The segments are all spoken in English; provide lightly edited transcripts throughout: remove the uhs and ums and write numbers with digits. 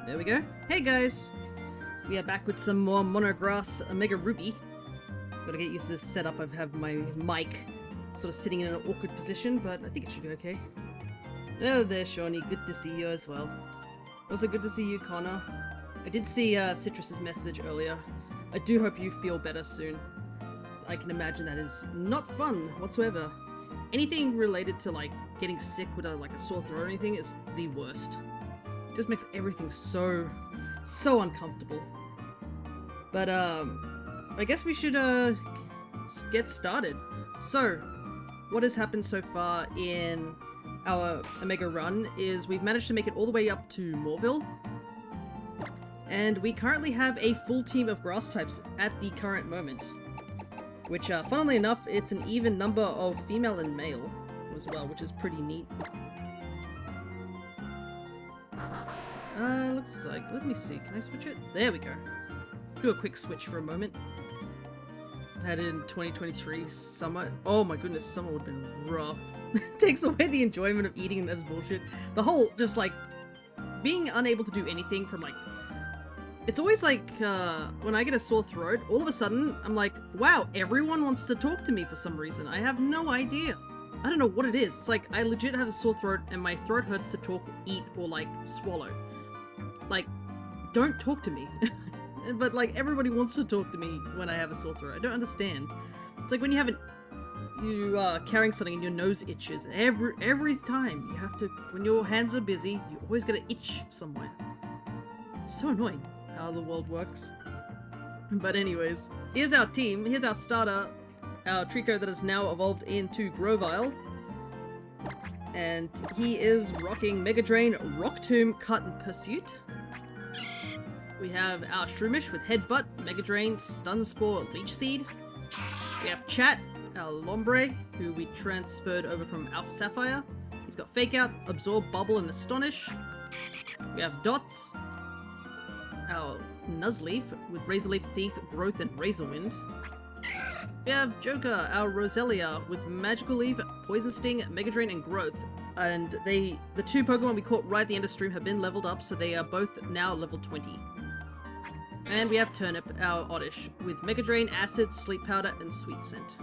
There we go. Hey guys! We are back with some more Monograss Omega Ruby. Gotta get used to this setup. I have my mic sort of sitting in an awkward position, but I think it should be okay. Hello there, Shawnee. Good to see you as well. Also good to see you, Connor. I did see Citrus's message earlier. I do hope you feel better soon. I can imagine that is not fun whatsoever. Anything related to like getting sick with a sore throat or anything is the worst. It just makes everything so uncomfortable. But I guess we should get started. So, what has happened so far in our Omega run is we've managed to make it all the way up to Moorville. And we currently have a full team of grass types at the current moment. Which, funnily enough, it's an even number of female and male as well, which is pretty neat. Looks like, let me see, can I switch it? There we go. Do a quick switch for a moment. Had it in 2023 summer. Oh my goodness, summer would have been rough. Takes away the enjoyment of eating, and that's bullshit. The whole, just like, being unable to do anything from like, it's always like, when I get a sore throat, all of a sudden, I'm like, wow, everyone wants to talk to me for some reason. I have no idea. I don't know what it is. It's like, I legit have a sore throat, and my throat hurts to talk, eat, or like, swallow. Like, don't talk to me. But like, everybody wants to talk to me when I have a sore throat. I don't understand. It's like when you have you are carrying something and your nose itches. Every time you have to, when your hands are busy, you always get an itch somewhere. It's so annoying how the world works. But anyways, here's our team. Here's our starter, our Trico that has now evolved into Grovile. And he is rocking Mega Drain, Rock Tomb, Cut, and Pursuit. We have our Shroomish with Headbutt, Mega Drain, Stun Spore, Leech Seed. We have Chat, our Lombre, who we transferred over from Alpha Sapphire. He's got Fake Out, Absorb, Bubble, and Astonish. We have Dots, our Nuzleaf with Razor Leaf, Thief, Growth, and Razor Wind. We have Joker, our Roselia with Magical Leaf, Poison Sting, Mega Drain, and Growth. And the two Pokemon we caught right at the end of stream have been leveled up, so they are both now level 20. And we have Turnip, our Oddish, with Mega Drain, Acid, Sleep Powder, and Sweet Scent.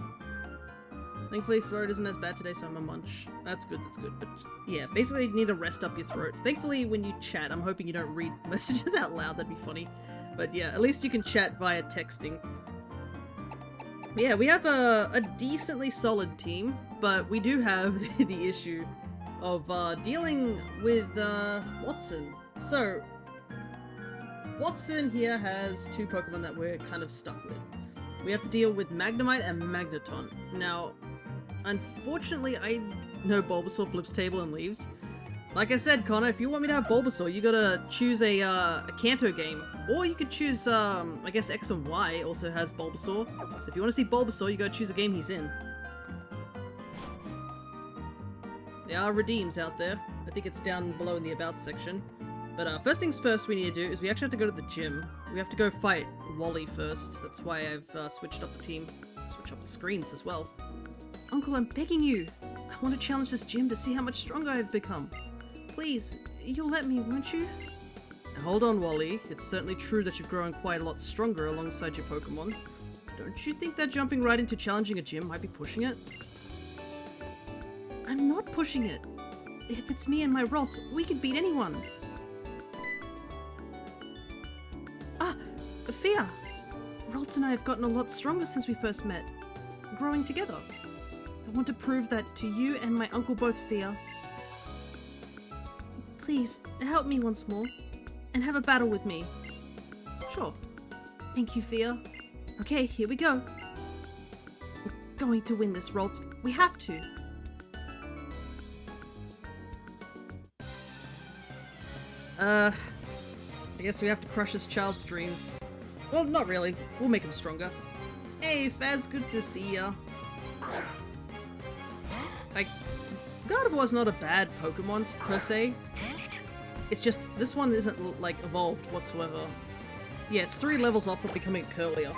Thankfully, throat isn't as bad today, so I'm a munch. That's good, that's good. But yeah, basically you need to rest up your throat. Thankfully, when you chat, I'm hoping you don't read messages out loud, that'd be funny. But yeah, at least you can chat via texting. Yeah, we have a decently solid team, but we do have the issue of dealing with Watson. So, Watson here has two Pokemon that we're kind of stuck with. We have to deal with Magnemite and Magneton. Now, unfortunately, I know Bulbasaur flips table and leaves. Like I said, Connor, if you want me to have Bulbasaur, you gotta choose a Kanto game. Or you could choose, I guess X and Y also has Bulbasaur. So if you want to see Bulbasaur, you gotta choose a game he's in. There are redeems out there. I think it's down below in the About section. But first things first we need to do is we actually have to go to the gym. We have to go fight Wally first. That's why I've switched up the team. Switch up the screens as well. Uncle, I'm begging you. I want to challenge this gym to see how much stronger I've become. Please, you'll let me, won't you? Now, hold on, Wally. It's certainly true that you've grown quite a lot stronger alongside your Pokemon. Don't you think that jumping right into challenging a gym might be pushing it? I'm not pushing it. If it's me and my Rolls, we can beat anyone. Fia! Rolls and I have gotten a lot stronger since we first met. Growing together. I want to prove that to you and my uncle both, Fia. Please, help me once more, and have a battle with me. Sure. Thank you, Fia. Okay, here we go. We're going to win this, Rolls. We have to. I guess we have to crush this child's dreams. Well, not really. We'll make him stronger. Hey, Faz, good to see ya. Like, Gardevoir's not a bad Pokemon, per se. It's just, this one isn't, like, evolved whatsoever. Yeah, it's 3 levels off of becoming a Curlier.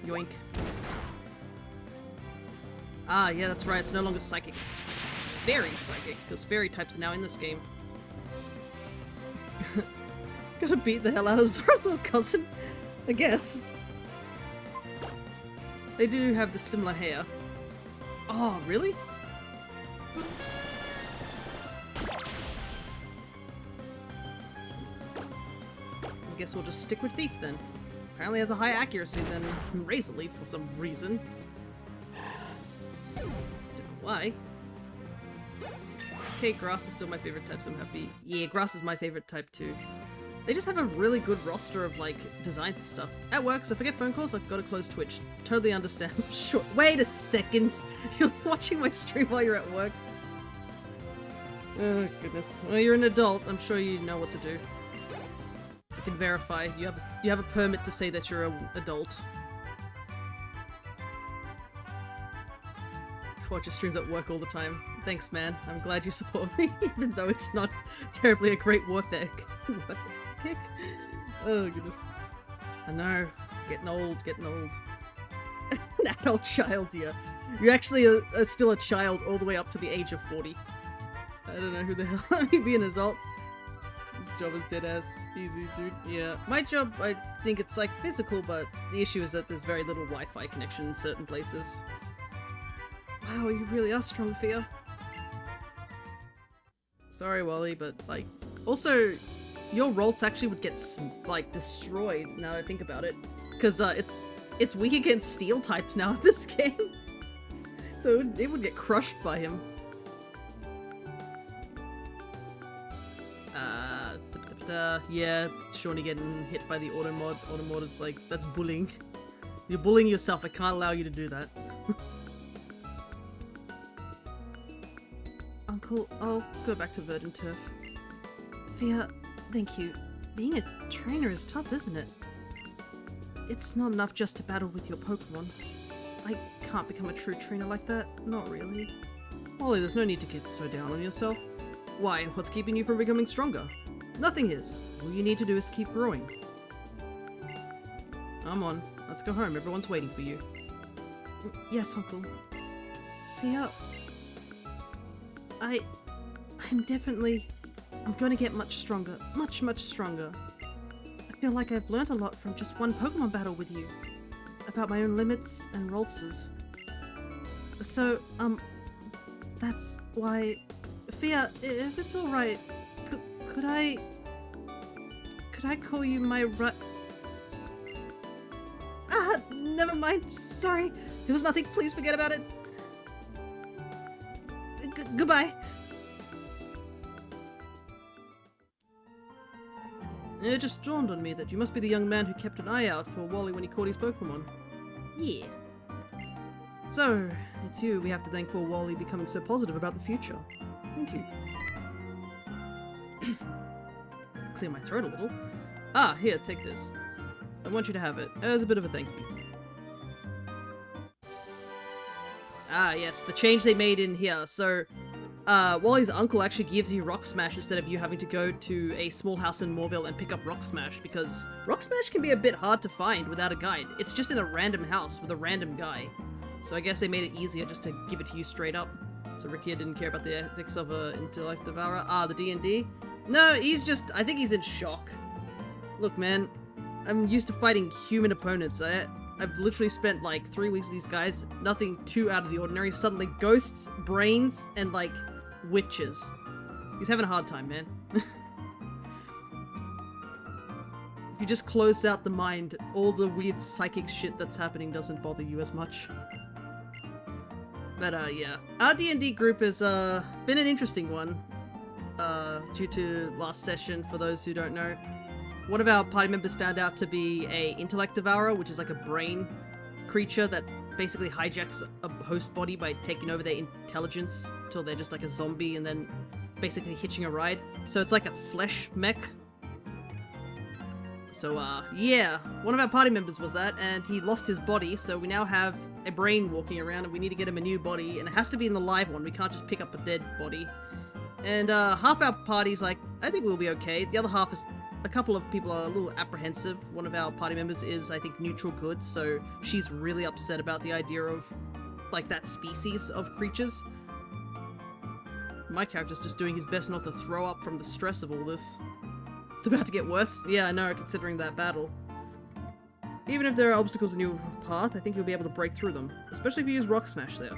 Yoink. Ah, yeah, that's right, it's no longer Psychic, it's fairy psychic, because fairy types are now in this game. Gotta beat the hell out of Zora's little cousin, I guess. They do have the similar hair. Oh, really? I guess we'll just stick with Thief then. Apparently has a higher accuracy than Razor Leaf for some reason. Don't know why. It's okay, Grass is still my favorite type, so I'm happy. Yeah, Grass is my favorite type too. They just have a really good roster of, like, designs and stuff. At work, so if I get phone calls, I've got to close Twitch. Totally understand. Sure. Wait a second. You're watching my stream while you're at work. Oh, goodness. Well, you're an adult. I'm sure you know what to do. I can verify. You have a permit to say that you're an adult. I watch your streams at work all the time. Thanks, man. I'm glad you support me, even though it's not terribly a great work ethic. Oh, goodness. I know. Getting old, getting old. An adult child, yeah. You actually are still a child all the way up to the age of 40. I don't know who the hell let me be an adult. This job is dead ass. Easy, dude. Yeah. My job, I think it's like physical, but the issue is that there's very little Wi-Fi connection in certain places. Wow, you really are strong, Fia. Sorry, Wally, but like, also, your Rolts actually would get like destroyed now that I think about it, because it's weak against steel types now in this game, so it would get crushed by him. Yeah, Shawnee getting hit by the auto mod. Auto mod is like, that's bullying. You're bullying yourself. I can't allow you to do that. Uncle, I'll go back to Verdant Turf. Fia, thank you. Being a trainer is tough, isn't it? It's not enough just to battle with your Pokemon. I can't become a true trainer like that. Not really. Ollie, there's no need to get so down on yourself. Why? What's keeping you from becoming stronger? Nothing is. All you need to do is keep growing. Come on. Let's go home. Everyone's waiting for you. Yes, Uncle. Fia... I'm going to get much stronger. Much, much stronger. I feel like I've learned a lot from just one Pokemon battle with you. About my own limits and Roltzes. So, that's why... Fia, if it's alright, could I call you my never mind. Sorry. It was nothing. Please forget about it. Goodbye. It just dawned on me that you must be the young man who kept an eye out for Wally when he caught his Pokemon. Yeah. So, it's you we have to thank for Wally becoming so positive about the future. Thank you. Clear my throat a little. Ah, here, take this. I want you to have it as a bit of a thank you. Ah, yes, the change they made in here. So, Wally's uncle actually gives you Rock Smash instead of you having to go to a small house in Moorville and pick up Rock Smash, because Rock Smash can be a bit hard to find without a guide. It's just in a random house with a random guy. So I guess they made it easier just to give it to you straight up. So Rick here didn't care about the ethics of Intellect Devourer. Ah, the D&D? No, he's just... I think he's in shock. Look, man. I'm used to fighting human opponents. I've literally spent like 3 weeks with these guys. Nothing too out of the ordinary. Suddenly ghosts, brains, and like witches. He's having a hard time, man. If you just close out the mind, all the weird psychic shit that's happening doesn't bother you as much. But yeah. Our D&D group has been an interesting one. Due to last session, for those who don't know. One of our party members found out to be a Intellect Devourer, which is like a brain creature that basically hijacks a host body by taking over their intelligence till they're just like a zombie and then basically hitching a ride. So it's like a flesh mech. So yeah, one of our party members was that, and he lost his body, so we now have a brain walking around and we need to get him a new body, and it has to be in the live one. We can't just pick up a dead body. And half our party's like, I think we'll be okay. The other half is, a couple of people are a little apprehensive. One of our party members is, I think, neutral good, so she's really upset about the idea of, like, that species of creatures. My character's just doing his best not to throw up from the stress of all this. It's about to get worse. Yeah, I know, considering that battle. Even if there are obstacles in your path, I think you'll be able to break through them. Especially if you use Rock Smash there.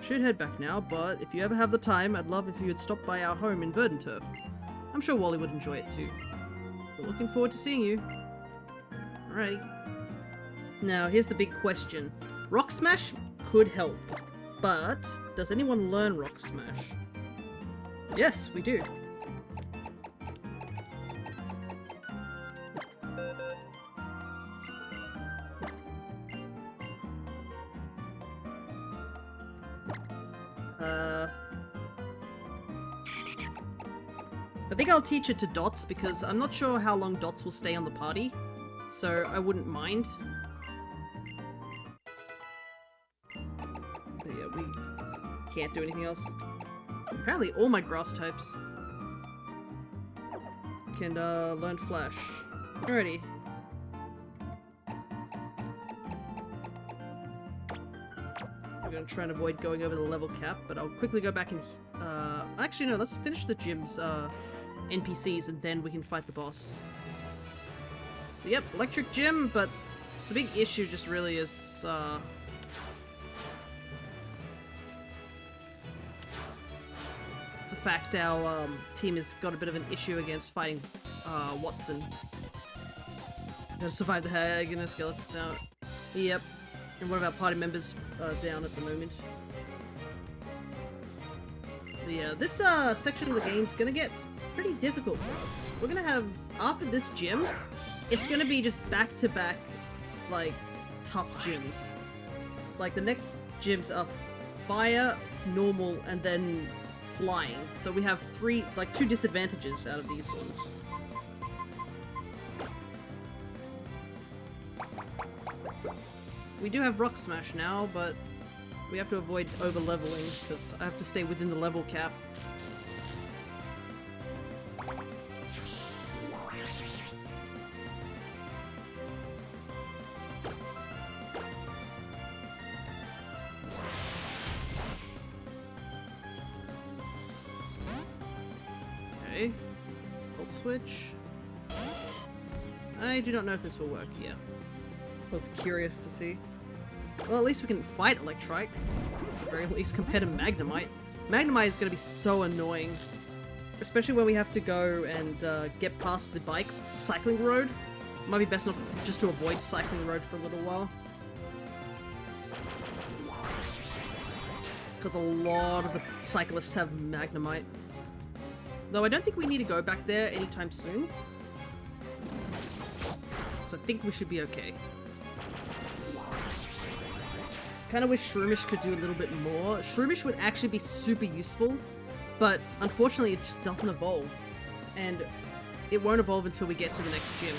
Should head back now, but if you ever have the time, I'd love if you would stop by our home in Verdanturf. I'm sure Wally would enjoy it too. We're looking forward to seeing you. Alrighty. Now, here's the big question. Rock Smash could help, but does anyone learn Rock Smash? Yes, we do. I think I'll teach it to Dots because I'm not sure how long Dots will stay on the party, so I wouldn't mind. But yeah, we can't do anything else. Apparently all my grass types can learn Flash. Alrighty. I'm gonna try and avoid going over the level cap, but I'll quickly go back and actually no, let's finish the gym's NPCs and then we can fight the boss. So yep, electric gym, but the big issue just really is the fact our team has got a bit of an issue against fighting Watson. Gotta survive the Hagen Skeleton out. Yep. And one of our party members down at the moment. Yeah, this section of the game's gonna get pretty difficult for us. We're gonna have, after this gym, it's gonna be just back-to-back, like, tough gyms. Like, the next gyms are fire, normal, and then flying. So we have two disadvantages out of these ones. We do have Rock Smash now, but we have to avoid over-leveling, because I have to stay within the level cap. Okay. Ult switch. I do not know if this will work, yeah. I was curious to see. Well, at least we can fight Electrike, at the very least, compared to Magnemite. Magnemite is going to be so annoying, especially when we have to go and get past the cycling road. It might be best not just to avoid cycling road for a little while. Because a lot of the cyclists have Magnemite. Though I don't think we need to go back there anytime soon. So I think we should be okay. Kind of wish Shroomish could do a little bit more. Shroomish would actually be super useful, but unfortunately it just doesn't evolve. And it won't evolve until we get to the next gym.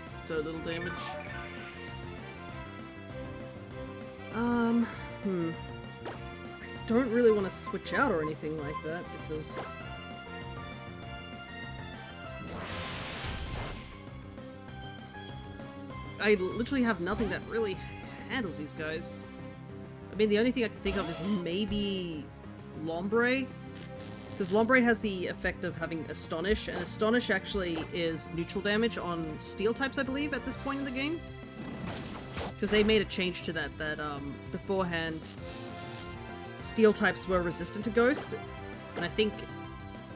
That's so little damage. I don't really want to switch out or anything like that, because I literally have nothing that really handles these guys. I mean, the only thing I can think of is maybe Lombre, because Lombre has the effect of having Astonish, and Astonish actually is neutral damage on steel types, I believe, at this point in the game. Because they made a change to that beforehand steel types were resistant to Ghost, and I think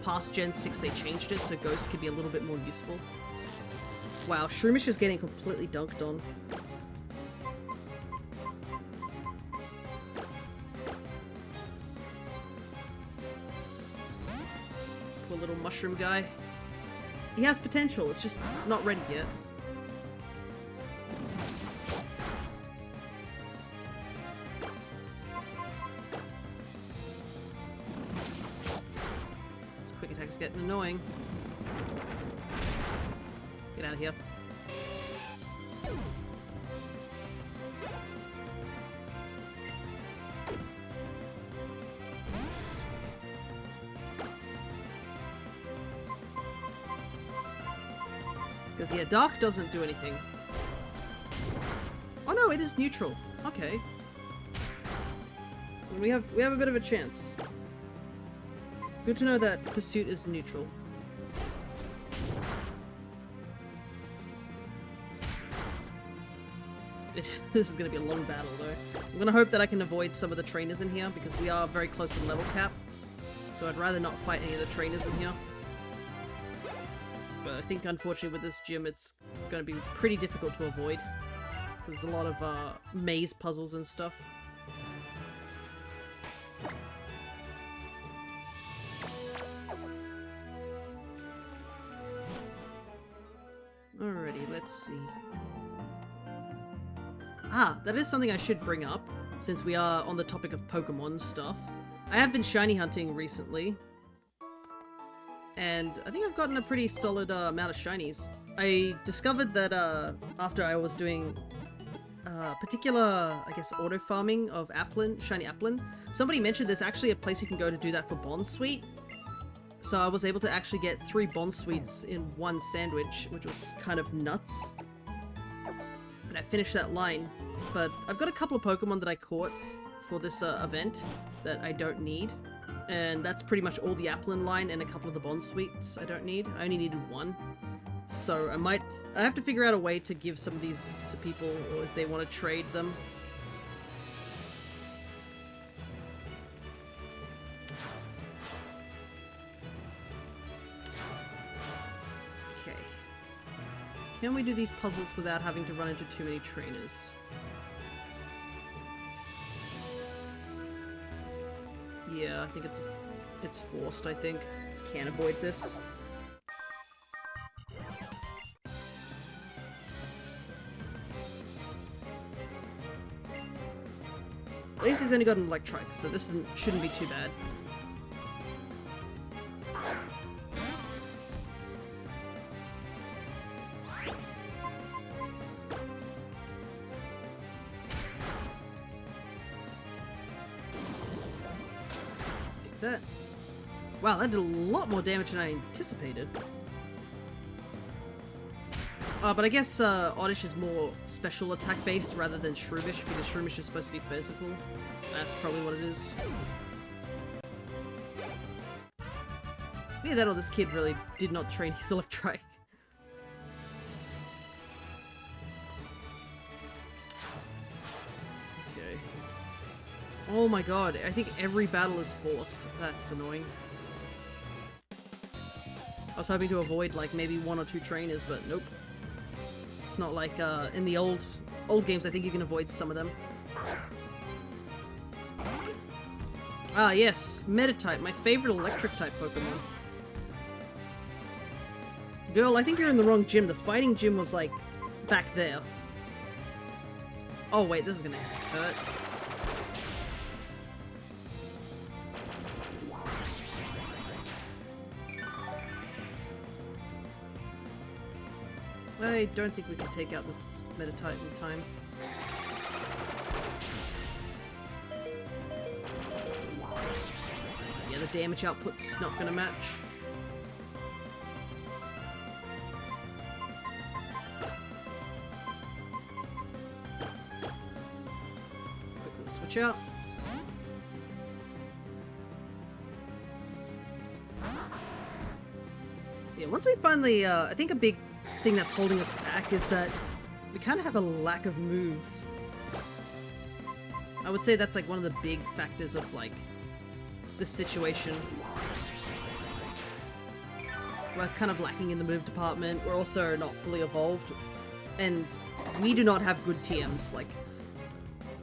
past Gen 6 they changed it so Ghost could be a little bit more useful. Wow, Shroomish is getting completely dunked on. Poor little mushroom guy. He has potential, it's just not ready yet. Quick attack is getting annoying. Get out of here. Because, yeah, dark doesn't do anything. Oh no, it is neutral. Okay. We have a bit of a chance. Good to know that pursuit is neutral. This is going to be a long battle though. I'm going to hope that I can avoid some of the trainers in here because we are very close to level cap. So I'd rather not fight any of the trainers in here. But I think unfortunately with this gym it's going to be pretty difficult to avoid. There's a lot of maze puzzles and stuff. Alrighty, let's see. Ah, that is something I should bring up, since we are on the topic of Pokemon stuff. I have been shiny hunting recently, and I think I've gotten a pretty solid amount of shinies. I discovered that after I was doing particular, I guess, auto farming of Applin, shiny Applin, somebody mentioned there's actually a place you can go to do that for Bond Sweet. So I was able to actually get 3 Bond Sweets in one sandwich, which was kind of nuts. And I finished that line, but I've got a couple of Pokemon that I caught for this event that I don't need. And that's pretty much all the Applin line and a couple of the Bond Sweets I don't need. I only needed 1. So I have to figure out a way to give some of these to people, or if they want to trade them. Okay. Can we do these puzzles without having to run into too many trainers? Yeah, I think it's forced, I think. Can't avoid this. At least he's only got an Electrike, so this shouldn't be too bad. Take that. Wow, that did a lot more damage than I anticipated. But I guess Oddish is more special attack based rather than Shroomish, because Shroomish is supposed to be physical. That's probably what it is. Either that or this kid really did not train his Electrike. Okay. Oh my god, I think every battle is forced. That's annoying. I was hoping to avoid like maybe 1 or 2 trainers, but nope. It's not like in the old games. I think you can avoid some of them. Ah yes, Metatype, my favorite electric type Pokemon. Girl, I think you're in the wrong gym. The fighting gym was like back there. Oh wait, this is gonna hurt. I don't think we can take out this Metatype in time. Yeah, the damage output's not gonna match. Quickly switch out. Yeah, once we finally, I think a big thing that's holding us back is that we kind of have a lack of moves. I would say that's like one of the big factors of like this situation. We're kind of lacking in the move department. We're also not fully evolved, and we do not have good TMs. Like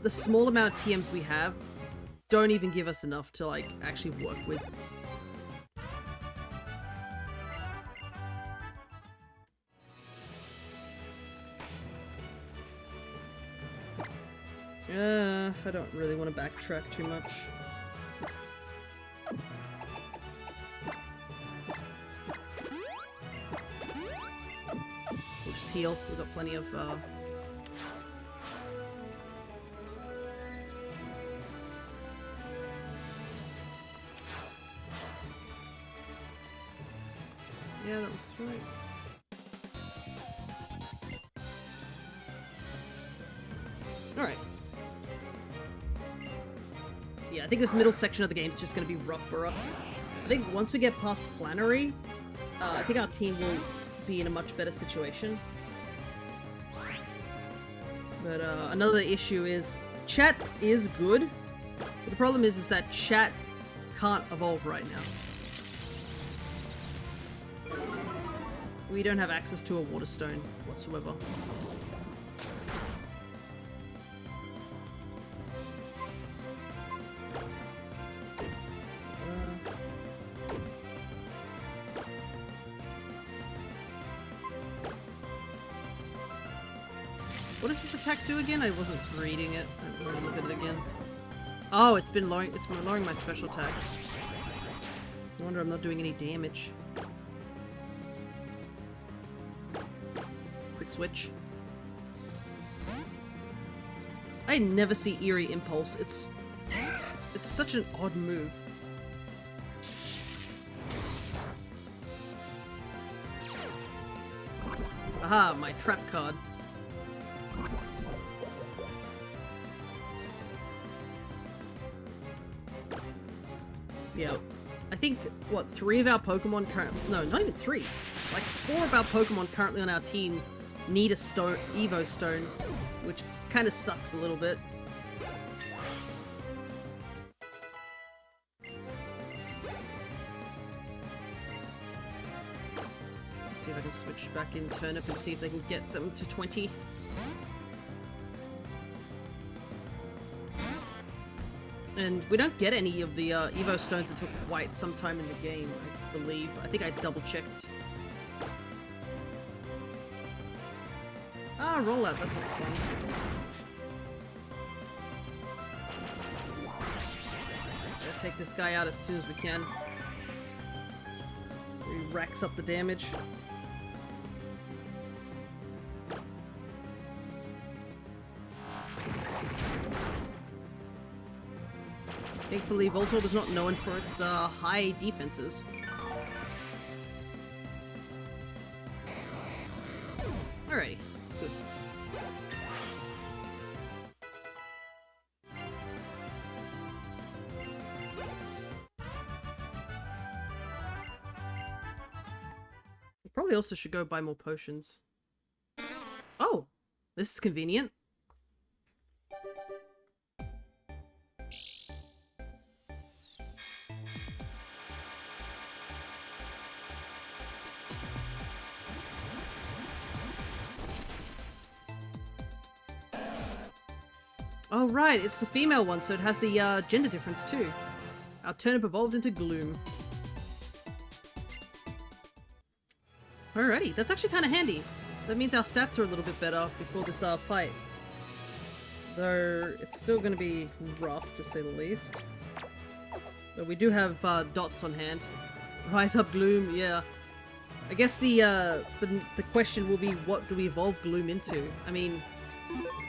the small amount of TMs we have don't even give us enough to like actually work with. I don't really want to backtrack too much. We'll just heal. We've got plenty of, yeah, that looks right. I think this middle section of the game is just going to be rough for us. I think once we get past Flannery, I think our team will be in a much better situation. But another issue is chat is good, but the problem is that chat can't evolve right now. We don't have access to a water stone whatsoever. What does this attack do again? I wasn't reading it. Let me look at it again. Oh, it's been lowering. It's been lowering my special attack. No wonder I'm not doing any damage. Quick switch. I never see Eerie Impulse. It's such an odd move. Aha, my trap card. Yeah, I think, what, 3 of our Pokemon no, not even 3. Like 4 of our Pokemon currently on our team need a stone, Evo Stone, which kind of sucks a little bit. Let's see if I can switch back in Turnip and see if they can get them to 20. And we don't get any of the Evo Stones until quite some time in the game, I believe. I think I double-checked. Ah, rollout, that's not fun. Gotta take this guy out as soon as we can. He racks up the damage. Thankfully, Voltorb is not known for its high defenses. Alrighty, good. I probably also should go buy more potions. Oh, this is convenient. Oh right, it's the female one, so it has the gender difference too. Our Turnip evolved into Gloom. Alrighty, that's actually kind of handy. That means our stats are a little bit better before this fight. Though, it's still going to be rough, to say the least. But we do have dots on hand. Rise up Gloom, yeah. I guess the question will be, what do we evolve Gloom into? I mean,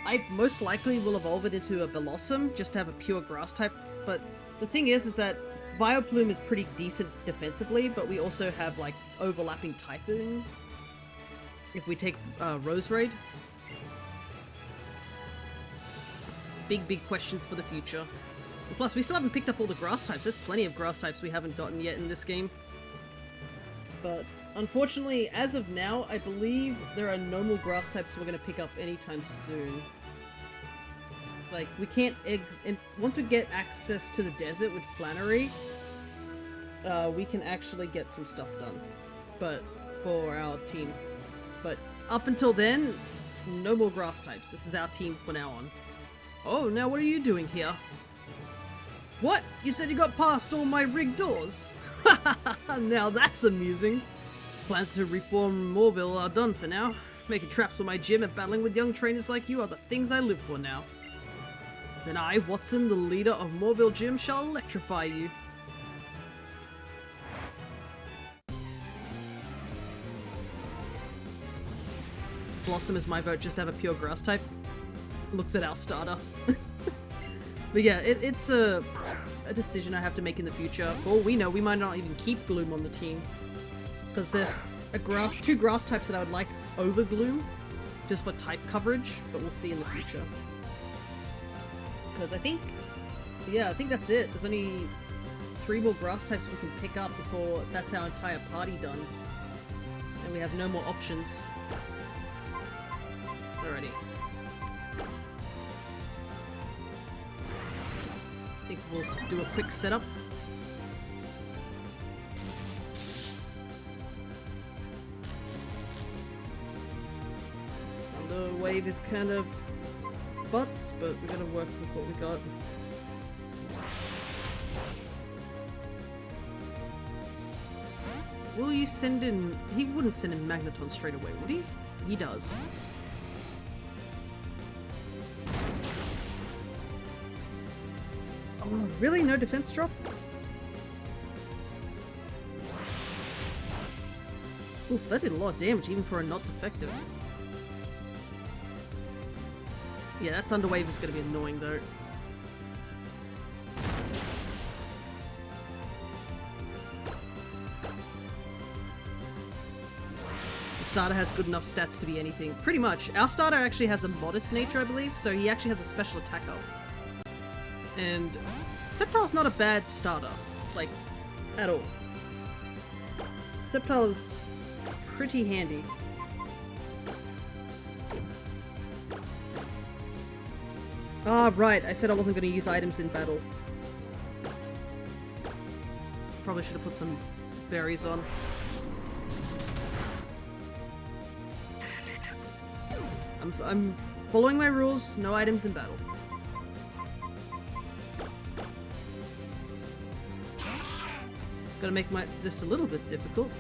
I most likely will evolve it into a Blossom, just to have a pure grass type, but the thing is that Vileplume is pretty decent defensively, but we also have, like, overlapping typing if we take Roserade. Big questions for the future. And plus, we still haven't picked up all the grass types. There's plenty of grass types we haven't gotten yet in this game. But unfortunately, as of now, I believe there are no more grass types we're going to pick up anytime soon. Like, we can't and once we get access to the desert with Flannery, we can actually get some stuff done. But, for our team. But, up until then, no more grass types. This is our team from now on. Oh, now what are you doing here? What? You said you got past all my rigged doors? Now that's amusing. Plans to reform Moorville are done for now. Making traps for my gym and battling with young trainers like you are the things I live for now. Then I, Watson, the leader of Moorville Gym, shall electrify you. Blossom is my vote, just to have a pure grass type. Looks at our starter. But yeah, it's a decision I have to make in the future. For all we know, we might not even keep Gloom on the team. Because there's two grass types that I would like over Gloom, just for type coverage, but we'll see in the future. Because I think Yeah, I think that's it. There's only 3 more grass types we can pick up before that's our entire party done. And we have no more options. Alrighty. I think we'll do a quick setup. Thunder Wave is kind of butts, but we're gonna work with what we got. Will you send in... He wouldn't send in Magneton straight away, would he? He does. Oh, really? No defense drop? Oof, that did a lot of damage even for a not defective. Yeah, that Thunder Wave is going to be annoying though. The starter has good enough stats to be anything. Pretty much. Our starter actually has a modest nature, I believe, so he actually has a special attack up. And Sceptile's not a bad starter, like, at all. Sceptile is pretty handy. Ah, right, I said I wasn't going to use items in battle. Probably should have put some berries on. I'm following my rules, no items in battle. Gotta make this a little bit difficult.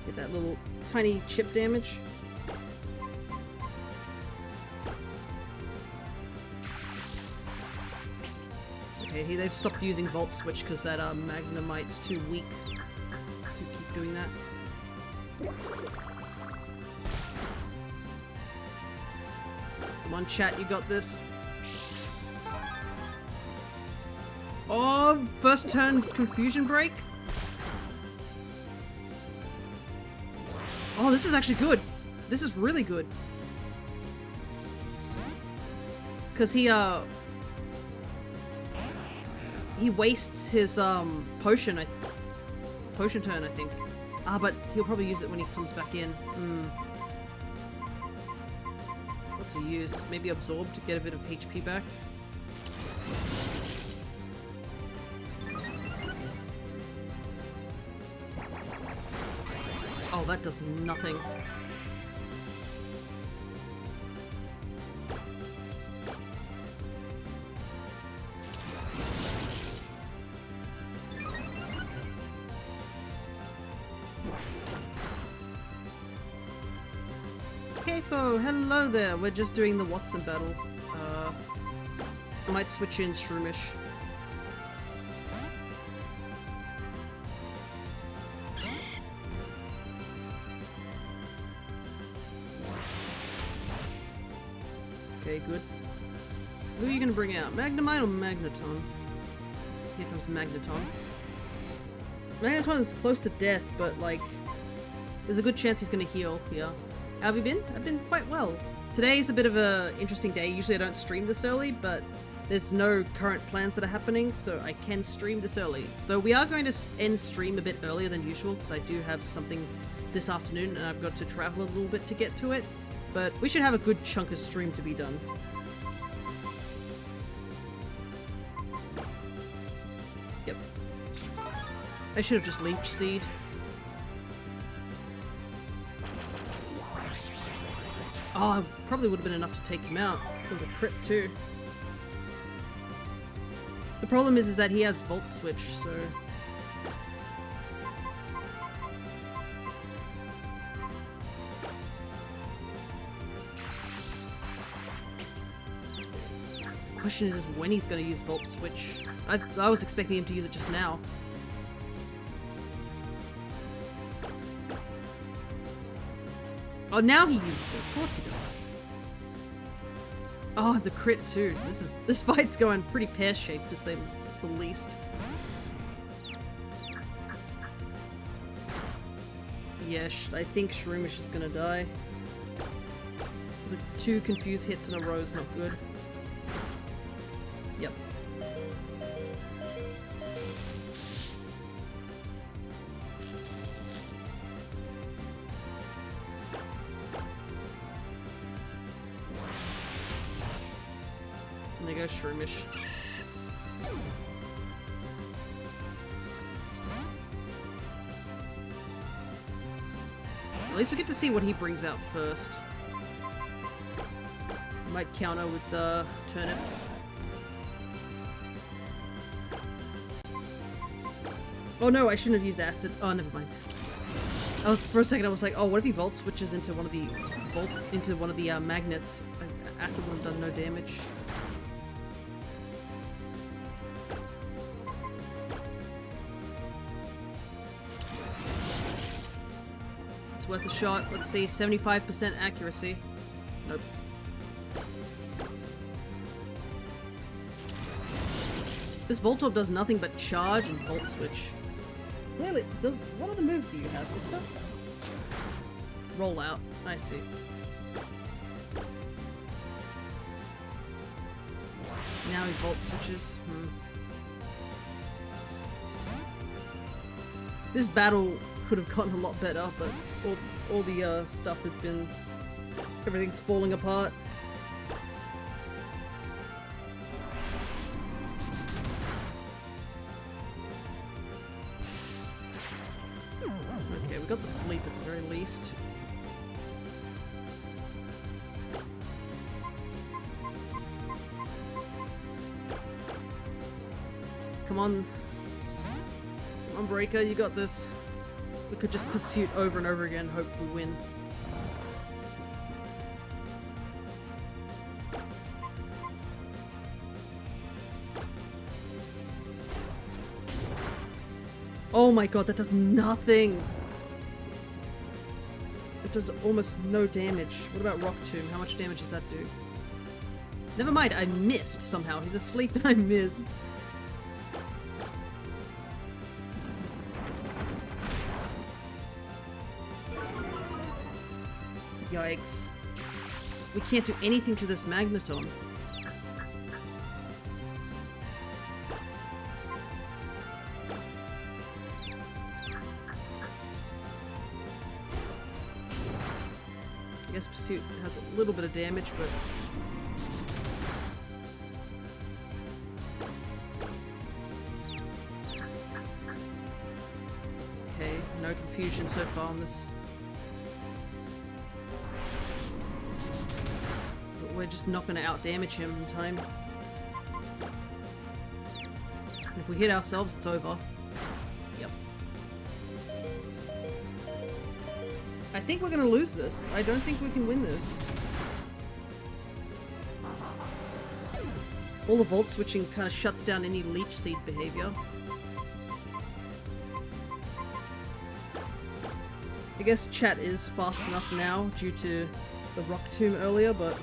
Get that little tiny chip damage. Okay, they've stopped using Volt Switch because that Magnemite's too weak to keep doing that. Come on, chat, you got this. Oh, first turn confusion break? Oh, this is actually good. This is really good. Cause he wastes his potion turn, I think. Ah, but he'll probably use it when he comes back in. What's he use? Maybe absorb to get a bit of HP back. Oh, that does nothing. Kfo, hello there. We're just doing the Watson battle. I might switch in Shroomish. Okay, good. Who are you gonna bring out? Magnemite or Magneton? Here comes Magneton. Magneton is close to death, but like, there's a good chance he's gonna heal here. How have you been? I've been quite well. Today's a bit of an interesting day. Usually I don't stream this early, but there's no current plans that are happening, so I can stream this early. Though we are going to end stream a bit earlier than usual, because I do have something this afternoon, and I've got to travel a little bit to get to it. But we should have a good chunk of stream to be done. Yep. I should have just Leech Seed. Oh, probably would have been enough to take him out. It was a crit too. The problem is that he has Volt Switch, so... The question is when he's going to use Volt Switch. I was expecting him to use it just now. Oh, now he uses it. Of course he does. Oh, the crit too. This fight's going pretty pear-shaped to say the least. Yeah, I think Shroomish is gonna die. The 2 confused hits in a row is not good. Yep. And there goes Shroomish. At least we get to see what he brings out first. Might counter with the turnip. Oh no, I shouldn't have used acid. Oh, never mind. For a second I was like, oh, what if he volt switches into one of the magnets? Acid would have done no damage. It's worth a shot. Let's see, 75% accuracy. Nope. This Voltorb does nothing but charge and Volt Switch. Clearly, what other moves do you have, mister? Roll out. I see. Now he Volt Switches. This battle could have gotten a lot better, but all the stuff has been... everything's falling apart. Okay, we got the sleep at the very least. Come on. Come on, Breaker, you got this. We could just pursue over and over again, hope we win. Oh my god, that does nothing! It does almost no damage. What about Rock Tomb? How much damage does that do? Never mind, I missed somehow. He's asleep and I missed. Yikes. We can't do anything to this Magneton. I guess Pursuit has a little bit of damage, but... okay, no confusion so far on this. But we're just not going to out-damage him in time. And if we hit ourselves, it's over. Yep. I think we're going to lose this. I don't think we can win this. All the Volt switching kind of shuts down any Leech Seed behavior. I guess chat is fast enough now due to the Rock Tomb earlier, but...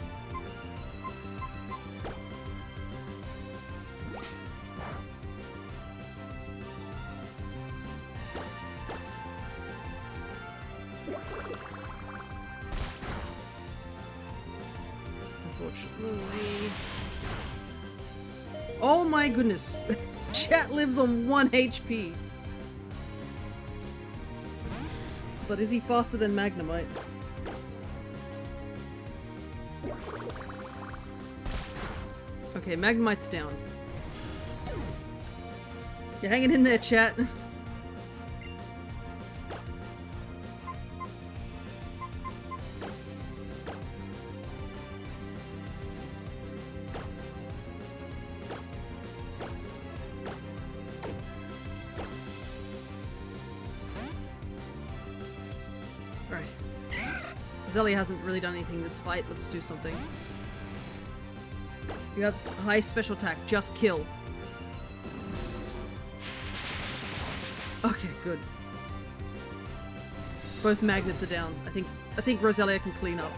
unfortunately... oh my goodness! Chat lives on 1 HP! But is he faster than Magnemite? Okay, Magnemite's down. You're hanging in there, chat. Right. Zelly hasn't really done anything this fight. Let's do something. You have high special attack. Just kill. Okay, good. Both magnets are down. I think Roselia can clean up.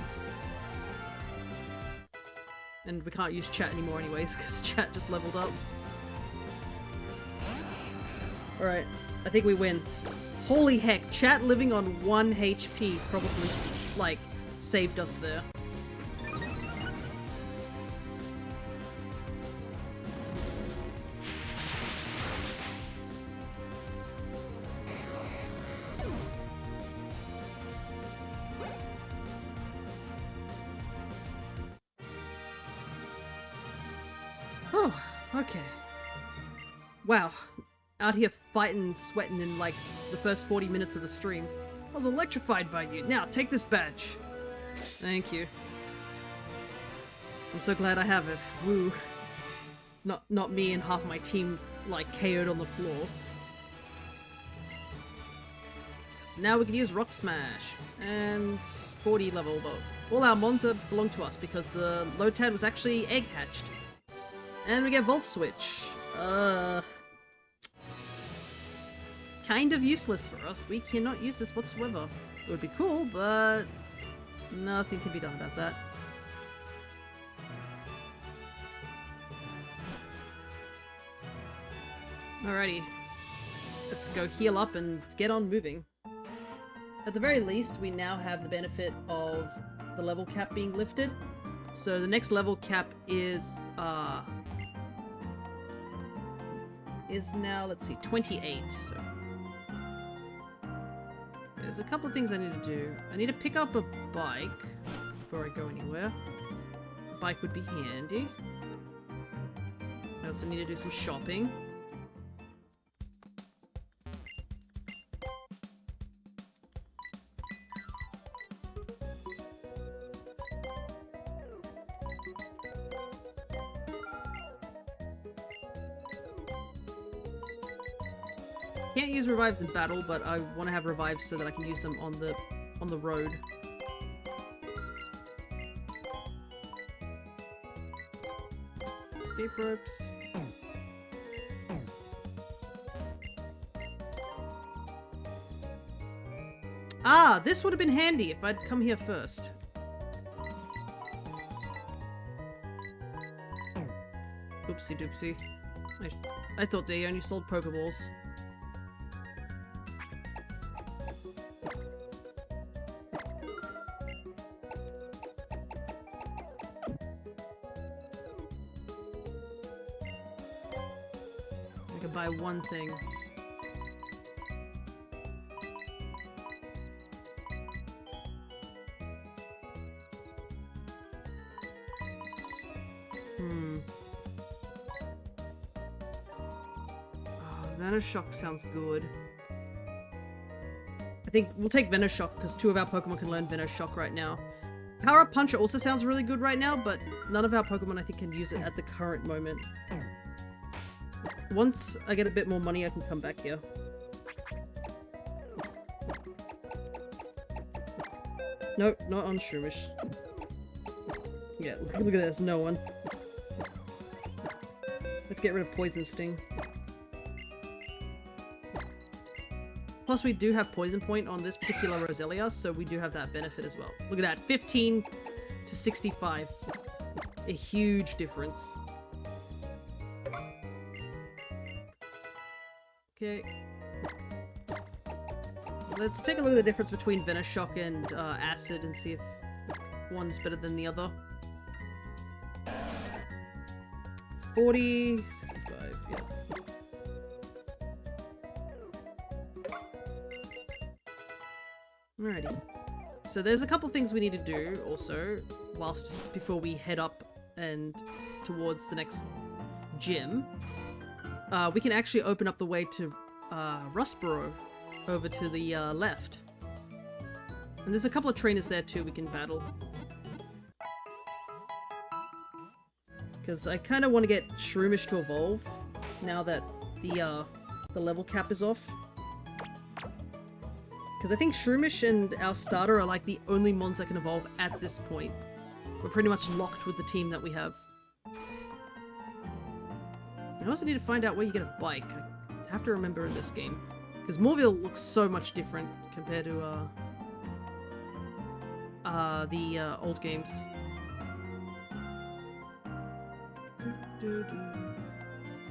And we can't use chat anymore anyways, because chat just leveled up. Alright, I think we win. Holy heck, chat living on 1 HP probably, like, saved us there. Oh, okay. Wow. Out here fighting and sweating in like the first 40 minutes of the stream. I was electrified by you. Now, take this badge. Thank you. I'm so glad I have it. Woo. Not me and half my team, like, KO'd on the floor. So now we can use Rock Smash. And 40 level, but all our mons belong to us because the Lotad was actually egg hatched. And we get Volt Switch. Kind of useless for us. We cannot use this whatsoever. It would be cool, but nothing can be done about that. Alrighty. Let's go heal up and get on moving. At the very least, we now have the benefit of the level cap being lifted. So the next level cap is now, let's see, 28. So there's a couple of things I need to do. I need to pick up a bike before I go anywhere. A bike would be handy. I also need to do some shopping. Can't use revives in battle, but I want to have revives so that I can use them on the road. Escape ropes. Ah, this would have been handy if I'd come here first. Oopsie doopsie. I thought they only sold Pokeballs. I could buy one thing. Venoshock sounds good. I think we'll take Venoshock because 2 of our Pokemon can learn Venoshock right now. Power Up Puncher also sounds really good right now, but none of our Pokemon I think can use it at the current moment. Once I get a bit more money, I can come back here. Nope, not on Shroomish. Yeah, look at this, no one. Let's get rid of Poison Sting. Plus we do have Poison Point on this particular Roselia, so we do have that benefit as well. Look at that, 15 to 65. A huge difference. Okay. Let's take a look at the difference between Venoshock and Acid and see if one's better than the other. 40, 65, yeah. Alrighty. So there's a couple things we need to do also, before we head up and towards the next gym. We can actually open up the way to Rustboro over to the left. And there's a couple of trainers there too we can battle. Because I kind of want to get Shroomish to evolve now that the level cap is off. Because I think Shroomish and our starter are like the only mons that can evolve at this point. We're pretty much locked with the team that we have. I also need to find out where you get a bike. I have to remember in this game. Because Moorville looks so much different compared to the old games.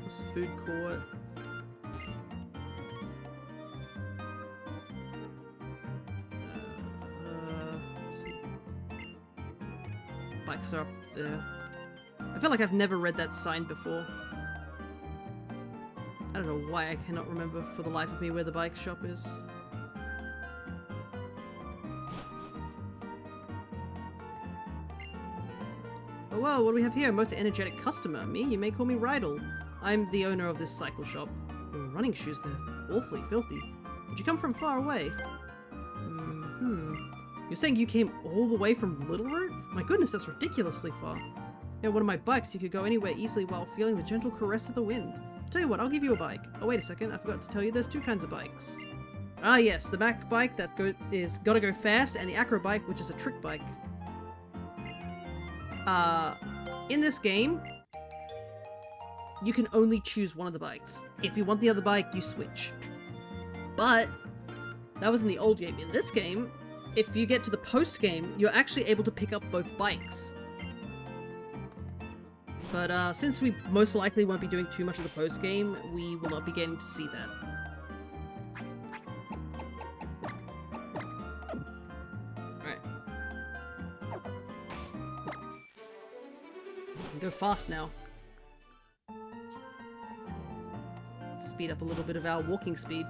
That's a food court. Let's see. Bikes are up there. I feel like I've never read that sign before. I don't know why I cannot remember for the life of me where the bike shop is. Oh, well, what do we have here? Most energetic customer. Me? You may call me Rydell. I'm the owner of this cycle shop. Your running shoes, they're awfully filthy. Did you come from far away? You're saying you came all the way from Little Root? My goodness, that's ridiculously far. Yeah, one of my bikes, you could go anywhere easily while feeling the gentle caress of the wind. Tell you what, I'll give you a bike. Oh, wait a second, I forgot to tell you there's two kinds of bikes. Ah yes, the back bike that is gotta go fast, and the acro bike, which is a trick bike. In this game, you can only choose one of the bikes. If you want the other bike, you switch. But that was in the old game. In this game, if you get to the post game, you're actually able to pick up both bikes. But since we most likely won't be doing too much of the post game, we will not be getting to see that. Alright. Go fast now. Speed up a little bit of our walking speed.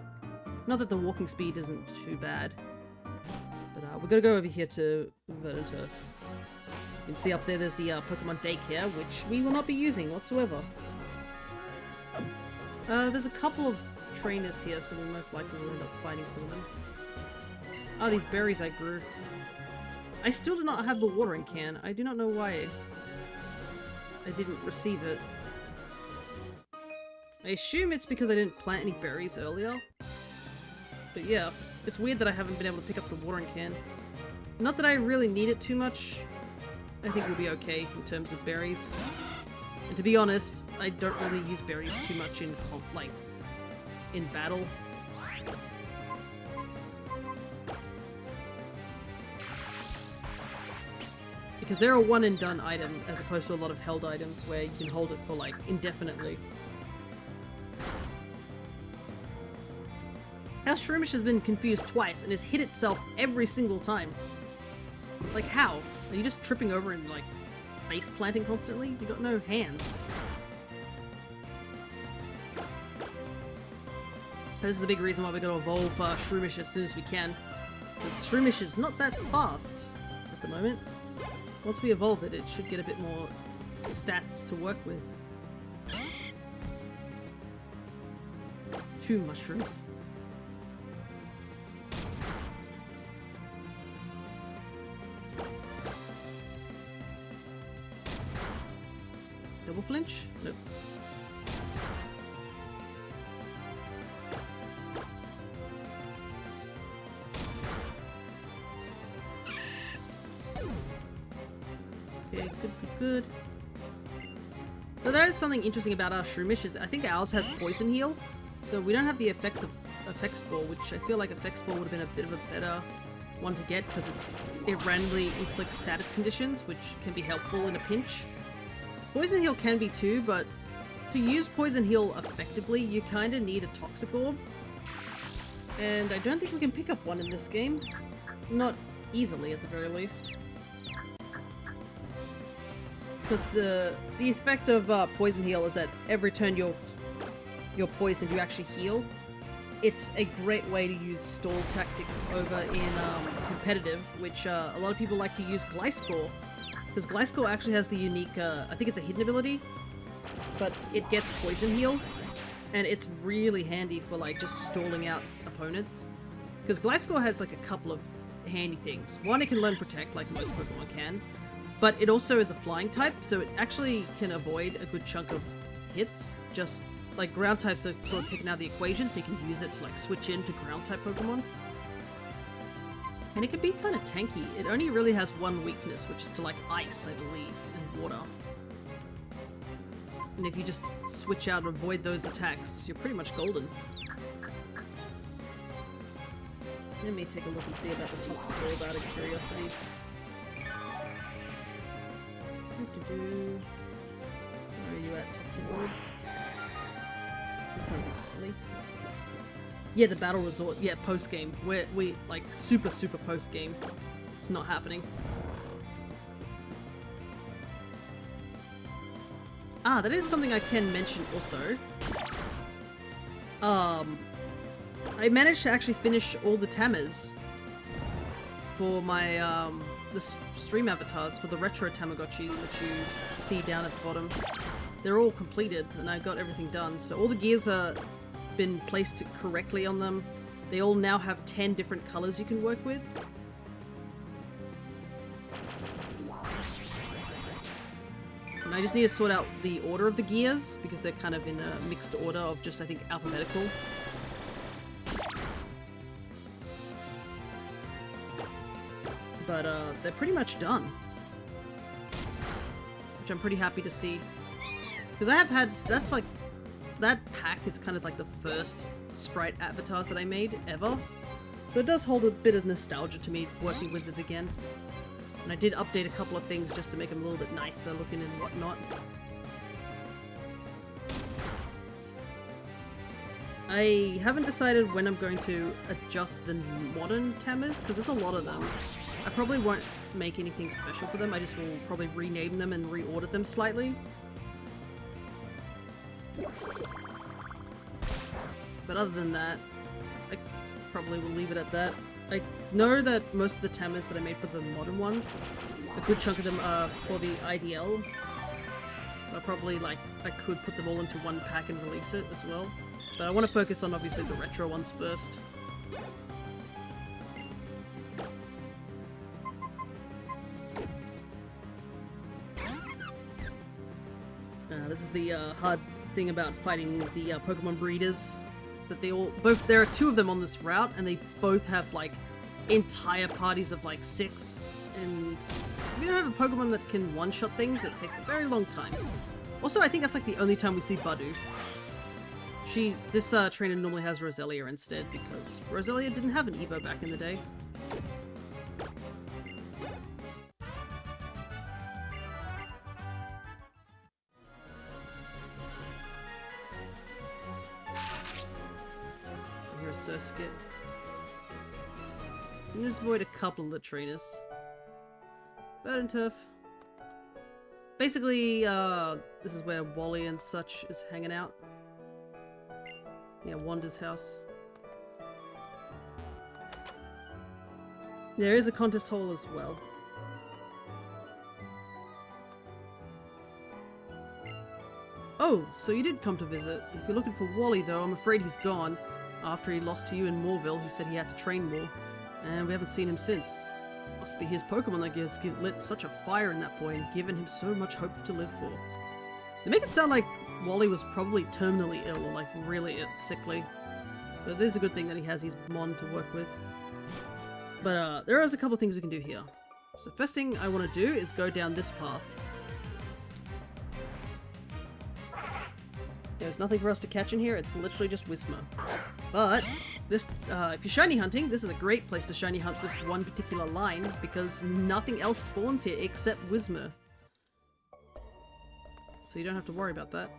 Not that the walking speed isn't too bad. But we're gonna go over here to Verdant Turf. You can see up there there's the Pokemon Daycare, which we will not be using whatsoever. There's a couple of trainers here, so we most likely will end up fighting some of them. Ah, these berries I grew. I still do not have the watering can. I do not know why I didn't receive it. I assume it's because I didn't plant any berries earlier. But yeah, it's weird that I haven't been able to pick up the watering can. Not that I really need it too much. I think we'll be okay in terms of berries. And to be honest, I don't really use berries too much in battle. Because they're a one and done item as opposed to a lot of held items where you can hold it for like indefinitely. Our Shroomish has been confused twice and has hit itself every single time. Like how? Are you just tripping over and like face planting constantly? You got no hands. This is a big reason why we're going to evolve Shroomish as soon as we can. Because Shroomish is not that fast at the moment. Once we evolve it, it should get a bit more stats to work with. 2 mushrooms. Double flinch? Nope. Okay, good. So there is something interesting about our Shroomish is I think ours has Poison Heal, so we don't have the effects of Effect Spore, which I feel like Effect Spore would have been a bit of a better one to get because it randomly inflicts status conditions, which can be helpful in a pinch. Poison Heal can be too, but to use Poison Heal effectively, you kind of need a Toxic Orb. And I don't think we can pick up one in this game. Not easily, at the very least. Because the effect of Poison Heal is that every turn you're poisoned, you actually heal. It's a great way to use stall tactics over in competitive, which a lot of people like to use Gliscor. Because Gliscor actually has the unique, I think it's a hidden ability, but it gets Poison Heal, and it's really handy for like just stalling out opponents. Because Gliscor has like a couple of handy things. One, it can learn Protect like most Pokemon can, but it also is a flying type, so it actually can avoid a good chunk of hits. Just like ground types are sort of taken out of the equation, so you can use it to like switch into ground type Pokemon. And it can be kind of tanky. It only really has one weakness, which is to like ice, I believe, and water. And if you just switch out and avoid those attacks, you're pretty much golden. Let me take a look and see about the Toxic Orb out of curiosity. Where are you at, Toxic Orb? That sounds like sleep. Yeah, the Battle Resort. Yeah, post-game. We like, super post-game. It's not happening. Ah, that is something I can mention also. I managed to actually finish all the Tamas for my, stream avatars for the retro Tamagotchis that you see down at the bottom. They're all completed, and I got everything done. So all the gears are been placed correctly on them. They all now have 10 different colors you can work with. And I just need to sort out the order of the gears, because they're kind of in a mixed order of just, I think, alphabetical. But they're pretty much done. Which I'm pretty happy to see. Because I have had, that's like, that pack is kind of like the first sprite avatars that I made ever. So it does hold a bit of nostalgia to me working with it again. And I did update a couple of things just to make them a little bit nicer looking and whatnot. I haven't decided when I'm going to adjust the modern Tammers, because there's a lot of them. I probably won't make anything special for them, I just will probably rename them and reorder them slightly. But other than that, I probably will leave it at that. I know that most of the Tammers that I made for the modern ones, a good chunk of them are for the IDL. So I probably, like, I could put them all into one pack and release it as well. But I want to focus on, obviously, the retro ones first. This is the hard thing about fighting the Pokemon breeders, is that they all, there are 2 of them on this route, and they both have like entire parties of like 6, and if you don't have a Pokemon that can one-shot things, it takes a very long time. Also, I think that's like the only time we see Badu. This trainer normally has Roselia instead, because Roselia didn't have an Evo back in the day. Here's Surskit. You just avoid a couple of the trainers. Turf. Basically, this is where Wally and such is hanging out. Yeah, Wanda's house. There is a contest hall as well. Oh, so you did come to visit. If you're looking for Wally though, I'm afraid he's gone. After he lost to you in Moorville, he said he had to train more, and we haven't seen him since. Must be his Pokemon that has lit such a fire in that boy and given him so much hope to live for. They make it sound like Wally was probably terminally ill, or like really sickly. So it is a good thing that he has his Mon to work with. But there is a couple of things we can do here. So first thing I want to do is go down this path. There's nothing for us to catch in here, it's literally just Whismur. But, this, if you're shiny hunting, this is a great place to shiny hunt this one particular line, because nothing else spawns here except Whismur. So you don't have to worry about that.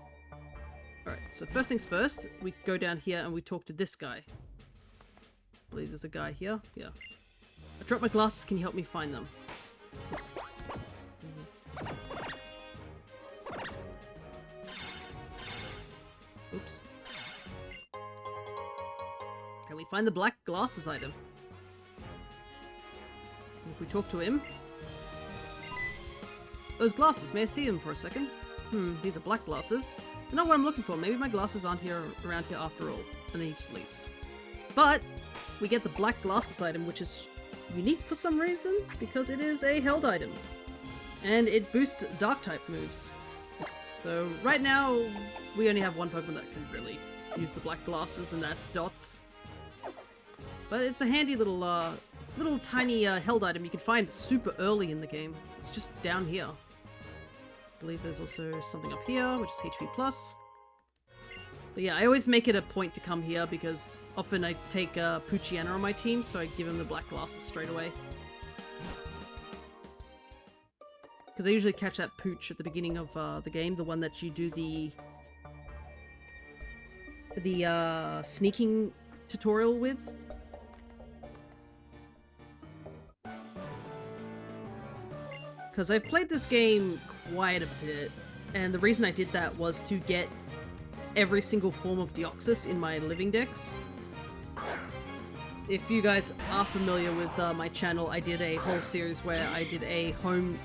Alright, so first things first, we go down here and we talk to this guy. I believe there's a guy here. Yeah. I dropped my glasses, can you help me find them? Oops. Can we find the black glasses item? If we talk to him... Those glasses, may I see them for a second? These are black glasses. They're not what I'm looking for. Maybe my glasses aren't around here after all. And then he just leaves. But, we get the black glasses item, which is unique for some reason, because it is a held item. And it boosts Dark-type moves. So, right now, we only have one Pokemon that can really use the black glasses, and that's Dots. But it's a handy little, little tiny held item you can find super early in the game. It's just down here. I believe there's also something up here, which is HP+. But yeah, I always make it a point to come here, because often I take Poochyena on my team, so I give him the black glasses straight away. Because I usually catch that Pooch at the beginning of the game, the one that you do the sneaking tutorial with. Because I've played this game quite a bit, and the reason I did that was to get every single form of Deoxys in my living decks. if you guys are familiar with my channel, I did a whole series where I did a home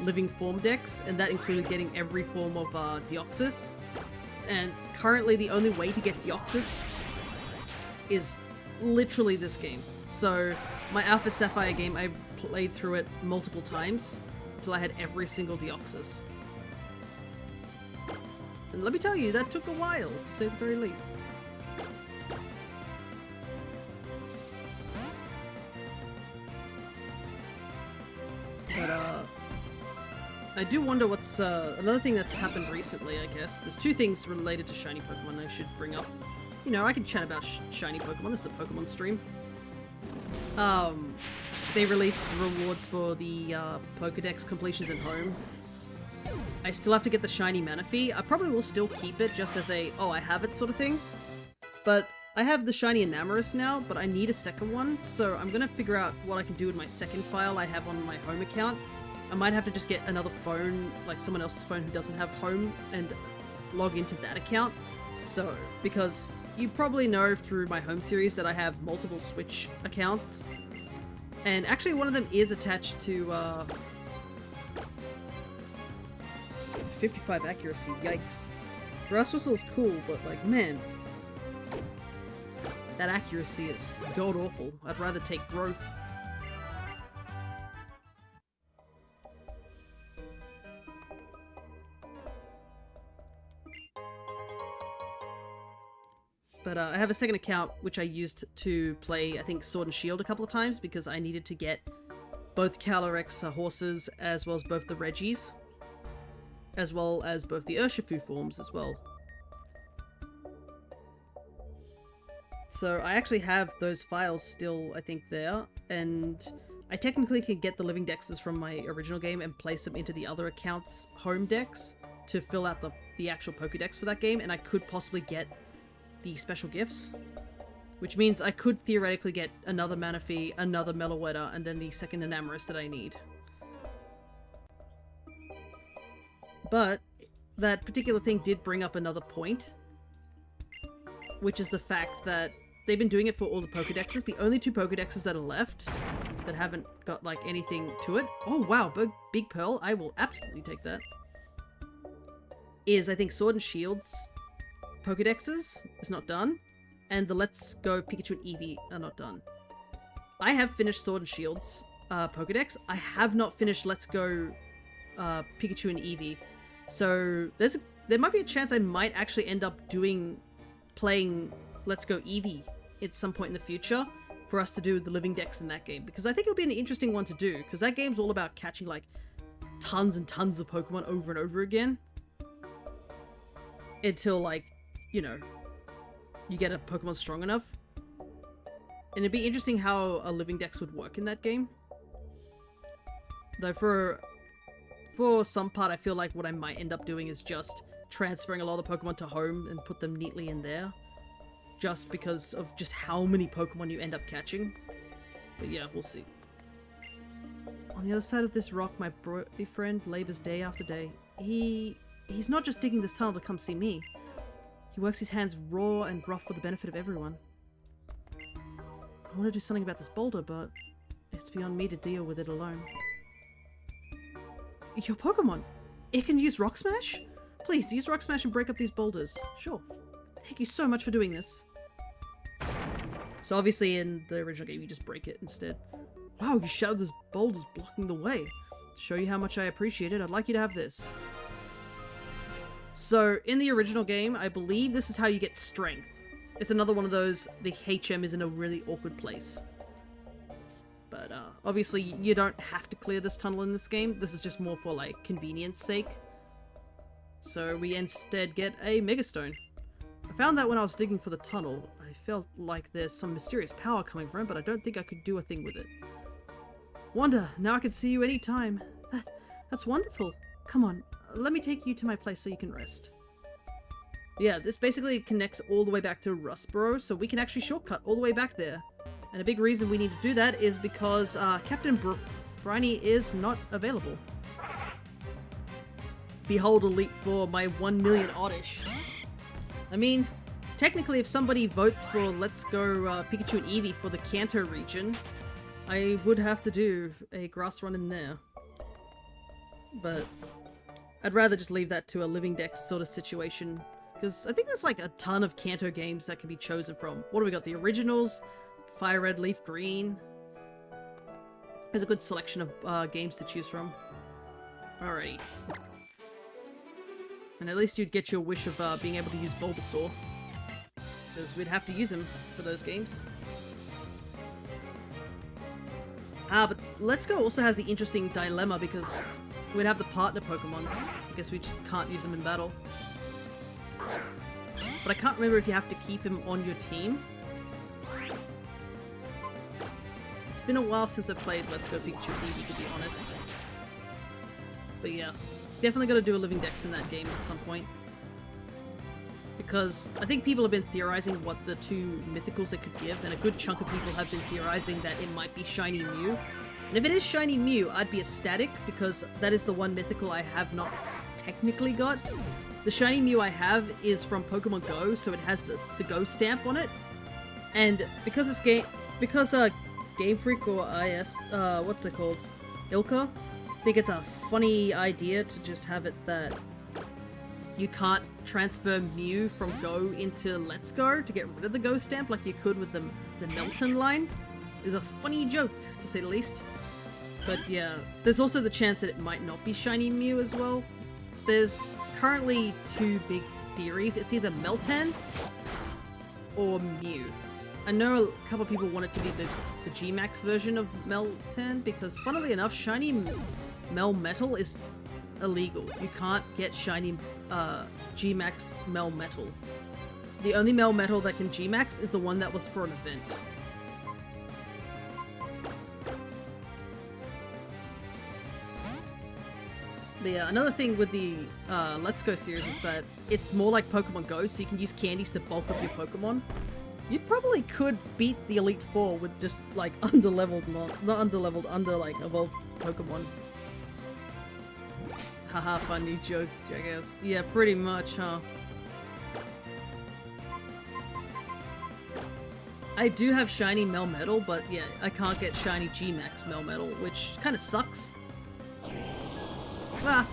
living form dex, and that included getting every form of Deoxys. And currently the only way to get Deoxys is literally this game. So my Alpha Sapphire game, I played through it multiple times until I had every single Deoxys. And let me tell you, that took a while, to say the very least. But, I do wonder what's, another thing that's happened recently, I guess. There's two things related to shiny Pokemon I should bring up. You know, I can chat about shiny Pokemon, this is a Pokemon stream. They released rewards for the, Pokedex completions at home. I still have to get the shiny Manaphy. I probably will still keep it just as a, oh, I have it sort of thing. But I have the shiny Enamorus now, but I need a second one, so I'm gonna figure out what I can do with my second file I have on my home account. I might have to just get another phone, like someone else's phone who doesn't have home, and log into that account. So, because you probably know through my home series that I have multiple Switch accounts. And actually one of them is attached to, 55 accuracy, yikes. Grass Whistle is cool, but like, man, that accuracy is god-awful. I'd rather take growth. But I have a second account which I used to play, I think, Sword and Shield a couple of times because I needed to get both Calyrex horses as well as both the Regis, as well as both the Urshifu forms as well. So I actually have those files still, I think, there, and I technically can get the living dexes from my original game and place them into the other account's home dex to fill out the actual Pokédex for that game, and I could possibly get the special gifts, which means I could theoretically get another Manaphy, another Meloetta, and then the second Enamorus that I need. But that particular thing did bring up another point, which is the fact that they've been doing it for all the Pokedexes. The only two Pokedexes that are left that haven't got, like, anything to it. Oh, wow, Big Pearl. I will absolutely take that. Is, I think, Sword and Shield's Pokedexes is not done, and the Let's Go Pikachu and Eevee are not done. I have finished Sword and Shield's Pokedex. I have not finished Let's Go Pikachu and Eevee. So there might be a chance I might actually end up playing Let's Go Eevee at some point in the future for us to do the living dex in that game, because I think it'll be an interesting one to do, because that game's all about catching like tons and tons of Pokemon over and over again until, like, you know, you get a Pokemon strong enough. And it'd be interesting how a living dex would work in that game. Though for some part, I feel like what I might end up doing is just transferring a lot of the Pokemon to home and put them neatly in there. Just because of just how many Pokemon you end up catching. But yeah, we'll see. On the other side of this rock, my boyfriend labors day after day. He's not just digging this tunnel to come see me. He works his hands raw and rough for the benefit of everyone. I want to do something about this boulder, but it's beyond me to deal with it alone. Your Pokemon! It can use Rock Smash? Please, use Rock Smash and break up these boulders. Sure. Thank you so much for doing this. So obviously in the original game, you just break it instead. Wow, you shattered those boulders blocking the way. To show you how much I appreciate it, I'd like you to have this. So in the original game, I believe this is how you get strength. It's another one of those, the HM is in a really awkward place. But obviously you don't have to clear this tunnel in this game. This is just more for like convenience sake. So we instead get a Megastone. I found that when I was digging for the tunnel. I felt like there's some mysterious power coming from it, but I don't think I could do a thing with it. Wanda, now I can see you anytime. That's wonderful. Come on, let me take you to my place so you can rest. Yeah, this basically connects all the way back to Rustboro, so we can actually shortcut all the way back there. And a big reason we need to do that is because Captain Briny is not available. Behold a leap for my 1 million oddish. I mean, technically, if somebody votes for Let's Go Pikachu and Eevee for the Kanto region, I would have to do a grass run in there. But I'd rather just leave that to a Living Dex sort of situation, because I think there's like a ton of Kanto games that can be chosen from. What do we got? The originals, Fire Red, Leaf Green. There's a good selection of games to choose from. Alrighty. And at least you'd get your wish of being able to use Bulbasaur, because we'd have to use him for those games. But Let's Go also has the interesting dilemma, because we'd have the partner Pokemons. I guess we just can't use them in battle. But I can't remember if you have to keep him on your team. It's been a while since I've played Let's Go Pikachu and Eevee, to be honest. But yeah, definitely got to do a Living Dex in that game at some point. Because I think people have been theorizing what the two mythicals they could give, and a good chunk of people have been theorizing that it might be Shiny Mew. And if it is Shiny Mew, I'd be ecstatic, because that is the one mythical I have not technically got. The Shiny Mew I have is from Pokemon Go, so it has the Go stamp on it. And because Game Freak or IS, what's it called? Ilka? I think it's a funny idea to just have it that you can't transfer Mew from Go into Let's Go to get rid of the Go stamp like you could with the Melton line. Is a funny joke, to say the least. But yeah, there's also the chance that it might not be Shiny Mew as well. There's currently two big theories. It's either Meltan or Mew. I know a couple of people want it to be the G-Max version of Meltan, because funnily enough, Shiny Melmetal is illegal. You can't get Shiny G-Max Melmetal. The only Melmetal that can G-Max is the one that was for an event. But yeah, another thing with the Let's Go series is that it's more like Pokemon Go, so you can use candies to bulk up your Pokemon. You probably could beat the Elite Four with just like under-leveled, not under-leveled, like evolved Pokemon. Haha, funny joke, I guess. Yeah, pretty much, huh? I do have Shiny Melmetal, but yeah, I can't get Shiny G-Max Melmetal, which kind of sucks. Ah.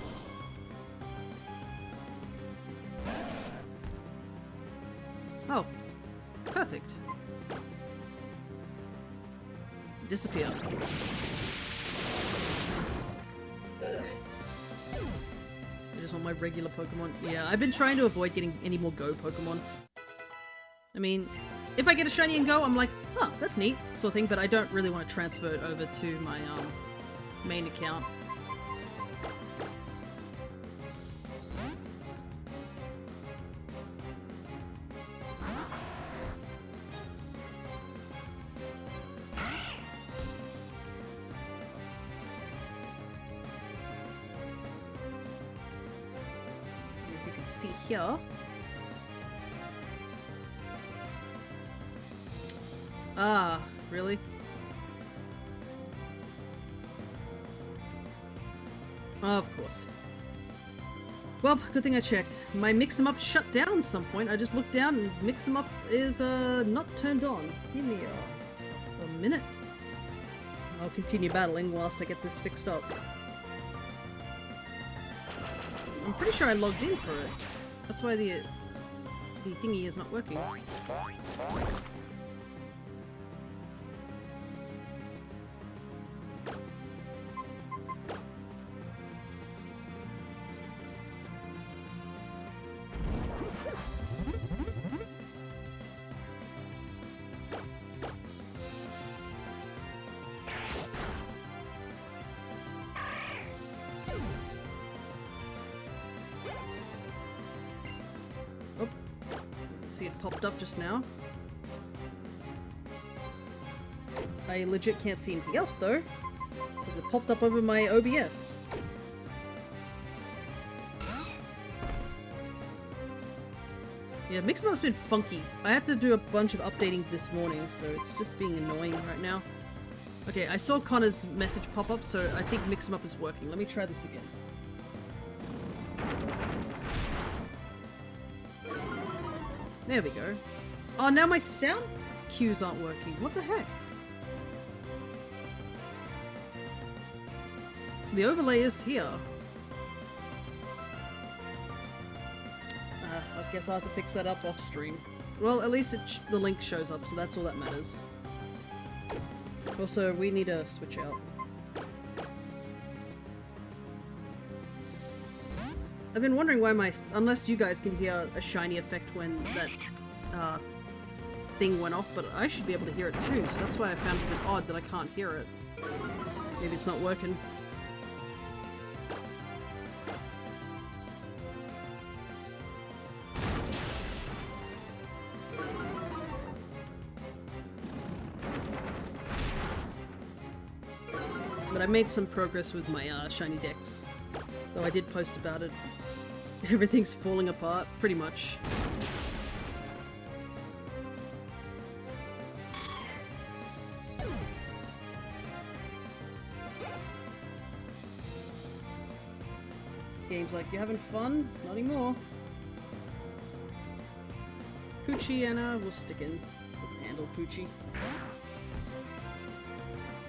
Oh. Perfect. Disappear. I just want my regular Pokemon. Yeah, I've been trying to avoid getting any more Go Pokemon. I mean, if I get a Shiny and Go, I'm like, huh, that's neat, sort of thing, but I don't really want to transfer it over to my main account. See here. Ah, really? Oh, of course. Well, good thing I checked. My mix 'em up shut down at some point. I just looked down and mix 'em up is not turned on. Give me a minute. I'll continue battling whilst I get this fixed up. I'm pretty sure I logged in for it. That's why the thingy is not working. Oh, see it popped up just now. I legit can't see anything else though, because it popped up over my OBS. Yeah, Mix-em-up's been funky. I had to do a bunch of updating this morning, so it's just being annoying right now. Okay, I saw Connor's message pop up, so I think Mix-em-up is working. Let me try this again. There we go. Oh, now my sound cues aren't working. What the heck? The overlay is here. I guess I'll have to fix that up off stream. Well, at least the link shows up, so that's all that matters. Also, we need to switch out. I've been wondering why unless you guys can hear a shiny effect when that thing went off, but I should be able to hear it too, so that's why I found it a bit odd that I can't hear it. Maybe it's not working. But I made some progress with my shiny decks. Though I did post about it. Everything's falling apart, pretty much. Game's like, you having fun? Not anymore. Poochie and we'll stick in. We can handle Poochie.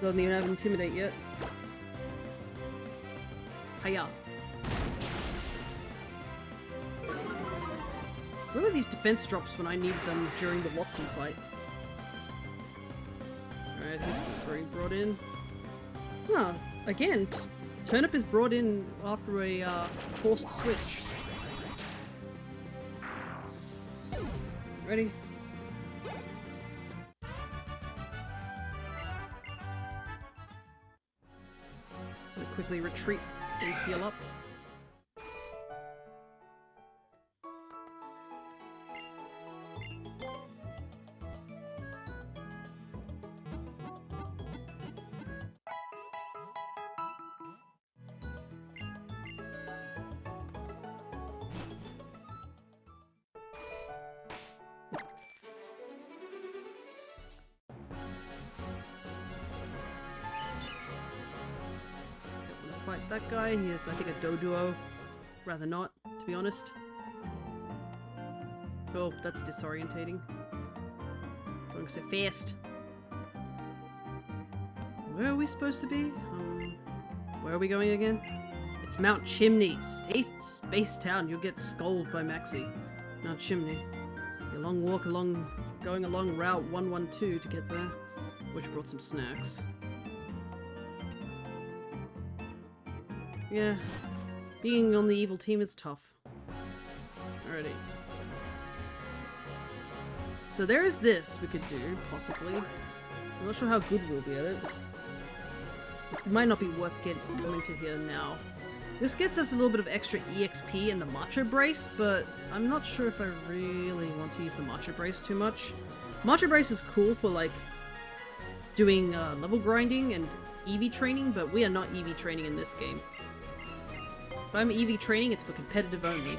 Doesn't even have Intimidate yet. Hiya. Where were these defense drops when I needed them during the Watson fight? Alright, who's being brought in? Huh, again, Turnip is brought in after a forced switch. Ready? Quickly retreat and heal up. Fight that guy. He is, I think, a Doduo. Rather not, to be honest. Oh, that's disorientating. Going so fast. Where are we supposed to be? Where are we going again? It's Mount Chimney. Space Town. You'll get scolded by Maxie. Mount Chimney. A long walk going along Route 112 to get there, which brought some snacks. Yeah, being on the evil team is tough. Alrighty. So there is this we could do, possibly. I'm not sure how good we'll be at it. It might not be worth coming to here now. This gets us a little bit of extra EXP in the Macho Brace, but I'm not sure if I really want to use the Macho Brace too much. Macho Brace is cool for, like, doing level grinding and EV training, but we are not EV training in this game. If I'm EV training, it's for competitive only.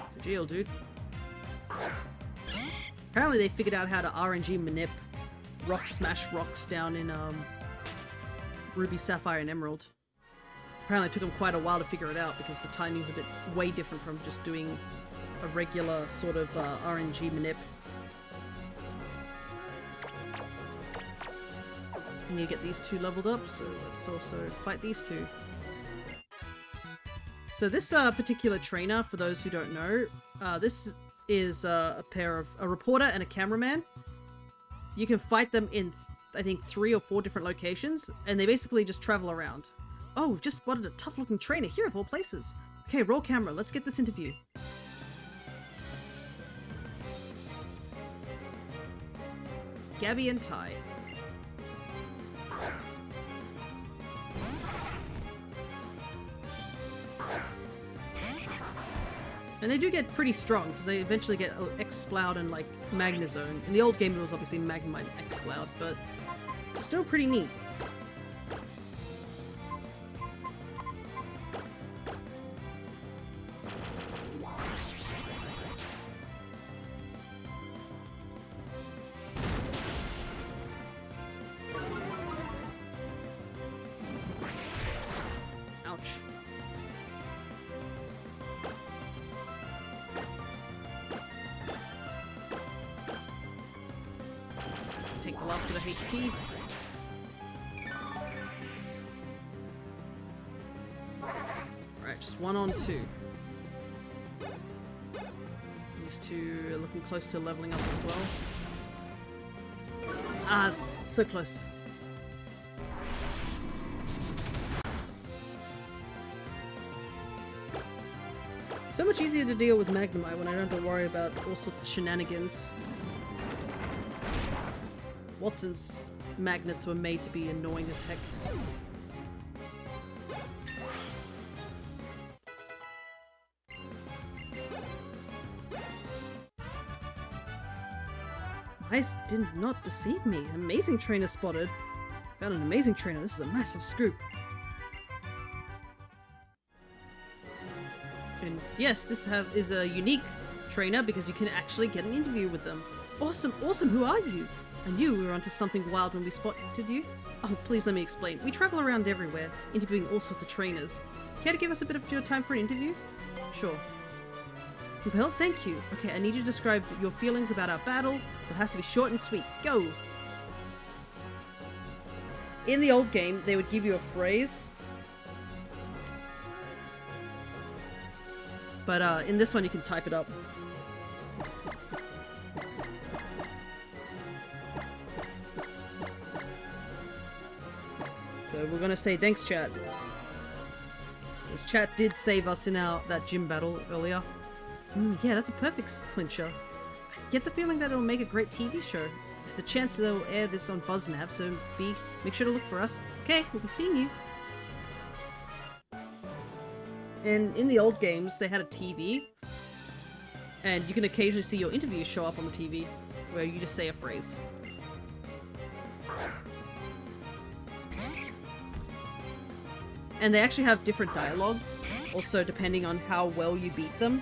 It's a deal, dude. Apparently they figured out how to RNG manip rock smash rocks down in Ruby, Sapphire, and Emerald. Apparently it took them quite a while to figure it out because the timing's a bit way different from just doing a regular sort of RNG manip. We need to get these two leveled up, so let's also fight these two. So this particular trainer, for those who don't know, this is a pair of a reporter and a cameraman. You can fight them in, I think, 3 or 4 different locations, and they basically just travel around. Oh, we've just spotted a tough-looking trainer here of all places. Okay, roll camera, let's get this interview. Gabby and Ty. And they do get pretty strong, because they eventually get X-Sploud and, like, Magnezone. In the old game it was obviously Magnemite and X-Sploud, but still pretty neat. much. Take the last bit of HP. Alright, just 1 on 2. These two are looking close to leveling up as well. Ah, so close. So much easier to deal with Magnemite when I don't have to worry about all sorts of shenanigans. Watson's magnets were made to be annoying as heck. Eyes did not deceive me. Amazing trainer spotted. Found an amazing trainer. This is a massive scoop. And yes, this is a unique trainer because you can actually get an interview with them. Awesome, awesome, who are you? I knew we were onto something wild when we spotted you. Oh, please let me explain. We travel around everywhere, interviewing all sorts of trainers. Care to give us a bit of your time for an interview? Sure. Well, thank you. Okay, I need you to describe your feelings about our battle. It has to be short and sweet. Go! In the old game, they would give you a phrase. But in this one, you can type it up. So we're gonna say thanks, chat. This chat did save us in that gym battle earlier. Yeah, that's a perfect clincher. I get the feeling that it'll make a great TV show. There's a chance they'll air this on BuzzNav, so make sure to look for us. Okay, we'll be seeing you. And in the old games, they had a TV, and you can occasionally see your interviews show up on the TV, where you just say a phrase. And they actually have different dialogue, also depending on how well you beat them.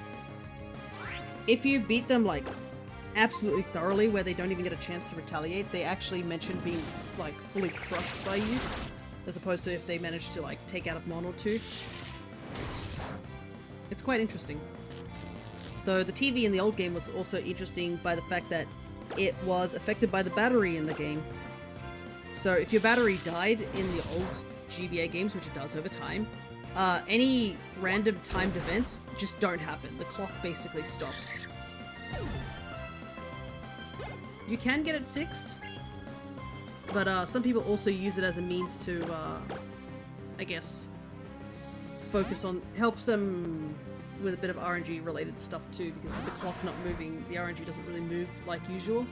If you beat them, like, absolutely thoroughly, where they don't even get a chance to retaliate, they actually mention being, like, fully crushed by you, as opposed to if they manage to, like, take out a mon or two. It's quite interesting. Though the TV in the old game was also interesting by the fact that it was affected by the battery in the game. So if your battery died in the old GBA games, which it does over time, any random timed events just don't happen. The clock basically stops. You can get it fixed, but some people also use it as a means to, I guess, focus on, helps them with a bit of RNG related stuff too, because with the clock not moving, the RNG doesn't really move like usual.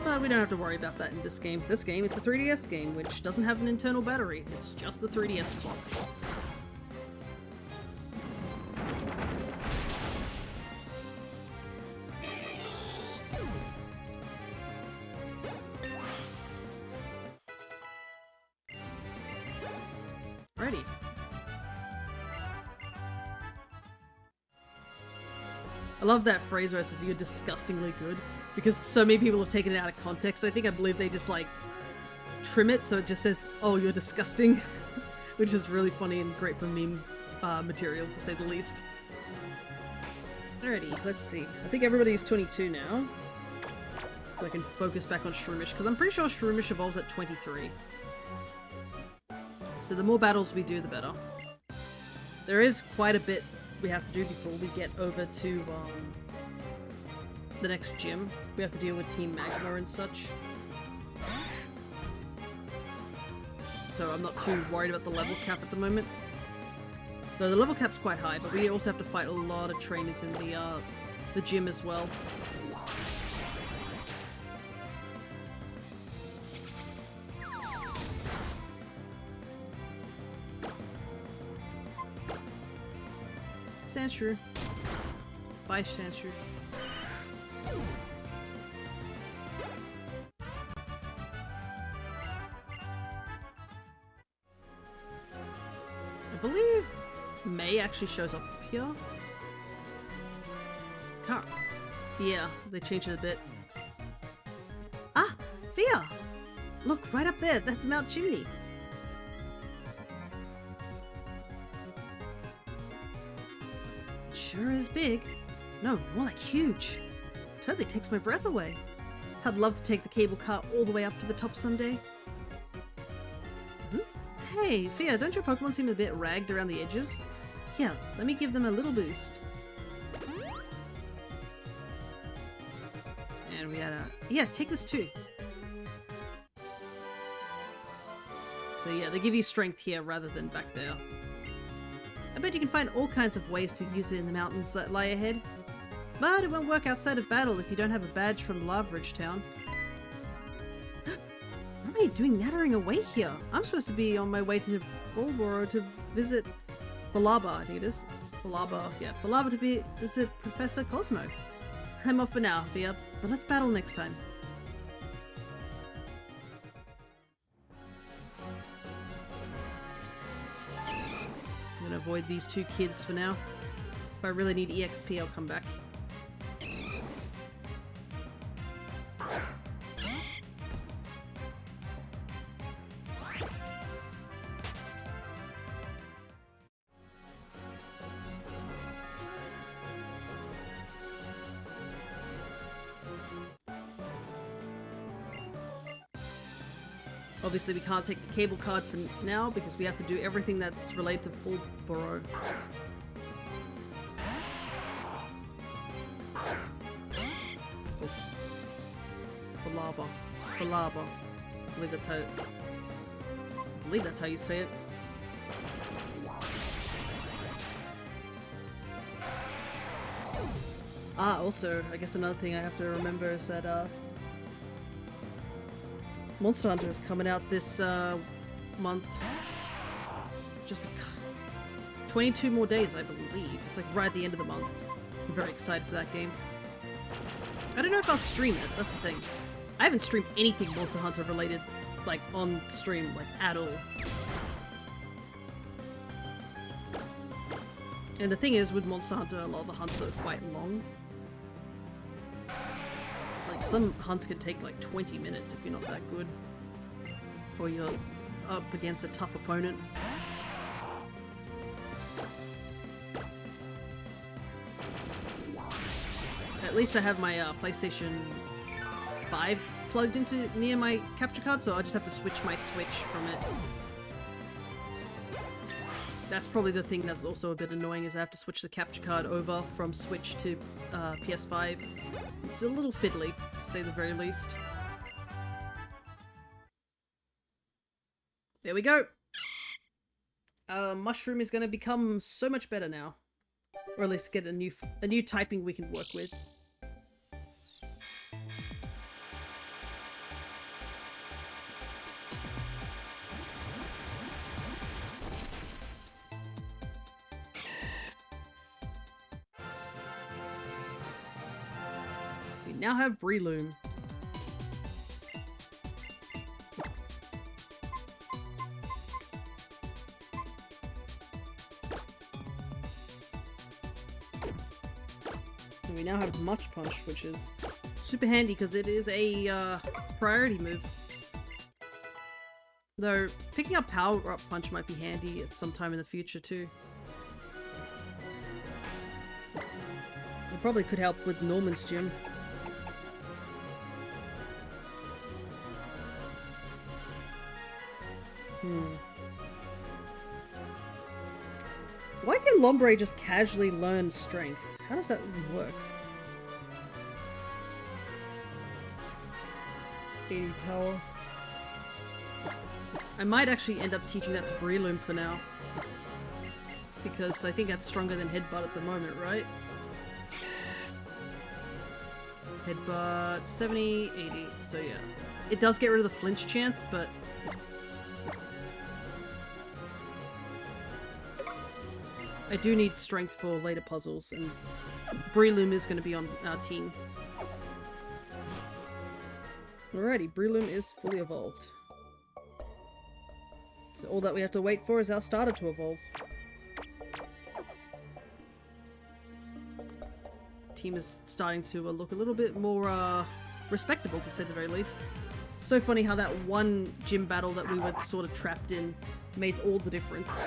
But we don't have to worry about that in this game. This game, it's a 3DS game, which doesn't have an internal battery. It's just the 3DS clock. Ready. I love that phrase where it says you're disgustingly good, because so many people have taken it out of context. I believe they just like trim it so it just says, oh, you're disgusting, which is really funny and great for meme material, to say the least. Alrighty, let's see. I think everybody's 22 now, so I can focus back on Shroomish, because I'm pretty sure Shroomish evolves at 23. So the more battles we do, the better. There is quite a bit we have to do before we get over to the next gym. We have to deal with Team Magma and such. So I'm not too worried about the level cap at the moment. Though the level cap's quite high, but we also have to fight a lot of trainers in the gym as well. Sandshrew. Bye, Sandshrew. I believe May actually shows up here. Can't. Yeah, they changed it a bit. Ah! Fia! Look, right up there, that's Mount Chimney. It sure is big. No, more like huge. Totally takes my breath away. I'd love to take the cable car all the way up to the top someday. Hey, Fia, don't your Pokemon seem a bit ragged around the edges? Here, let me give them a little boost. And we had a... Yeah, take this too. So yeah, they give you strength here rather than back there. I bet you can find all kinds of ways to use it in the mountains that lie ahead. But it won't work outside of battle if you don't have a badge from Laveridge Town. What am I doing nattering away here? I'm supposed to be on my way to Fulboro to visit Falaba, I think it is. Falaba, yeah. Falaba to visit Professor Cosmo. I'm off for now, Fia, but let's battle next time. I'm gonna avoid these two kids for now. If I really need EXP, I'll come back. Obviously we can't take the cable card for now because we have to do everything that's related to Fulboro. Oof. Falaba. Falaba. I believe that's how you say it. Ah, also, I guess another thing I have to remember is that Monster Hunter is coming out this month. Just 22 more days, I believe. It's like right at the end of the month. I'm very excited for that game. I don't know if I'll stream it, that's the thing. I haven't streamed anything Monster Hunter related, like, on stream, like, at all. And the thing is, with Monster Hunter, a lot of the hunts are quite long. Like, some hunts can take like 20 minutes if you're not that good. Or you're up against a tough opponent. At least I have my PlayStation 5 plugged into near my capture card, so I'll just have to switch my Switch from it. That's probably the thing that's also a bit annoying, is I have to switch the capture card over from Switch to PS5. It's a little fiddly, to say the very least. There we go! Mushroom is going to become so much better now. Or at least get a new typing we can work with. We now have Breloom. And we now have Much Punch, which is super handy because it is a priority move. Though, picking up Power Up Punch might be handy at some time in the future too. It probably could help with Norman's gym. Why can Lombre just casually learn strength? How does that work? 80 power. I might actually end up teaching that to Breloom for now. Because I think that's stronger than Headbutt at the moment, right? Headbutt 70, 80, so yeah. It does get rid of the flinch chance, but I do need strength for later puzzles, and Breloom is going to be on our team. Alrighty, Breloom is fully evolved. So all that we have to wait for is our starter to evolve. team is starting to look a little bit more respectable, to say the very least. It's so funny how that one gym battle that we were sort of trapped in made all the difference.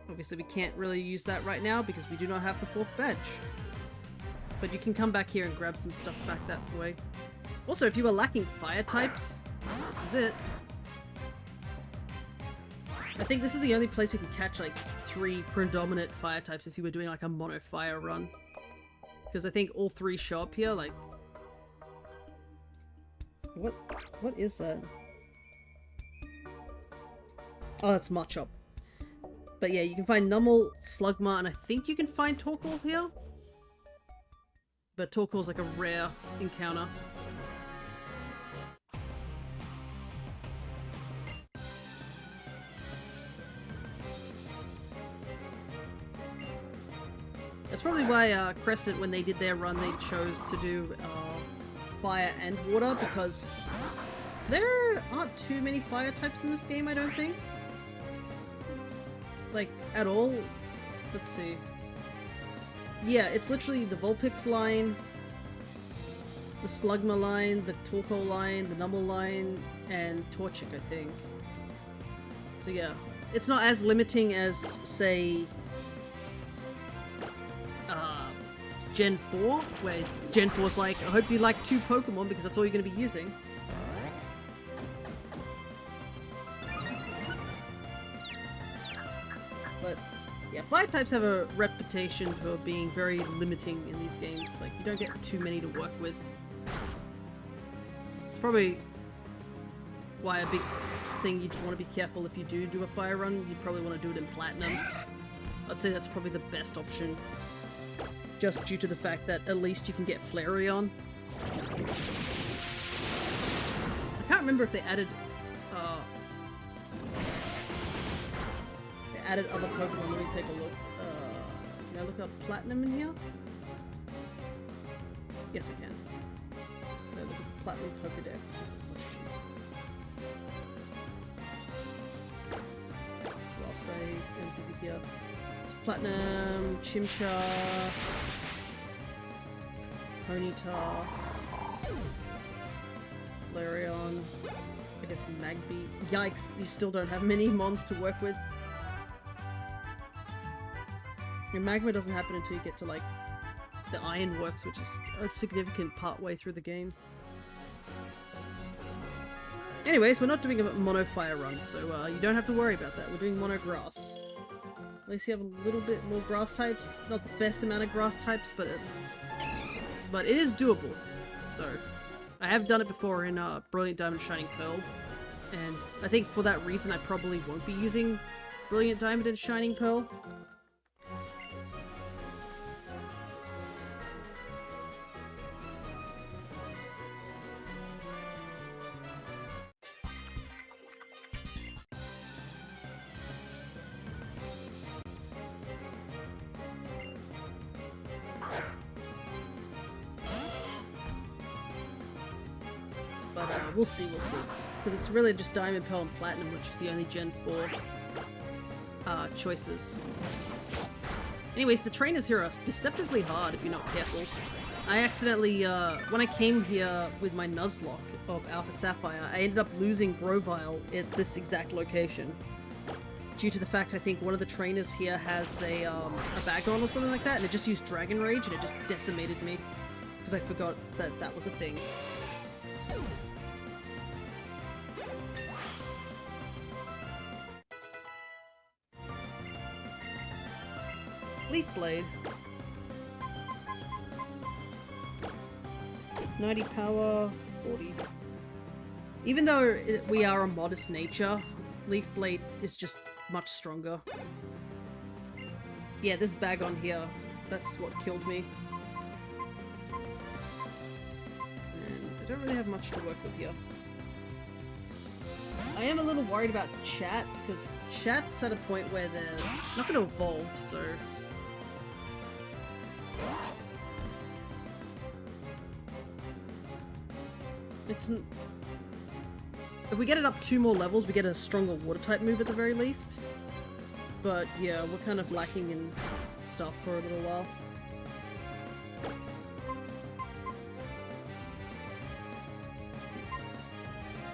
Obviously we can't really use that right now because we do not have the 4th badge. But you can come back here and grab some stuff back that way. Also, if you were lacking fire types, this is it. I think this is the only place you can catch like 3 predominant fire types if you were doing like a mono fire run. Because I think all 3 show up here, like... What is that? Oh, that's Machop. But yeah, you can find Numel, Slugma, and I think you can find Torkoal here. But Torkoal's like a rare encounter. That's probably why Crescent, when they did their run, they chose to do fire and water, because there aren't too many fire types in this game, I don't think. Like, at all. Let's see. Yeah, it's literally the Vulpix line, the Slugma line, the Torkoal line, the Numel line, and Torchic, I think. So yeah, it's not as limiting as, say, Gen 4, where Gen 4's like, I hope you like 2 Pokemon because that's all you're going to be using. But yeah, fire types have a reputation for being very limiting in these games. Like, you don't get too many to work with. It's probably why a big thing you'd want to be careful if you do a fire run. You'd probably want to do it in Platinum. I'd say that's probably the best option. Just due to the fact that at least you can get Flareon. I can't remember if they added other Pokemon. Let me take a look. Can I look up Platinum in here? Yes, I can. Can I look at the Platinum Pokedex? Is the question. Whilst I am busy here. It's Platinum, Chimchar, Ponyta, Flareon, I guess Magby. Yikes, you still don't have many mons to work with. And Magma doesn't happen until you get to, like, the Ironworks, which is a significant part way through the game. Anyways, we're not doing a mono fire run, so you don't have to worry about that. We're doing mono grass. At least you have a little bit more grass types. Not the best amount of grass types, but it is doable. So, I have done it before in Brilliant Diamond Shining Pearl, and I think for that reason I probably won't be using Brilliant Diamond and Shining Pearl. But we'll see. Because it's really just Diamond, Pearl, and Platinum, which is the only Gen 4 choices. Anyways, the trainers here are deceptively hard if you're not careful. I accidentally, when I came here with my Nuzlocke of Alpha Sapphire, I ended up losing Grovyle at this exact location. Due to the fact I think one of the trainers here has a Bagon or something like that, and it just used Dragon Rage, and it just decimated me. Because I forgot that that was a thing. Leaf Blade. 90 power, 40. Even though we are a modest nature, Leaf Blade is just much stronger. Yeah, this Bagon here, that's what killed me. And I don't really have much to work with here. I am a little worried about chat, because chat's at a point where they're not going to evolve, so... If we get it up 2 more levels, we get a stronger water type move at the very least. But yeah, we're kind of lacking in stuff for a little while.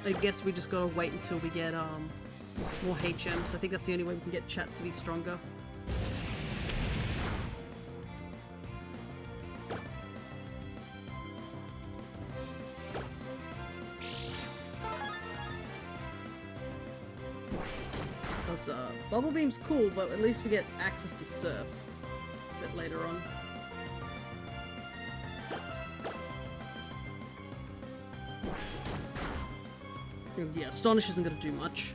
I guess we just gotta wait until we get more HMs. I think that's the only way we can get chat to be stronger. Because Bubble Beam's cool, but at least we get access to Surf a bit later on. Yeah, Astonish isn't going to do much.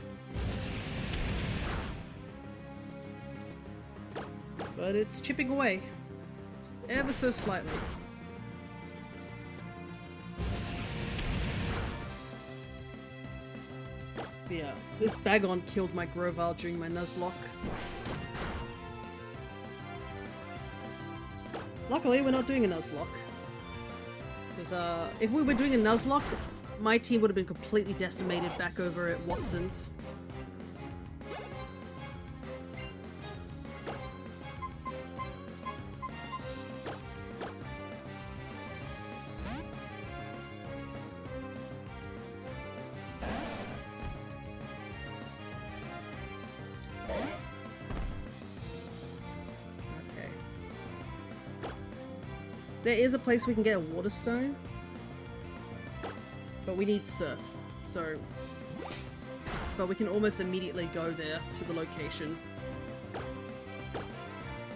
But it's chipping away. It's ever so slightly. But yeah, this Bagon killed my Grovyle during my Nuzlocke. Luckily, we're not doing a Nuzlocke. Because if we were doing a Nuzlocke, my team would have been completely decimated back over at Watson's. Okay. There is a place we can get a water stone. But we need Surf, so... But we can almost immediately go there to the location.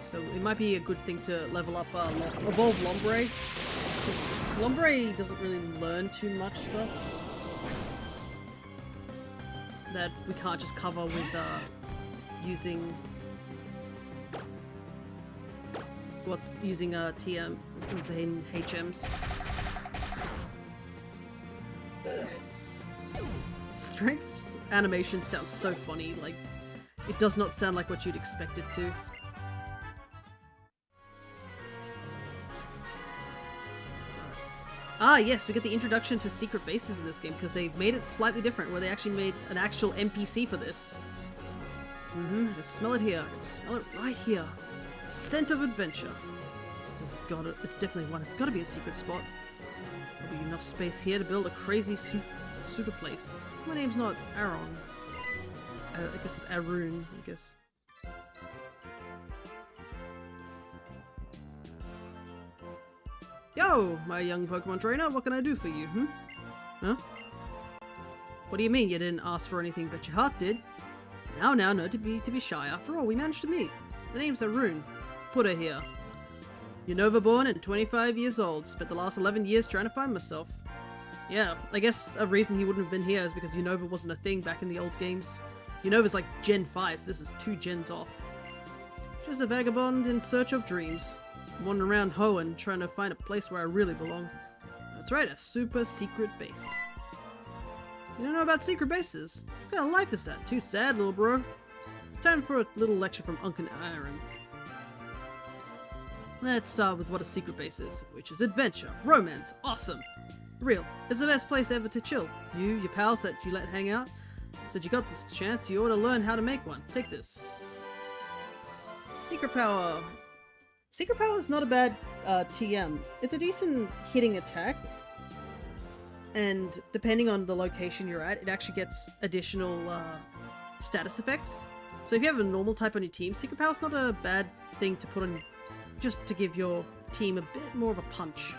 So it might be a good thing to level up Evolve Lombre. Because Lombre doesn't really learn too much stuff that we can't just cover with using... using TM, insane HMs. Strength's animation sounds so funny, like, it does not sound like what you'd expect it to. Ah yes, we get the introduction to secret bases in this game, because they made it slightly different, where they actually made an actual NPC for this. I can smell it here, I can smell it right here. The scent of adventure. This has gotta, it's definitely one, it's gotta be a secret spot. There'll be enough space here to build a crazy super place. My name's not Aaron. I guess it's Arun, I guess. Yo, my young Pokemon trainer, what can I do for you, Huh? What do you mean you didn't ask for anything but your heart did? Now, no, to be shy. After all, we managed to meet. The name's Arun. Put her here. Unova born and 25 years old. Spent the last 11 years trying to find myself. Yeah, I guess a reason he wouldn't have been here is because Unova wasn't a thing back in the old games. Unova's like Gen 5, so this is 2 gens off. Just a vagabond in search of dreams. Wandering around Hoenn trying to find a place where I really belong. That's right, a super secret base. You don't know about secret bases? What kind of life is that? Too sad, little bro. Time for a little lecture from Uncle Aaron. Let's start with what a secret base is, which is adventure, romance, awesome. Real. It's the best place ever to chill. You, your pals that you let hang out, said you got this chance, you ought to learn how to make one. Take this. Secret Power. Secret Power is not a bad TM. It's a decent hitting attack, and depending on the location you're at, it actually gets additional status effects. So if you have a normal type on your team, Secret Power is not a bad thing to put on just to give your team a bit more of a punch.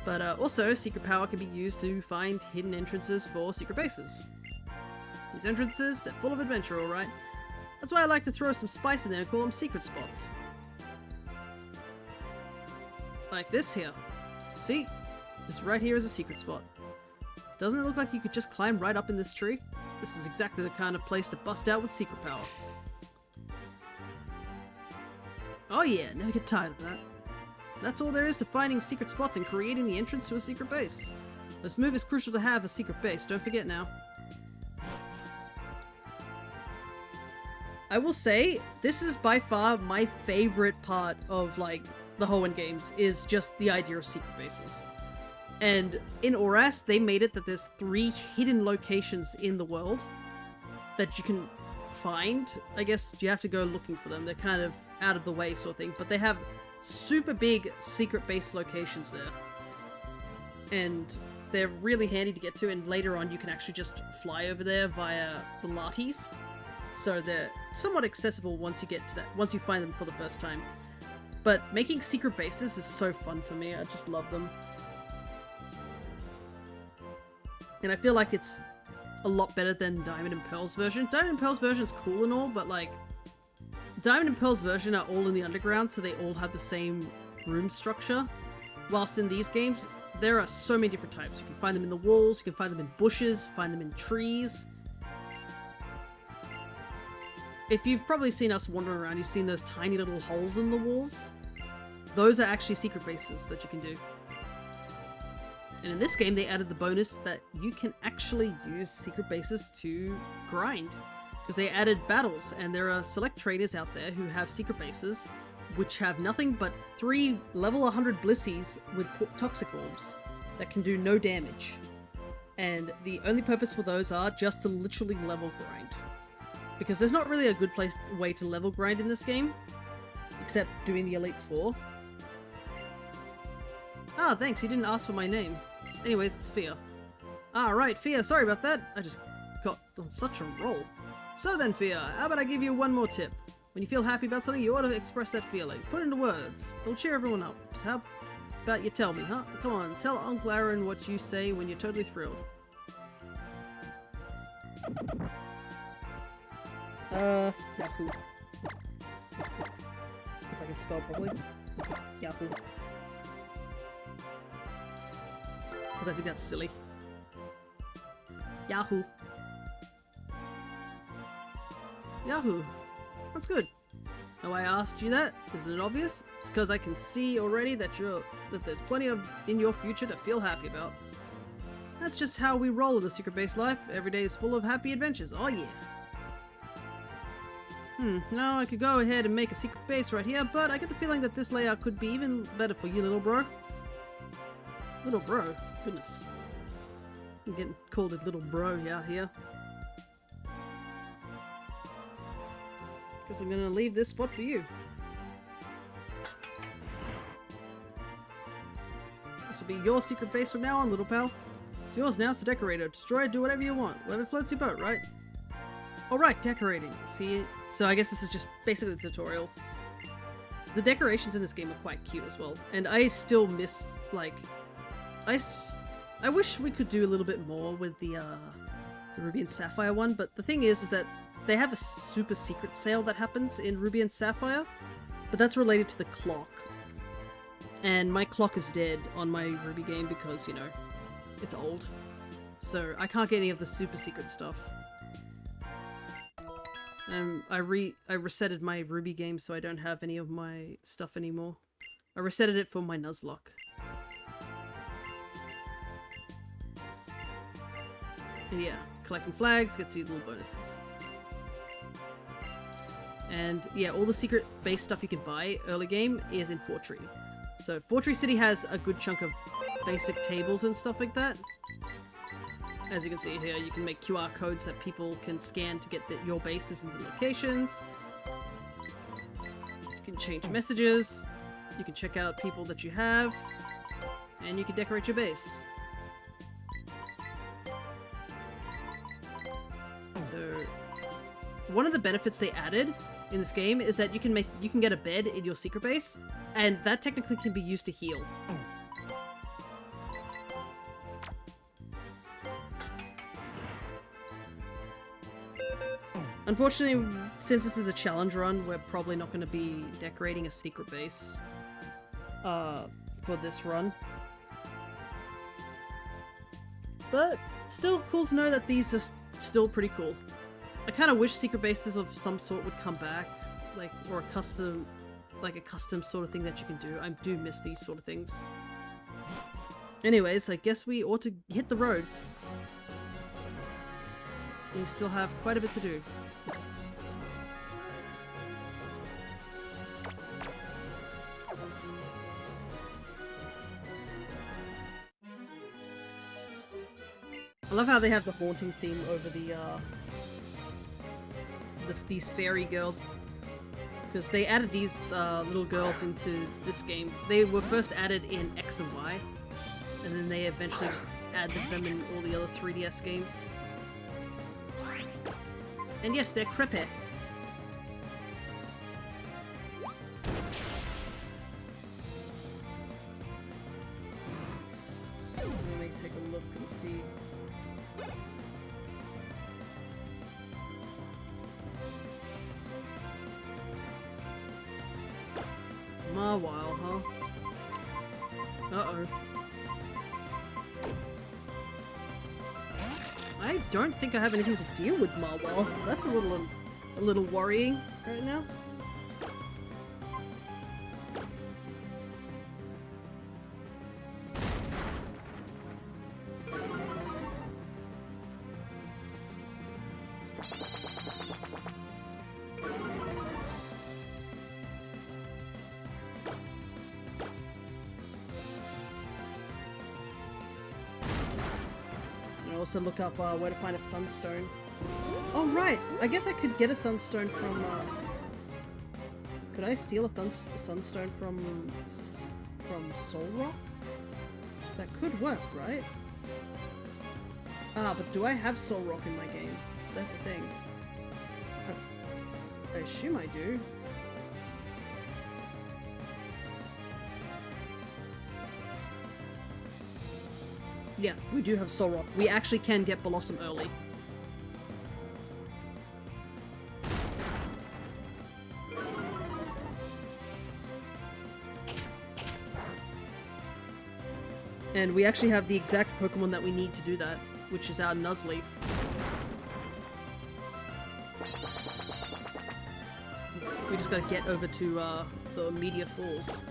But also, Secret Power can be used to find hidden entrances for secret bases. These entrances, they're full of adventure, alright? That's why I like to throw some spice in there and call them secret spots. Like this here. See? This right here is a secret spot. Doesn't it look like you could just climb right up in this tree? This is exactly the kind of place to bust out with Secret Power. Oh yeah, never get tired of that. That's all there is to finding secret spots and creating the entrance to a secret base. This move is crucial to have a secret base, don't forget now. I will say, this is by far my favorite part of, like, the Hoenn games, is just the idea of secret bases. And in ORAS, they made it that there's 3 hidden locations in the world that you can find. I guess you have to go looking for them. They're kind of out of the way sort of thing, but they have super big secret base locations there. And they're really handy to get to, and later on you can actually just fly over there via the lattes. So they're somewhat accessible once you get to that, once you find them for the first time. But making secret bases is so fun for me. I just love them. And I feel like it's a lot better than Diamond and Pearl's version. Diamond and Pearl's version is cool and all, but like, Diamond and Pearl's version are all in the underground, so they all have the same room structure. Whilst in these games, there are so many different types. You can find them in the walls, you can find them in bushes, find them in trees. If you've probably seen us wandering around, you've seen those tiny little holes in the walls. Those are actually secret bases that you can do. And in this game, they added the bonus that you can actually use secret bases to grind. Because they added battles, and there are select trainers out there who have secret bases, which have nothing but 3 level 100 Blissies with toxic orbs that can do no damage. And the only purpose for those are just to literally level grind. Because there's not really a good way to level grind in this game, except doing the Elite Four. Ah, thanks, you didn't ask for my name. Anyways, it's Fia. Ah, right, Fia, sorry about that. I just got on such a roll. So then, Fia, how about I give you one more tip? When you feel happy about something, you ought to express that feeling. Put it into words. It'll cheer everyone up. So how about you tell me, huh? Come on, tell Uncle Aaron what you say when you're totally thrilled. Yahoo. If I can spell properly. Yahoo. Because I think that's silly. Yahoo. Yahoo. That's good. Now I asked you that. Isn't it obvious? It's because I can see already that there's plenty in your future to feel happy about. That's just how we roll in the secret base life. Every day is full of happy adventures. Oh yeah. Now I could go ahead and make a secret base right here, but I get the feeling that this layout could be even better for you, little bro. Little bro? Goodness. I'm getting called a little bro out here. Guess I'm gonna leave this spot for you. This will be your secret base from now on, little pal. It's yours now, so decorate it, destroy it, do whatever you want. Whatever floats your boat, right? Alright, decorating. See, so I guess this is just basically the tutorial. The decorations in this game are quite cute as well, and I still miss, like, I wish we could do a little bit more with the Ruby and Sapphire one, but the thing is that they have a super secret sale that happens in Ruby and Sapphire, but that's related to the clock. And my clock is dead on my Ruby game because, you know, it's old. So I can't get any of the super secret stuff. I resetted my Ruby game so I don't have any of my stuff anymore. I resetted it for my Nuzlocke. And yeah, collecting flags gets you little bonuses. And yeah, all the secret base stuff you can buy early game is in Fortree. So Fortree City has a good chunk of basic tables and stuff like that. As you can see here, you can make QR codes that people can scan to get your bases into locations. You can change messages. You can check out people that you have. And you can decorate your base. So, one of the benefits they added in this game is that you can get a bed in your secret base, and that technically can be used to heal. Unfortunately, since this is a challenge run, we're probably not going to be decorating a secret base for this run. But still cool to know that these are still pretty cool. I kind of wish secret bases of some sort would come back, or a custom sort of thing that you can do. I do miss these sort of things. Anyways, I guess we ought to hit the road. We still have quite a bit to do. I love how they have the haunting theme over these fairy girls. Because they added these little girls into this game. They were first added in X and Y. And then they eventually just added them in all the other 3DS games. And yes, they're creepy. Let me take a look and see. Marwile, huh? Uh-oh. I don't think I have anything to deal with Marwile. That's a little worrying right now. Also look up where to find a sunstone. Oh right, I guess I could get a sunstone from. Could I steal a sunstone from Soul Rock? That could work, right? Ah, but do I have Soul Rock in my game? That's the thing. I assume I do. Yeah, we do have Soul Rock. We actually can get Blossom early. And we actually have the exact Pokemon that we need to do that, which is our Nuzleaf. We just gotta get over to the Meteor Falls.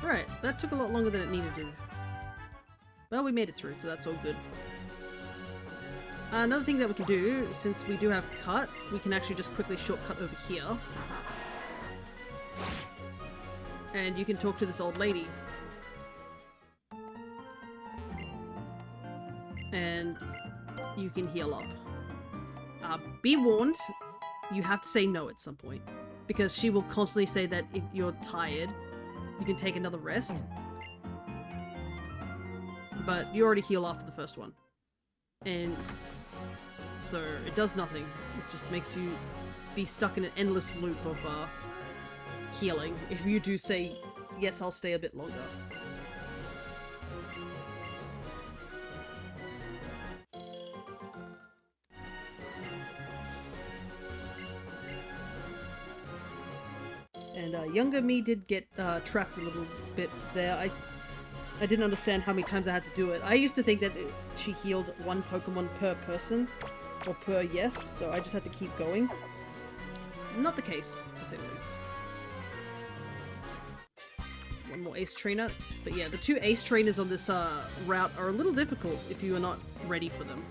Alright, that took a lot longer than it needed to. Well, we made it through, so that's all good. Another thing that we can do, since we do have cut, we can actually just quickly shortcut over here. And you can talk to this old lady. And you can heal up. Be warned, you have to say no at some point. Because she will constantly say that if you're tired, you can take another rest. But you already heal after the first one. And so it does nothing. It just makes you be stuck in an endless loop of healing. If you do say, yes, I'll stay a bit longer. And younger me did get trapped a little bit there. I didn't understand how many times I had to do it. I used to think that she healed one Pokemon per person, or per yes, so I just had to keep going. Not the case, to say the least. One more Ace Trainer. But yeah, the two Ace Trainers on this route are a little difficult if you are not ready for them.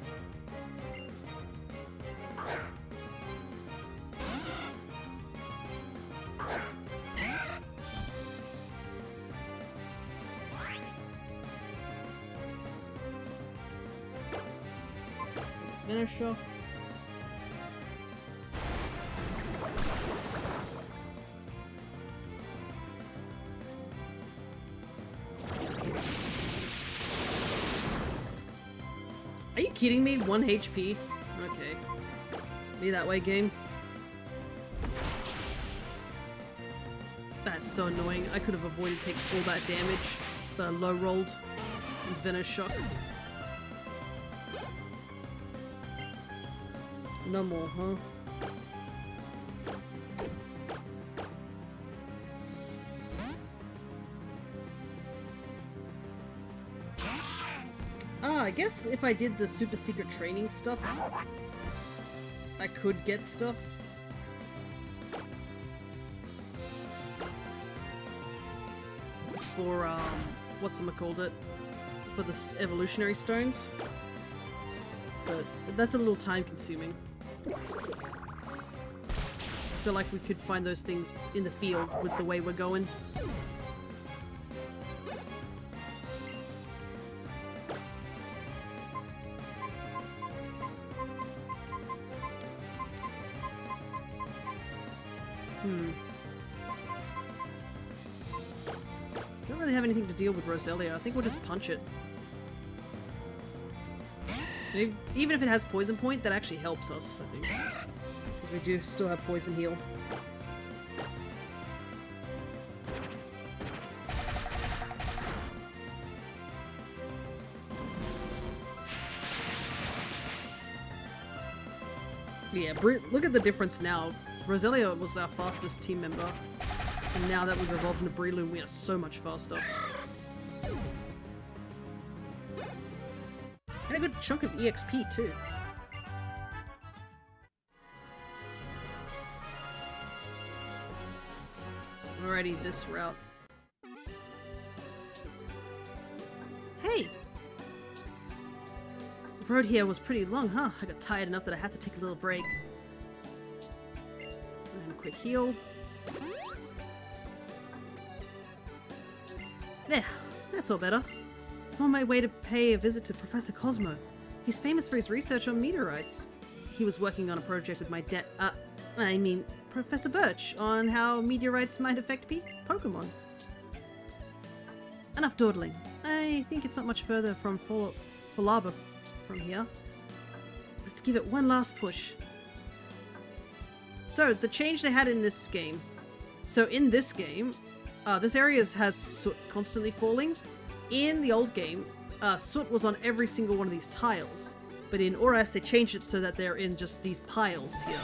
Finisher. Are you kidding me? 1 HP? Okay. Be that way, game. That's so annoying. I could have avoided taking all that damage, but I low rolled and Venom Shock. No more, huh? Ah, I guess if I did the super secret training stuff, I could get stuff. For, whatchamacallit? For the evolutionary stones. but that's a little time consuming. I feel like we could find those things in the field with the way we're going. Don't really have anything to deal with Roselia. I think we'll just punch it. Even if it has poison point, that actually helps us, I think. Because we do still have poison heal. Yeah, look at the difference now. Roselia was our fastest team member, and now that we've evolved into Breloom, we are so much faster. And a good chunk of EXP too. Alrighty, this route. Hey! The road here was pretty long, huh? I got tired enough that I had to take a little break. And a quick heal. There, that's all better. I'm on my way to pay a visit to Professor Cosmo. He's famous for his research on meteorites. He was working on a project with my Professor Birch, on how meteorites might affect Pokemon. Enough dawdling. I think it's not much further from Falaba from here. Let's give it one last push. So, the change they had in this game. So in this game, this area has soot constantly falling. In the old game, soot was on every single one of these tiles. But in ORAS, they changed it so that they're in just these piles here.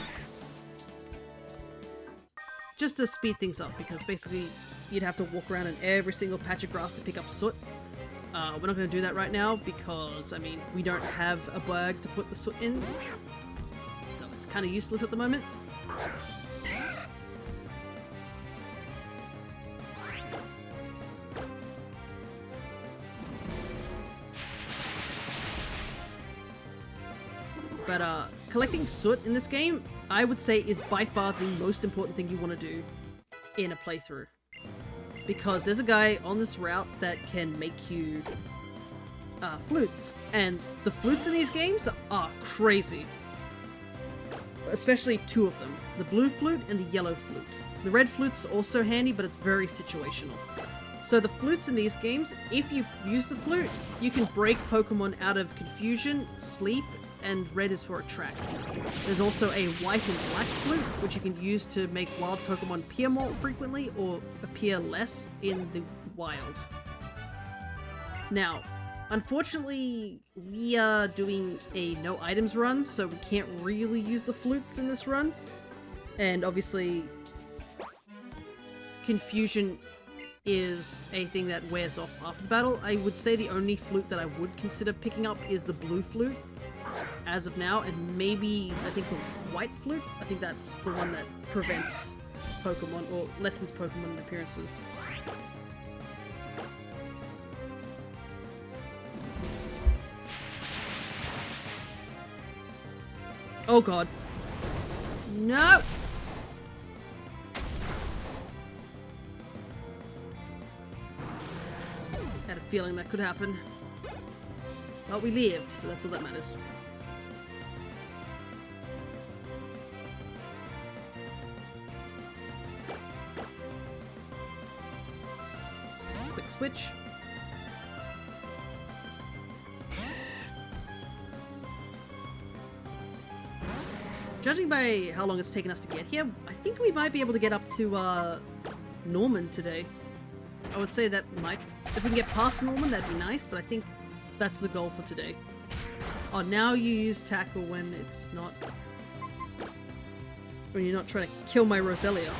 Just to speed things up, because basically you'd have to walk around in every single patch of grass to pick up soot. We're not going to do that right now because, I mean, we don't have a bag to put the soot in. So it's kind of useless at the moment. But collecting soot in this game, I would say, is by far the most important thing you want to do in a playthrough. Because there's a guy on this route that can make you flutes. And the flutes in these games are crazy. Especially two of them. The blue flute and the yellow flute. The red flute's also handy, but it's very situational. So the flutes in these games, if you use the flute, you can break Pokemon out of confusion, sleep, and red is for attract. There's also a white and black flute, which you can use to make wild Pokemon appear more frequently or appear less in the wild. Now, unfortunately, we are doing a no items run, so we can't really use the flutes in this run. And obviously, confusion is a thing that wears off after the battle. I would say the only flute that I would consider picking up is the blue flute, as of now, and maybe, I think, the white flute. I think that's the one that prevents Pokemon, or lessens Pokemon appearances. Oh god. No! Had a feeling that could happen. Well, we lived, so that's all that matters. Quick switch. Judging by how long it's taken us to get here, I think we might be able to get up to Norman today. I would say that might, if we can get past Norman, that'd be nice, but I think that's the goal for today. Oh, now you use tackle when it's not, when you're not trying to kill my Roselia.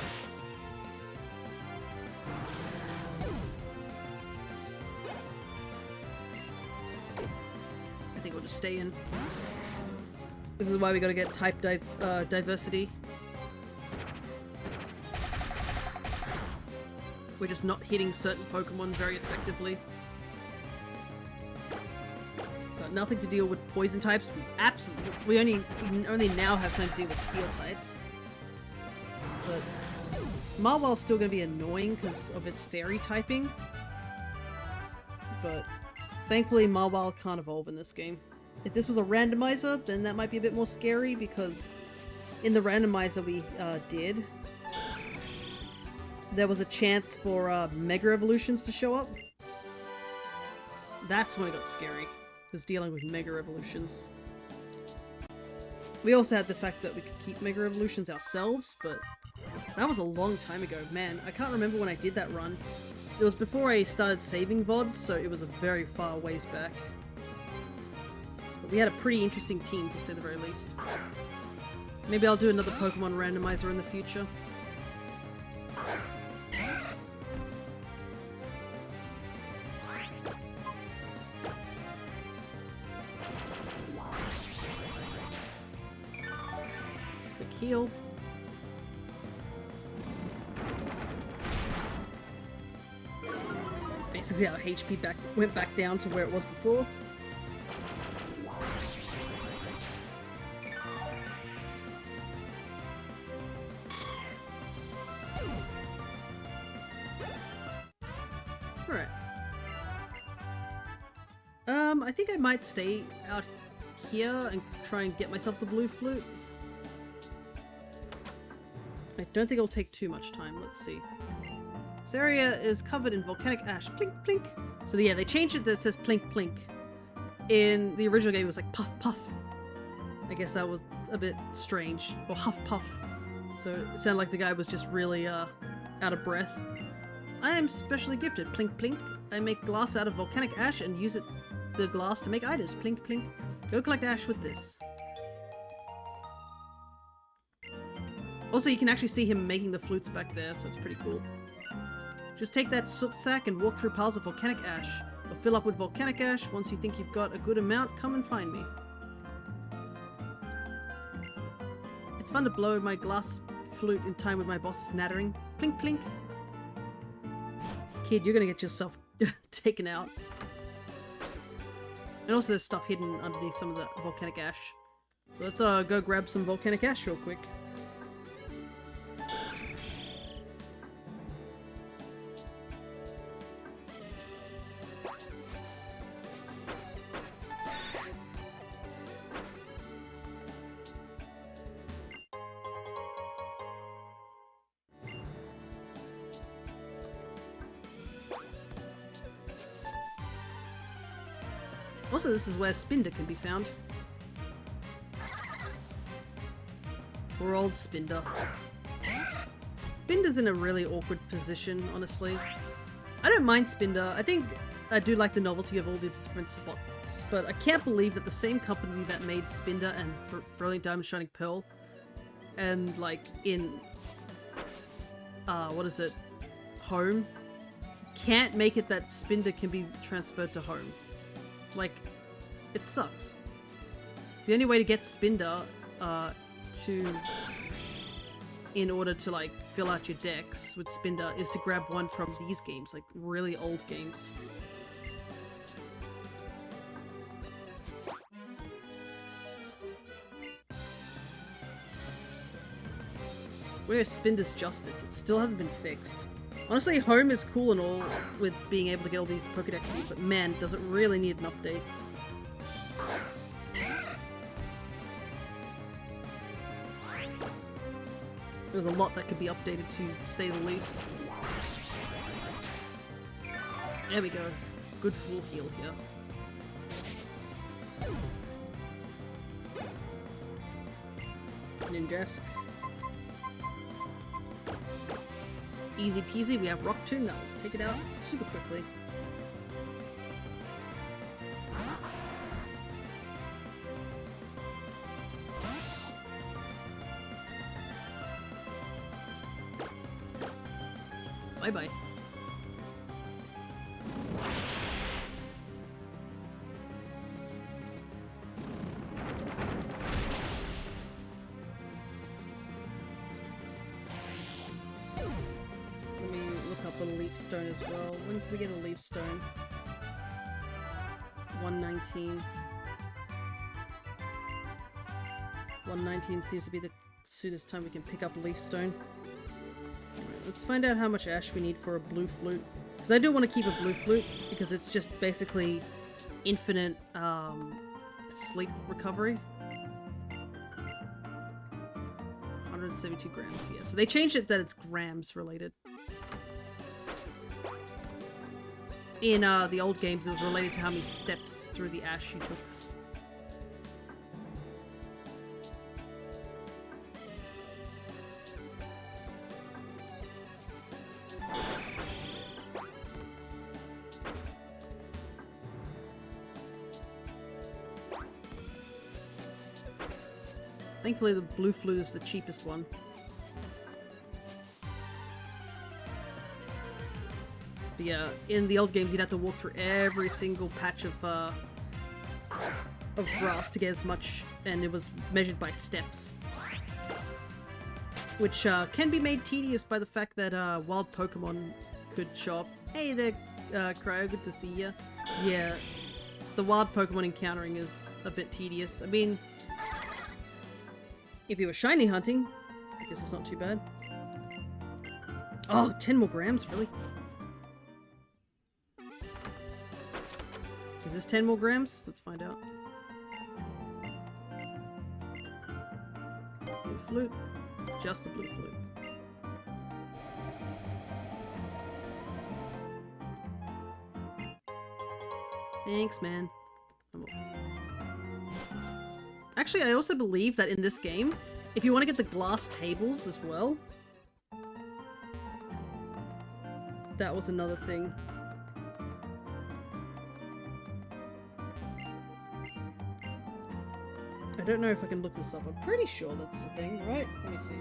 I think we'll just stay in. This is why we gotta get type diversity. We're just not hitting certain Pokemon very effectively. But nothing to deal with poison types. We only now have something to deal with steel types. But Marwell's still going to be annoying because of its fairy typing. But thankfully Marwell can't evolve in this game. If this was a randomizer, then that might be a bit more scary because in the randomizer we did, there was a chance for Mega Evolutions to show up. That's when it got scary, was dealing with Mega Evolutions. We also had the fact that we could keep Mega Evolutions ourselves, but that was a long time ago. Man, I can't remember when I did that run. It was before I started saving VODs, so it was a very far ways back. But we had a pretty interesting team, to say the very least. Maybe I'll do another Pokemon randomizer in the future. Heal. Basically our HP went back down to where it was before. Alright. I think I might stay out here and try and get myself the blue flute. I don't think it'll take too much time. Let's see. This area is covered in volcanic ash. Plink, plink. So yeah, they changed it that says plink, plink. In the original game, it was like puff, puff. I guess that was a bit strange. Or huff, puff. So it sounded like the guy was just really out of breath. I am specially gifted. Plink, plink. I make glass out of volcanic ash and use the glass to make items. Plink, plink. Go collect ash with this. Also, you can actually see him making the flutes back there, so it's pretty cool. Just take that soot sack and walk through piles of volcanic ash. Or fill up with volcanic ash. Once you think you've got a good amount, come and find me. It's fun to blow my glass flute in time with my boss's nattering. Plink, plink. Kid, you're gonna get yourself taken out. And also there's stuff hidden underneath some of the volcanic ash. So let's go grab some volcanic ash real quick. Also, this is where Spinder can be found. Poor old Spinder. Spinder's in a really awkward position, honestly. I don't mind Spinder. I think I do like the novelty of all the different spots, but I can't believe that the same company that made Spinder and Brilliant Diamond Shining Pearl, and like in, what is it, Home, can't make it that Spinder can be transferred to Home. Like, it sucks. The only way to get Spinder, in order to like fill out your decks with Spinder is to grab one from these games, like really old games. Where's Spinder's justice? It still hasn't been fixed. Honestly, Home is cool and all with being able to get all these Pokédex things, but man, does it really need an update. There's a lot that could be updated, to say the least. There we go. Good full heal here. Ninjask. Easy peasy, we have Rock Tomb, that'll take it out super quickly. Bye bye. Let me look up a leaf stone as well. When can we get a leaf stone? 119. 119 seems to be the soonest time we can pick up leaf stone. Alright, let's find out how much ash we need for a blue flute. Because I do want to keep a blue flute, because it's just basically infinite sleep recovery. 172 grams, yeah. So they changed it that it's grams related. In the old games, it was related to how many steps through the ash you took. Thankfully, the blue flute is the cheapest one. But yeah, in the old games, you'd have to walk through every single patch of grass to get as much, and it was measured by steps. Which can be made tedious by the fact that wild Pokemon could show up. Hey there, Cryo, good to see ya. Yeah, the wild Pokemon encountering is a bit tedious. I mean, if you were shiny hunting, I guess it's not too bad. Oh, 10 more grams, really? Is this 10 more grams? Let's find out. Blue flute. Just the blue flute. Thanks, man. Actually, I also believe that in this game, if you want to get the glass tables as well, that was another thing. I don't know if I can look this up. I'm pretty sure that's the thing, right? Let me see.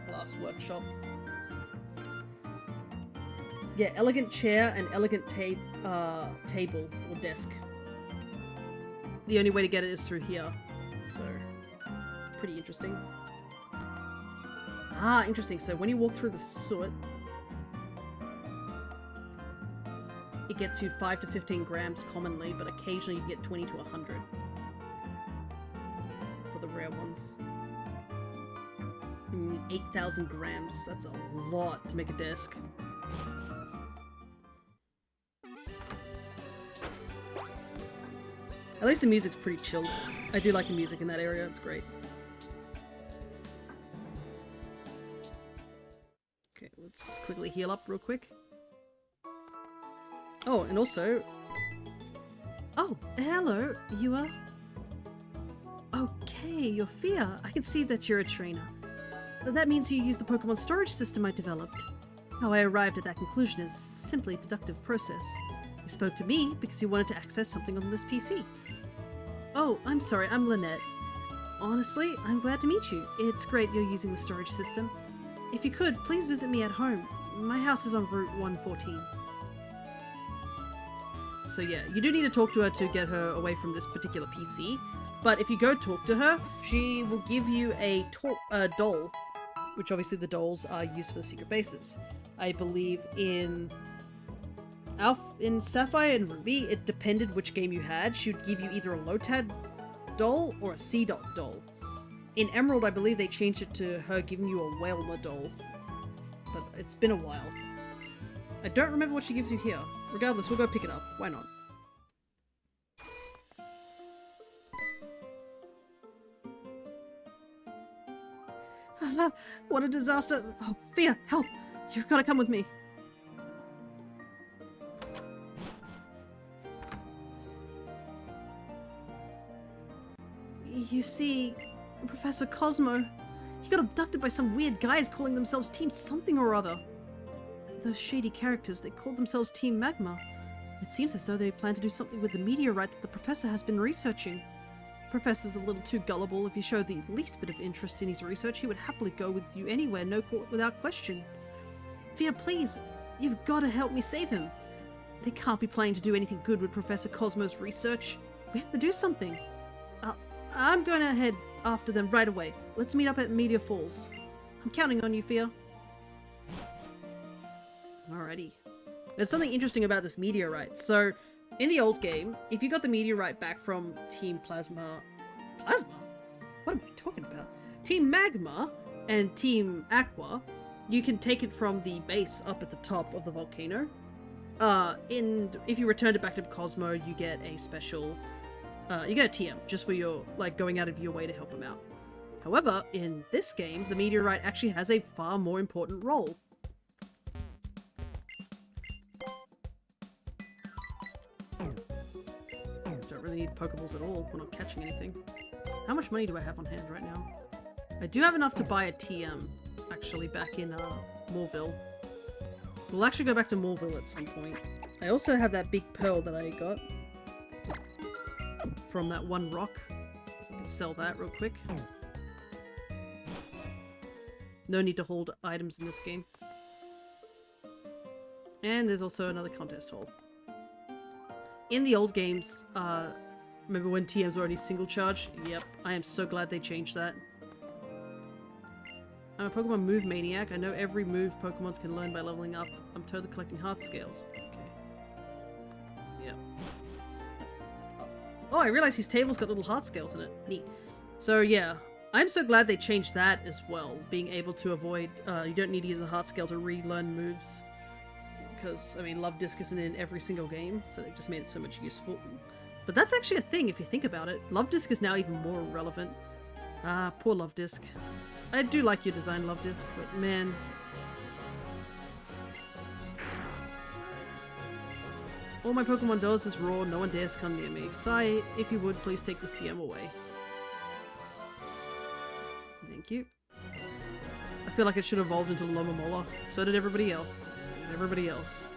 Glass workshop. Yeah, elegant chair and elegant table or desk. The only way to get it is through here. So, pretty interesting. Ah, interesting. So when you walk through the soot, it gets you 5 to 15 grams commonly, but occasionally you get 20 to 100 for the rare ones. 8,000 grams. That's a lot to make a desk. At least the music's pretty chilled. I do like the music in that area, it's great. Okay, let's quickly heal up real quick. Oh, and also... Oh, hello, you are... Okay, you're Fia. I can see that you're a trainer. That means you use the Pokemon storage system I developed. How I arrived at that conclusion is simply a deductive process. You spoke to me because you wanted to access something on this PC. Oh, I'm sorry, I'm Lynette. Honestly, I'm glad to meet you. It's great you're using the storage system. If you could, please visit me at home. My house is on Route 114. So yeah, you do need to talk to her to get her away from this particular PC. But if you go talk to her, she will give you a doll. Which obviously the dolls are used for the secret bases. I believe in Sapphire and Ruby, it depended which game you had. She would give you either a Lotad doll or a C-Dot doll. In Emerald, I believe they changed it to her giving you a Whalmer doll. But it's been a while. I don't remember what she gives you here. Regardless, we'll go pick it up. Why not? What a disaster! Oh, Fia, help! You've got to come with me. You see, Professor Cosmo, he got abducted by some weird guys calling themselves Team something or other. Those shady characters, they called themselves Team Magma. It seems as though they plan to do something with the meteorite that the Professor has been researching. Professor's a little too gullible. If you showed the least bit of interest in his research, he would happily go with you anywhere, without question. Fia, please, you've got to help me save him. They can't be planning to do anything good with Professor Cosmo's research. We have to do something. I'm going to head after them right away. Let's meet up at Meteor Falls. I'm counting on you, Fia. Alrighty. There's something interesting about this meteorite. So, in the old game, if you got the meteorite back from Team Plasma... Plasma? What am I talking about? Team Magma and Team Aqua, you can take it from the base up at the top of the volcano. And if you return it back to Cosmo, you get a special... you get a TM, just for your, like, going out of your way to help him out. However, in this game, the meteorite actually has a far more important role. Don't really need Pokeballs at all. We're not catching anything. How much money do I have on hand right now? I do have enough to buy a TM, actually, back in Moorville. We'll actually go back to Moorville at some point. I also have that big pearl that I got from that one rock, so I can sell that real quick. No need to hold items in this game. And there's also another contest hall. In the old games, remember when TMs were only single charge? Yep, I am so glad they changed that. I'm a Pokemon move maniac. I know every move Pokemon can learn by leveling up. I'm totally collecting heart scales. Okay. Yep. Oh, I realize his table's got little heart scales in it. Neat. So yeah, I'm so glad they changed that as well. Being able to avoid, you don't need to use the heart scale to relearn moves. Because, I mean, Love Disc isn't in every single game, so they've just made it so much useful. But that's actually a thing if you think about it. Love Disc is now even more relevant. Ah, poor Love Disc. I do like your design, Love Disc, but man... All my Pokemon does is roar, no one dares come near me. Sai, if you would, please take this TM away. Thank you. I feel like it should have evolved into Lomomola. So did everybody else. Everybody else.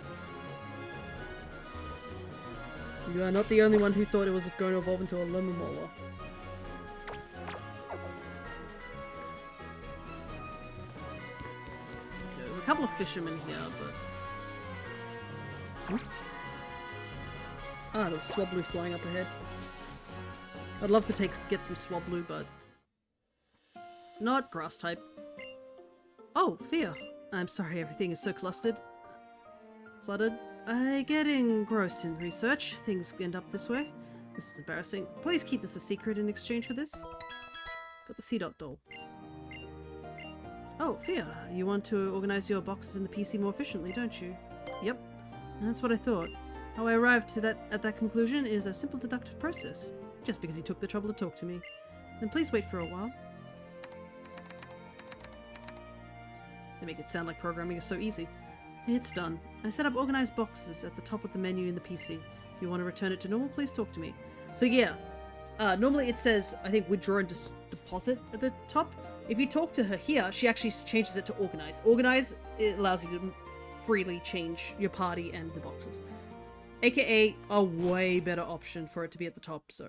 You are not the only one who thought it was going to evolve into a Lomomola. Okay, there's a couple of fishermen here, but... Ah, there's Swablu flying up ahead. I'd love to get some Swablu, but... not grass type. Oh, Fia. I'm sorry everything is so cluttered. I get engrossed in research. Things end up this way. This is embarrassing. Please keep this a secret in exchange for this. Got the C-Dot doll. Oh, Fia, you want to organize your boxes in the PC more efficiently, don't you? Yep, that's what I thought. How I arrived at that conclusion is a simple deductive process. Just because you took the trouble to talk to me. Then please wait for a while. They make it sound like programming is so easy. It's done. I set up organized boxes at the top of the menu in the PC. If you want to return it to normal, please talk to me. So yeah, normally it says, I think, withdraw and deposit at the top. If you talk to her here, she actually changes it to organize. Organize, it allows you to freely change your party and the boxes. AKA a way better option for it to be at the top, so...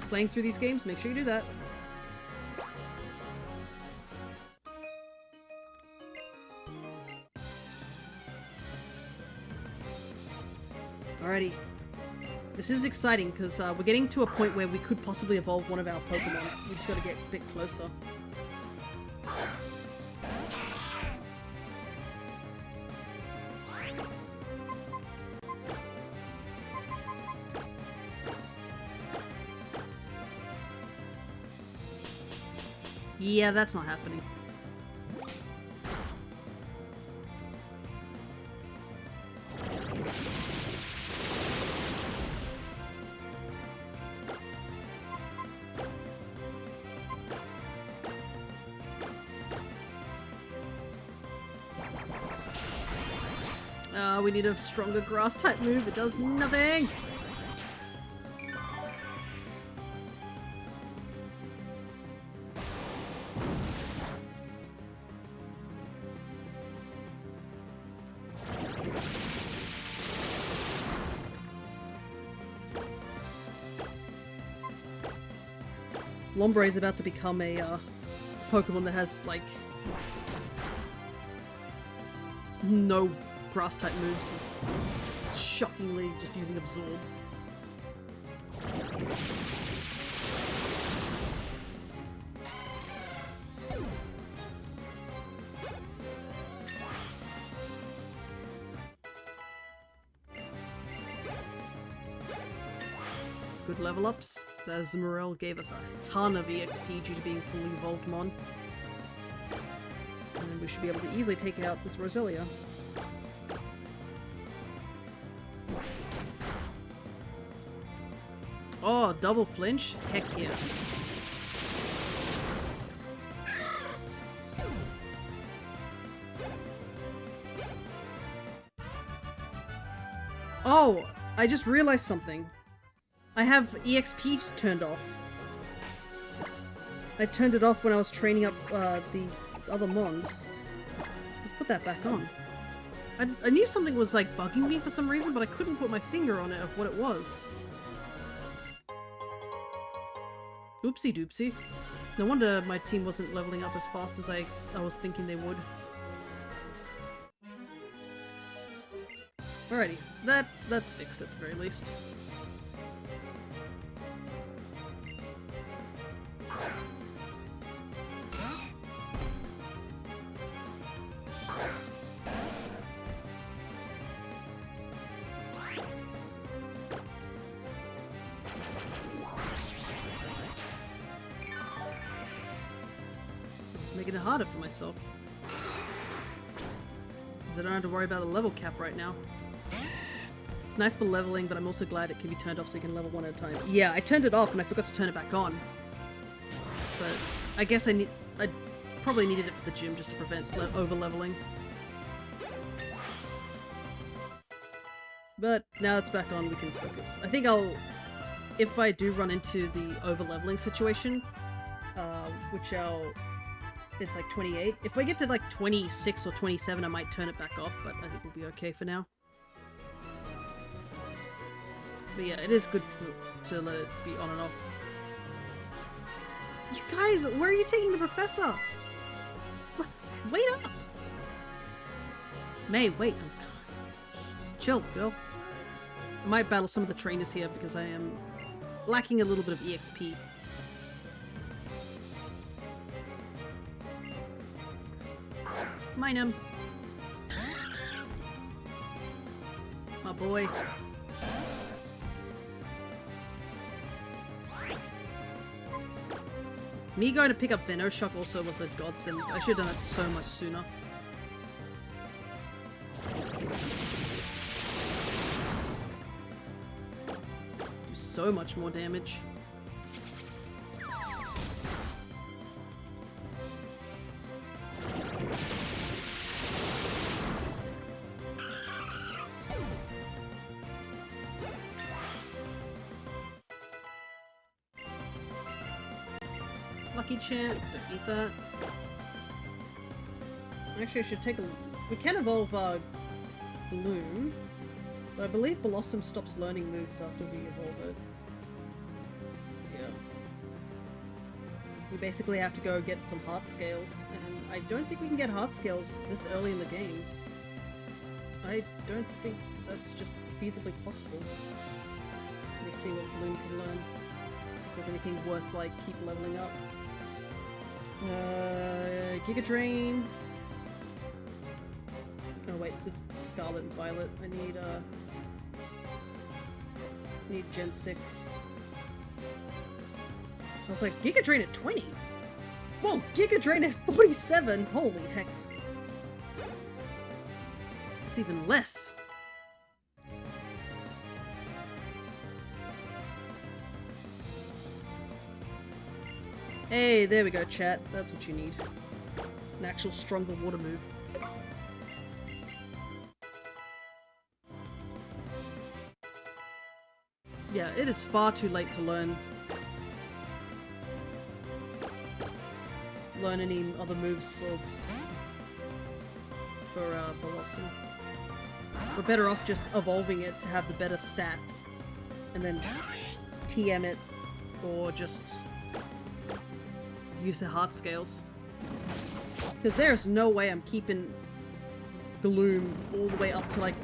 playing through these games, make sure you do that. Alrighty. This is exciting because we're getting to a point where we could possibly evolve one of our Pokemon. We just gotta get a bit closer. Yeah, that's not happening. We need a stronger grass type move. It does nothing. Lombre is about to become a Pokemon that has like no grass type moves. Shockingly, just using Absorb. good level ups. As Morel gave us a ton of EXP due to being fully evolved Mon. And we should be able to easily take out this Roselia. Oh, double flinch? Heck yeah. Oh, I just realized something. I have EXP turned off. I turned it off when I was training up the other mons. Let's put that back on. I knew something was like bugging me for some reason, but I couldn't put my finger on it of what it was. Oopsie doopsie. No wonder my team wasn't leveling up as fast as I was thinking they would. Alrighty, that's fixed at the very least. Just making it harder for myself. Because I don't have to worry about the level cap right now. It's nice for leveling, but I'm also glad it can be turned off so you can level one at a time. Yeah, I turned it off and I forgot to turn it back on. But I guess I probably needed it for the gym just to prevent over-leveling. But now it's back on, we can focus. I think if I do run into the over-leveling situation, it's like 28. If I get to like 26 or 27, I might turn it back off, but I think we'll be okay for now. But yeah, it is good to let it be on and off. You guys, where are you taking the professor? Wait up! May, wait. Chill, girl. I might battle some of the trainers here because I am lacking a little bit of EXP. Mine him. My boy. Me going to pick up Venoshock also was a godsend. I should have done it so much sooner. Do so much more damage. Lucky Chant, don't eat that. Actually, I should take a... We can evolve Gloom, but I believe Blossom stops learning moves after we evolve it. Yeah. We basically have to go get some heart scales, and I don't think we can get heart scales this early in the game. I don't think that's just feasibly possible. Let me see what Bloom can learn. If there's anything worth, like, keep leveling up. Giga Drain. Oh wait, this is Scarlet and Violet. I need Gen 6. I was like, Giga Drain at 20? Whoa, Giga Drain at 47? Holy heck. It's even less. Hey, there we go, chat. That's what you need. An actual stronger water move. Yeah, it is far too late to learn any other moves for Blossom. We're better off just evolving it to have the better stats, and then TM it, or just use the heart scales. Because there's no way I'm keeping Gloom all the way up to like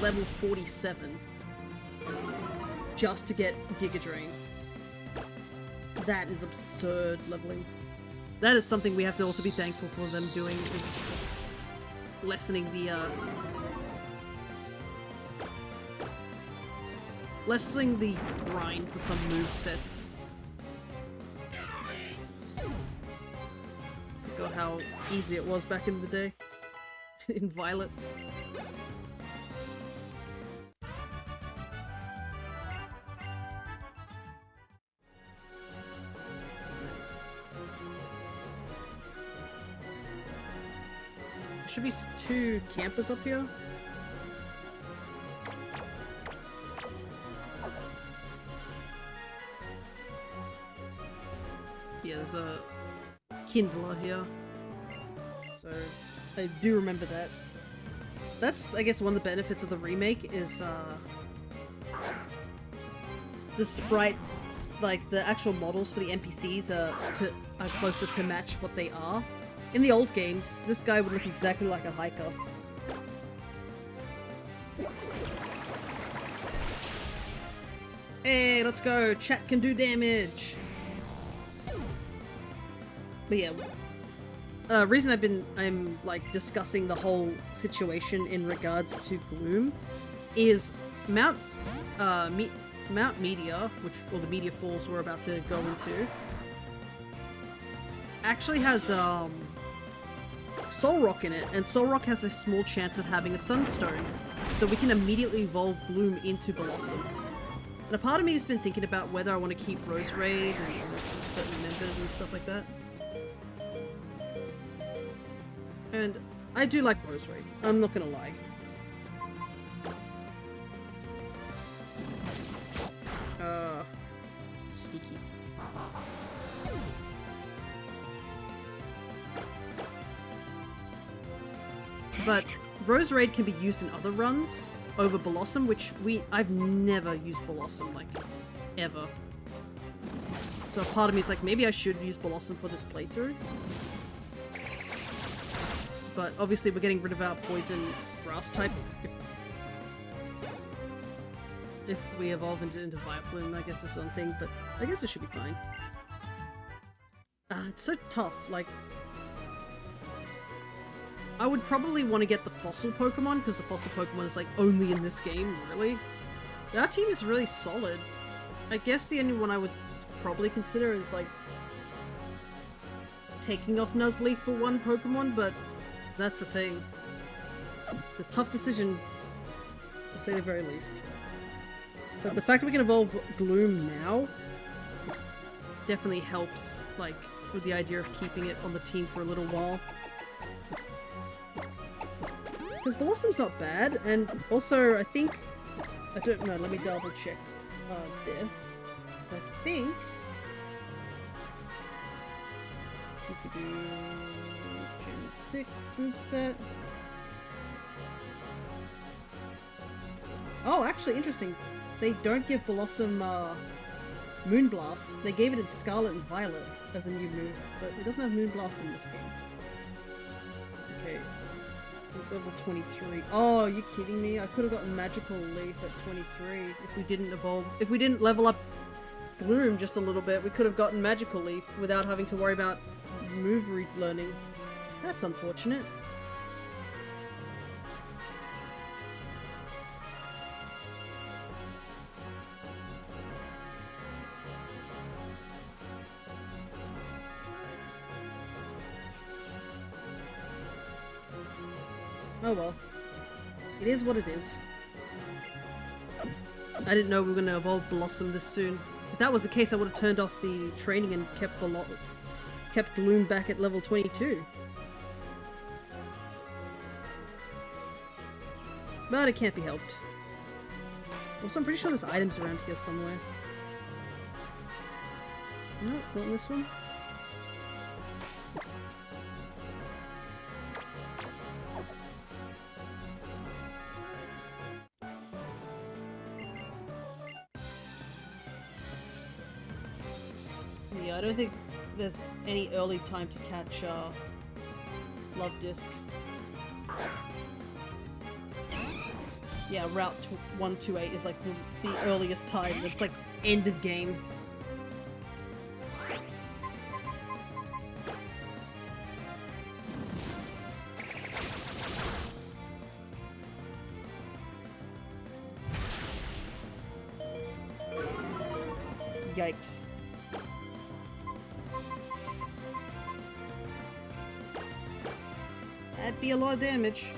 level 47 just to get Giga Drain. That is absurd leveling. That is something we have to also be thankful for them doing, is lessening the lessening the grind for some move sets. Forgot how easy it was back in the day in Violet. There should be 2 campers up here. Yeah, there's a Kindler here. So, I do remember that. That's, I guess, one of the benefits of the remake is, the sprites, like, the actual models for the NPCs are closer to match what they are. In the old games, this guy would look exactly like a hiker. Hey, let's go! Chat can do damage! But yeah, reason I'm like discussing the whole situation in regards to Gloom is Mount Meteor, or the Meteor Falls we're about to go into, actually has Soul Rock in it, and Soul Rock has a small chance of having a Sunstone, so we can immediately evolve Gloom into Blossom. And a part of me has been thinking about whether I want to keep Rose Raid and keep certain members and stuff like that. And I do like Rose Raid, I'm not gonna lie. Sneaky. But Rose Raid can be used in other runs over Blossom, which I've never used Blossom, like, ever. So a part of me is like, maybe I should use Blossom for this playthrough. But obviously we're getting rid of our poison grass type if we evolve into Vileplume, I guess is something, but I guess it should be fine. It's so tough, like... I would probably want to get the fossil Pokemon, because the fossil Pokemon is like only in this game, really. Our team is really solid. I guess the only one I would probably consider is like taking off Nuzleaf for one Pokemon, but that's the thing. It's a tough decision, to say the very least. But the fact that we can evolve Gloom now definitely helps, like, with the idea of keeping it on the team for a little while. Because Blossom's not bad, and also I think... I don't know, let me double check this. Because I think... Gen 6 moveset. Oh, actually, interesting. They don't give Blossom Moonblast. They gave it in Scarlet and Violet as a new move, but it doesn't have Moonblast in this game. Okay. Level 23. Oh, are you kidding me? I could have gotten Magical Leaf at 23 if we didn't evolve. If we didn't level up Gloom just a little bit, we could have gotten Magical Leaf without having to worry about move relearning. That's unfortunate. Oh well. It is what it is. I didn't know we were going to evolve Blossom this soon. If that was the case, I would have turned off the training and kept Gloom back at level 22. But it can't be helped. Also, I'm pretty sure there's items around here somewhere. Nope, not in this one. Yeah, I don't think there's any early time to catch Love Disc. Yeah, Route 128 is like the earliest time. It's like end of game. Yikes. That'd be a lot of damage.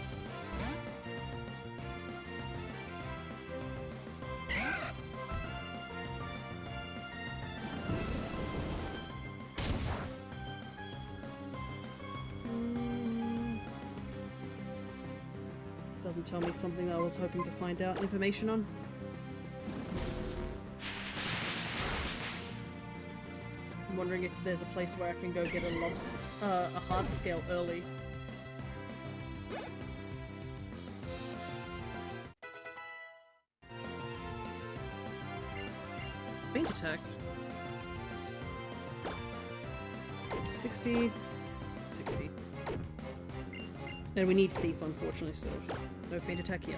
Doesn't tell me something that I was hoping to find out information on. I'm wondering if there's a place where I can go get a hard scale early. Faint attack. 60. 60. And we need Thief, unfortunately, so no faint attack here.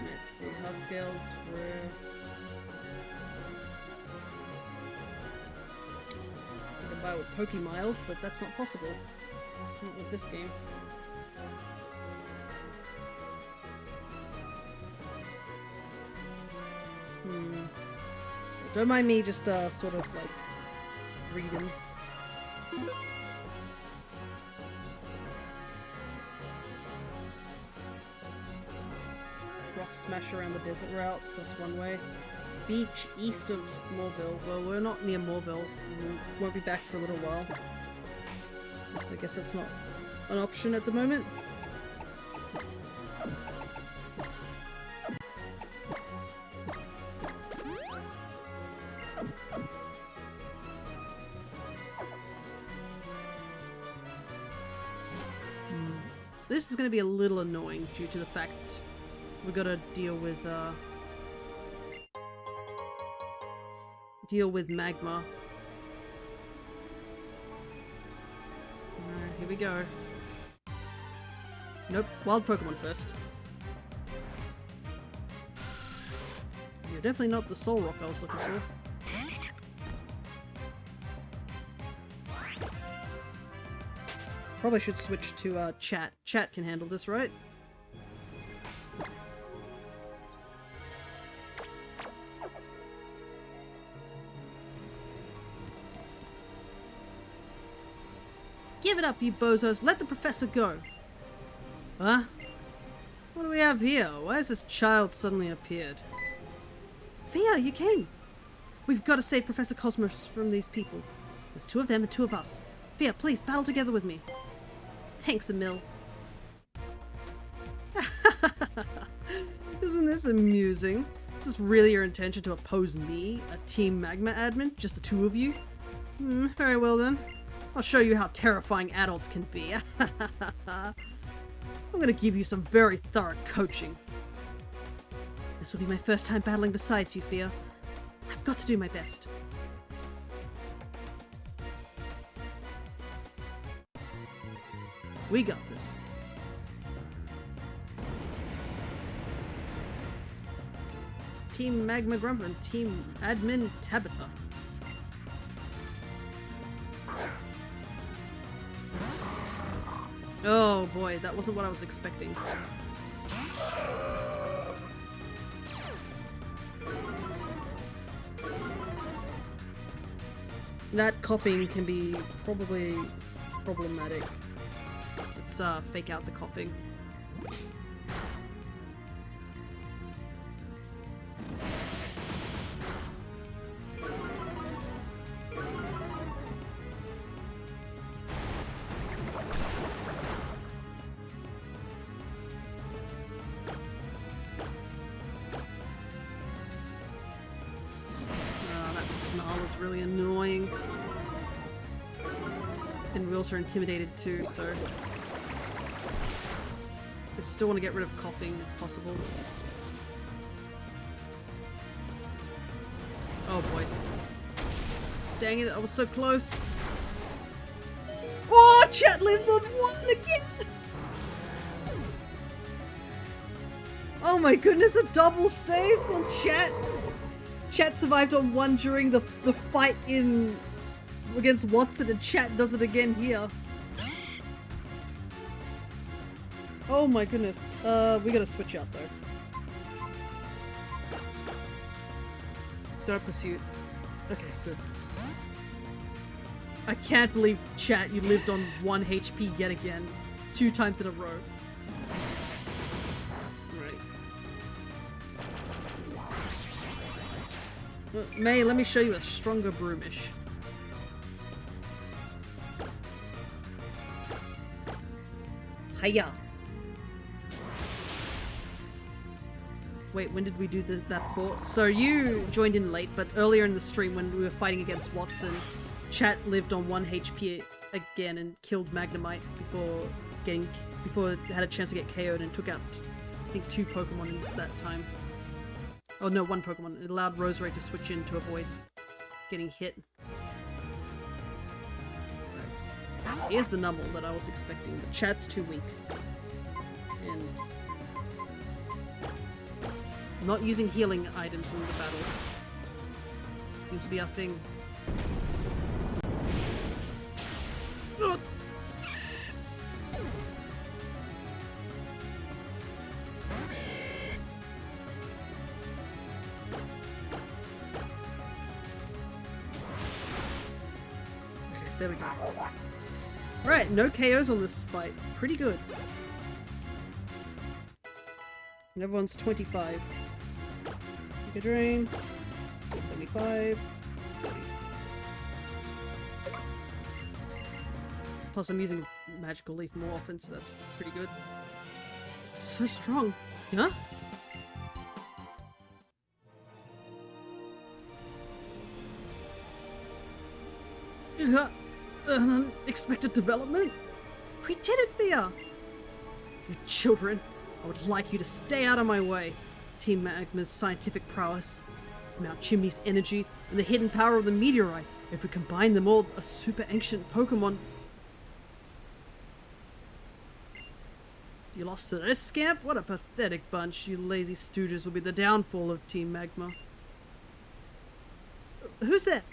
Let's see, hard scales were... I can buy with Pokemiles, but that's not possible. Not with this game. Don't mind me just sort of like reading. Rock smash around the desert route, that's one way. Beach east of Morville. Well, we're not near Morville. We won't be back for a little while. I guess that's not an option at the moment. This is going to be a little annoying due to the fact we've got to deal with magma. Here we go. Nope, wild Pokemon first. You're definitely not the Soul Rock I was looking for. Probably should switch to chat. Chat can handle this, right? Give it up, you bozos. Let the professor go. Huh? What do we have here? Why has this child suddenly appeared? Fia, you came. We've got to save Professor Cosmos from these people. There's two of them and two of us. Fia, please battle together with me. Thanks, Emil. Isn't this amusing? Is this really your intention to oppose me, a Team Magma admin? Just the two of you? Very well then. I'll show you how terrifying adults can be. I'm gonna give you some very thorough coaching. This will be my first time battling besides you, Fia. I've got to do my best. We got this. Team Magma Grump and Team Admin Tabitha. Oh boy, that wasn't what I was expecting. That coughing can be probably problematic. Let's fake out the coughing. That snarl is really annoying. And we also are intimidated too, so... I still want to get rid of coughing if possible. Oh boy. Dang it, I was so close. Oh, chat lives on one again! Oh my goodness, a double save on chat! Chat survived on one during the fight against Watson, and chat does it again here. Oh my goodness. We gotta switch out though. Don't pursuit. Okay, good. I can't believe, chat, you lived on 1 HP yet again. 2 times in a row. Right. May, let me show you a stronger broomish. Hiya! Wait, when did we do that before? So you joined in late, but earlier in the stream when we were fighting against Watson, chat lived on 1 HP again and killed Magnemite before it had a chance to get KO'd and took out, I think, 2 Pokemon in that time. Oh no, 1 Pokemon. It allowed Roserade to switch in to avoid getting hit. Right. Here's the number that I was expecting, but chat's too weak. And not using healing items in the battles seems to be our thing. Ugh. Okay, there we go. Alright, no KOs on this fight. Pretty good. And everyone's 25. Giga Drain, 75, 40. Plus I'm using Magical Leaf more often, so that's pretty good. It's so strong. Huh? An unexpected development? We did it, Thea! You children, I would like you to stay out of my way. Team Magma's scientific prowess, Mount Chimney's energy, and the hidden power of the meteorite. If we combine them all, a super ancient Pokemon. You lost to this scamp? What a pathetic bunch. You lazy stooges will be the downfall of Team Magma. Who's that?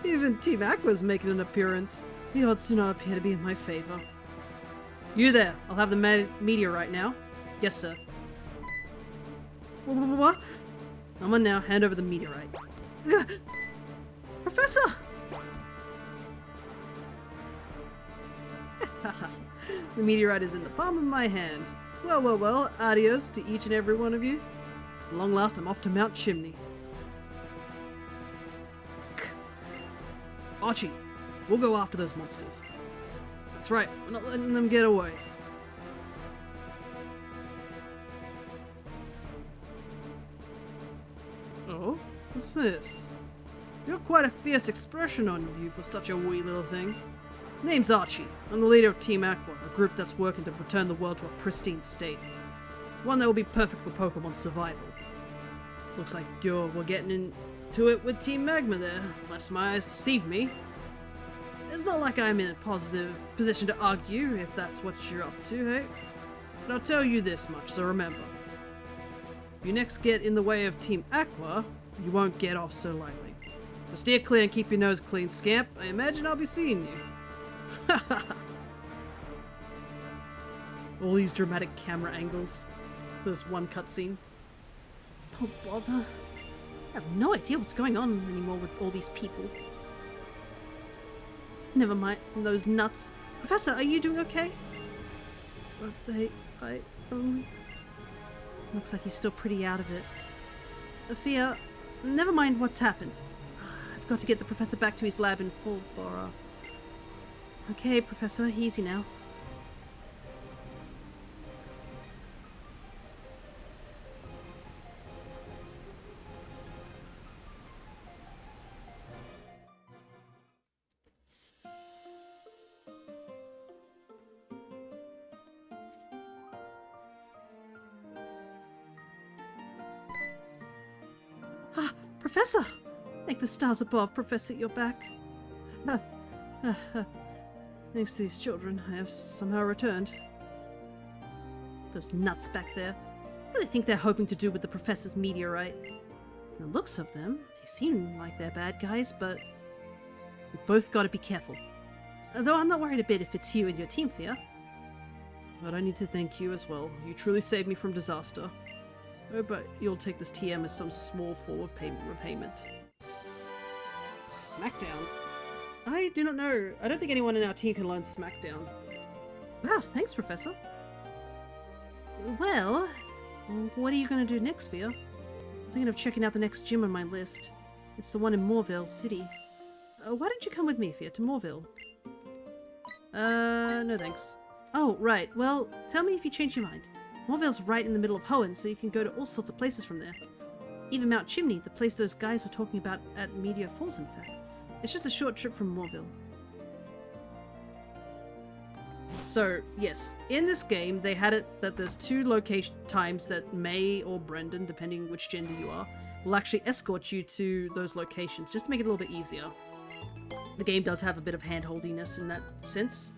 Even Team Aqua's making an appearance. The odds do not appear to be in my favor. You there, I'll have the meteorite now. Yes, sir. What? I'm on now, hand over the meteorite. Professor! The meteorite is in the palm of my hand. Well, adios to each and every one of you. At long last, I'm off to Mount Chimney. Archie, we'll go after those monsters. That's right, we're not letting them get away. Oh, what's this? You got quite a fierce expression on you for such a wee little thing. Name's Archie. I'm the leader of Team Aqua, a group that's working to return the world to a pristine state. One that will be perfect for Pokemon's survival. Looks like we're getting into it with Team Magma there, unless my eyes deceive me. It's not like I'm in a positive position to argue if that's what you're up to, hey? But I'll tell you this much, so remember. If you next get in the way of Team Aqua, you won't get off so lightly. So steer clear and keep your nose clean, scamp. I imagine I'll be seeing you. All these dramatic camera angles for this one cutscene. Oh bother. I have no idea what's going on anymore with all these people. Never mind those nuts. Professor, are you doing okay? But I only... Looks like he's still pretty out of it. Fia, never mind what's happened. I've got to get the professor back to his lab in Fullborough. Okay, Professor, easy now. Professor! Thank the stars above, Professor, you're back. Thanks to these children, I have somehow returned. Those nuts back there. What do they think they're hoping to do with the Professor's meteorite? From the looks of them, they seem like they're bad guys, but we both gotta be careful. Though I'm not worried a bit if it's you and your team, Fia. But I need to thank you as well. You truly saved me from disaster. I hope you'll take this TM as some small form of repayment. Smackdown? I do not know. I don't think anyone in our team can learn Smackdown. Wow, thanks, Professor. Well, what are you going to do next, Fia? I'm thinking of checking out the next gym on my list. It's the one in Moorville City. Why don't you come with me, Fia, to Moorville? No thanks. Oh, right. Well, tell me if you change your mind. Moorville's right in the middle of Hoenn, so you can go to all sorts of places from there. Even Mount Chimney, the place those guys were talking about at Meteor Falls, in fact. It's just a short trip from Moorville. So, yes, in this game, they had it that there's two location times that May or Brendan, depending which gender you are, will actually escort you to those locations, just to make it a little bit easier. The game does have a bit of hand-holdiness in that sense.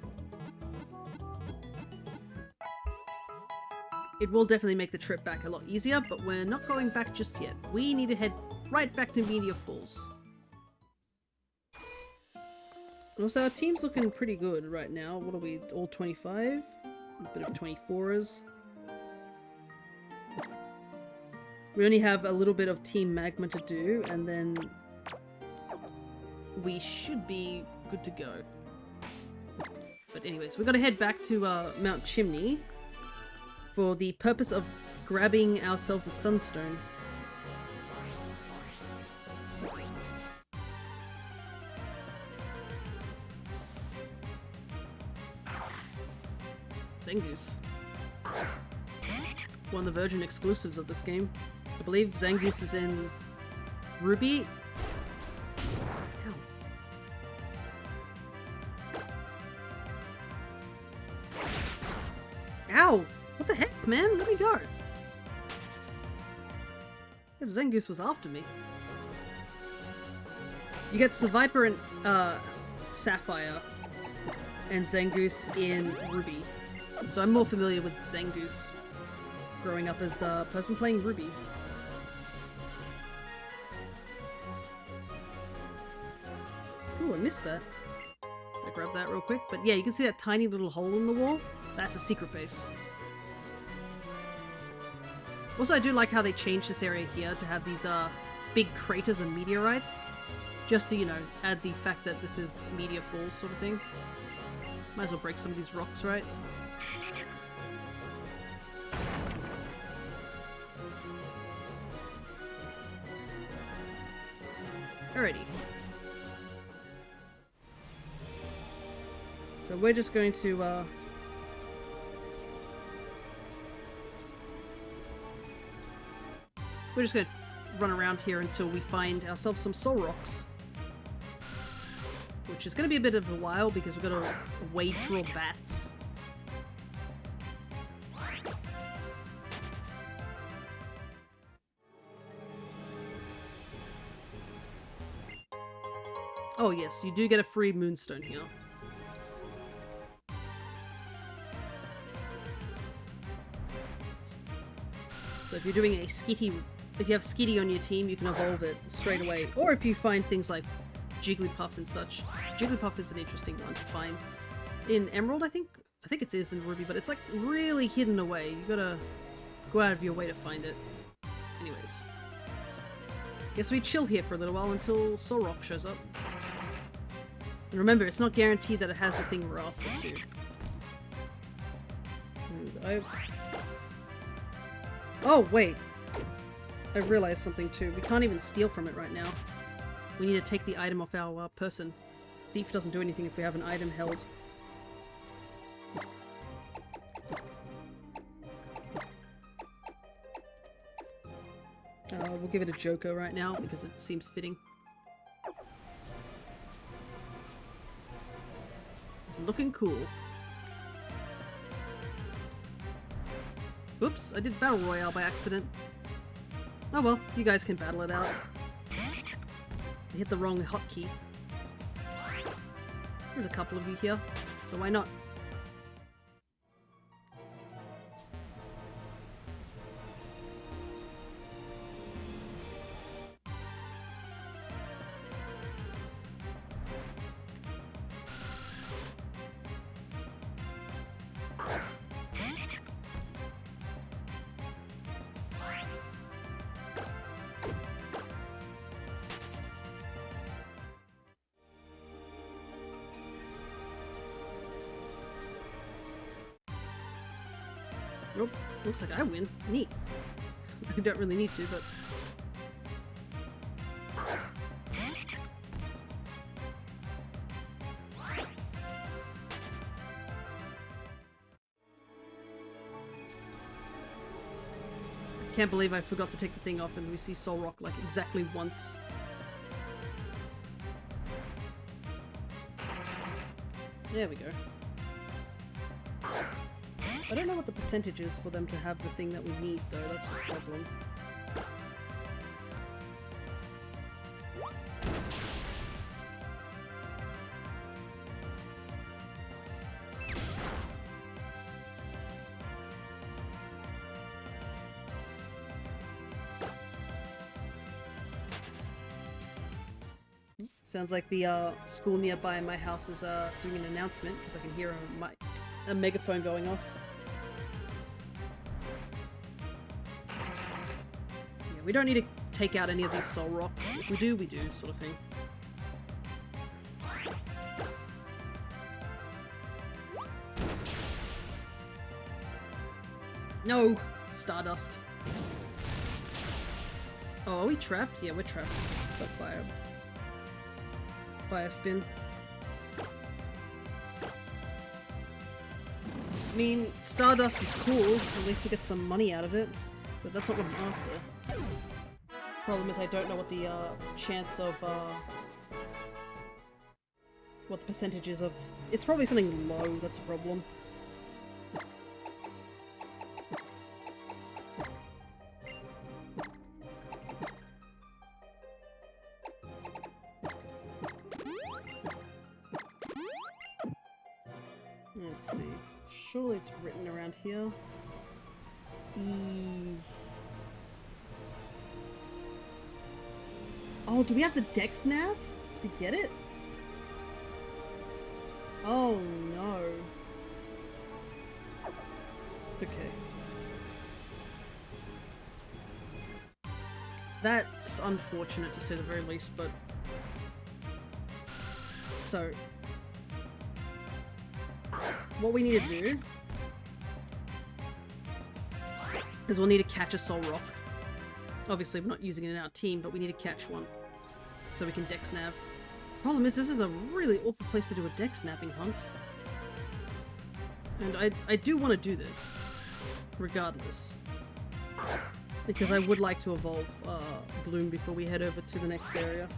It will definitely make the trip back a lot easier, but we're not going back just yet. We need to head right back to Meteor Falls. Also, our team's looking pretty good right now. What are we, all 25? A bit of 24ers. We only have a little bit of Team Magma to do, and then we should be good to go. But anyways, we've got to head back to Mount Chimney for the purpose of grabbing ourselves a sunstone. Zangoose. One of the Virgin exclusives of this game. I believe Zangoose is in Ruby. Ow. Ow! What the heck, man? Let me go! Yeah, Zangoose was after me. You get Viper and Sapphire and Zangoose in Ruby. So I'm more familiar with Zangoose growing up as a person playing Ruby. Ooh, I missed that. I grabbed that real quick. But yeah, you can see that tiny little hole in the wall? That's a secret base. Also, I do like how they changed this area here to have these big craters and meteorites. Just to, you know, add the fact that this is Meteor Falls sort of thing. Might as well break some of these rocks, right? Alrighty. So we're just going to, we're just going to run around here until we find ourselves some soul rocks. Which is going to be a bit of a while because we've got to wade through all bats. Oh yes, you do get a free moonstone here. So if you're doing a Skitty, if you have Skitty on your team, you can evolve it straight away. Or if you find things like Jigglypuff and such. Jigglypuff is an interesting one to find. It's in Emerald, I think it is in Ruby, but it's like really hidden away. You gotta go out of your way to find it. Anyways. Guess we chill here for a little while until Soul Rock shows up. And remember, it's not guaranteed that it has the thing we're after too. And oh, wait! I realized something too. We can't even steal from it right now. We need to take the item off our person. Thief doesn't do anything if we have an item held. We'll give it a Joker right now because it seems fitting. It's looking cool. Oops, I did Battle Royale by accident. Oh well, you guys can battle it out. I hit the wrong hotkey. There's a couple of you here, so why not? Nope. Looks like I win. Neat. I don't really need to, but... Can't believe I forgot to take the thing off and we see Soul Rock like exactly once. There we go. I don't know what the percentage is for them to have the thing that we need though, that's the problem. Sounds like the school nearby my house is doing an announcement because I can hear a megaphone going off. Yeah, we don't need to take out any of these soul rocks. If we do, we do, sort of thing. No! Stardust. Oh, are we trapped? Yeah, we're trapped. But fire spin. I mean, Stardust is cool, at least we get some money out of it, but that's not what I'm after. Problem is I don't know what the chance of what the percentage is of... It's probably something low, that's a problem. Let's see. Surely it's written around here. Oh, do we have the Dex nav to get it? Oh no. Okay. That's unfortunate to say the very least, but... So... What we need to do is we'll need to catch a soul rock. Obviously we're not using it in our team, but we need to catch one so we can dex nav. The problem is this is a really awful place to do a dex napping hunt. And I do want to do this, regardless. Because I would like to evolve Bloom before we head over to the next area.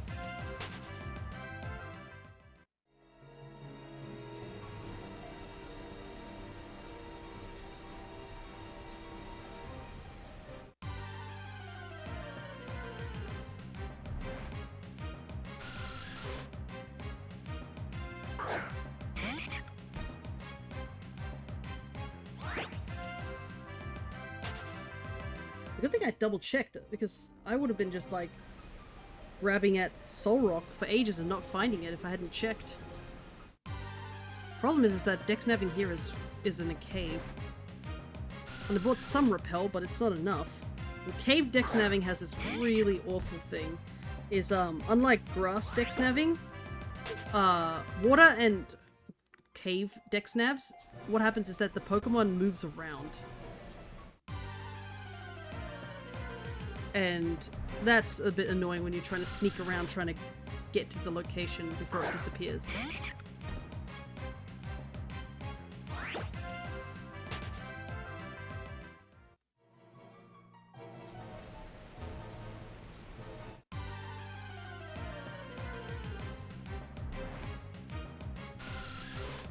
Good thing I double checked it, because I would have been just like grabbing at Soul Rock for ages and not finding it if I hadn't checked. Problem is that dex nabbing here is in a cave. And I bought some repel, but it's not enough. And cave dex nabbing has this really awful thing. Is unlike grass dex nabbing, water and cave dex navs, what happens is that the Pokemon moves around. And that's a bit annoying when you're trying to sneak around trying to get to the location before it disappears.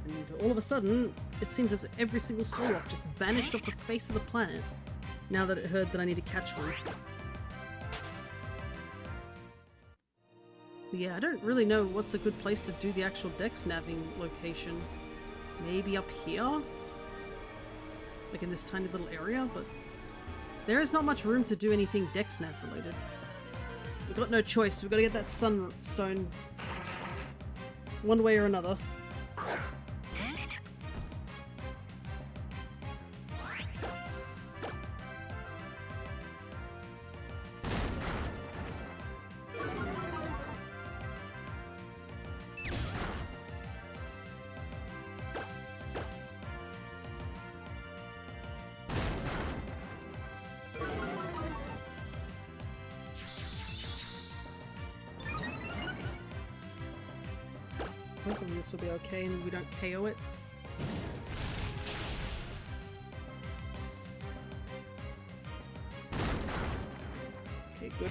And all of a sudden, it seems as if every single Soul Rock just vanished off the face of the planet now that it heard that I need to catch one. But yeah, I don't really know what's a good place to do the actual dex naving location. Maybe up here? Like in this tiny little area, but there is not much room to do anything dex nav related. We've got no choice, we've got to get that sunstone one way or another. Hopefully this will be okay and we don't KO it. Okay, good.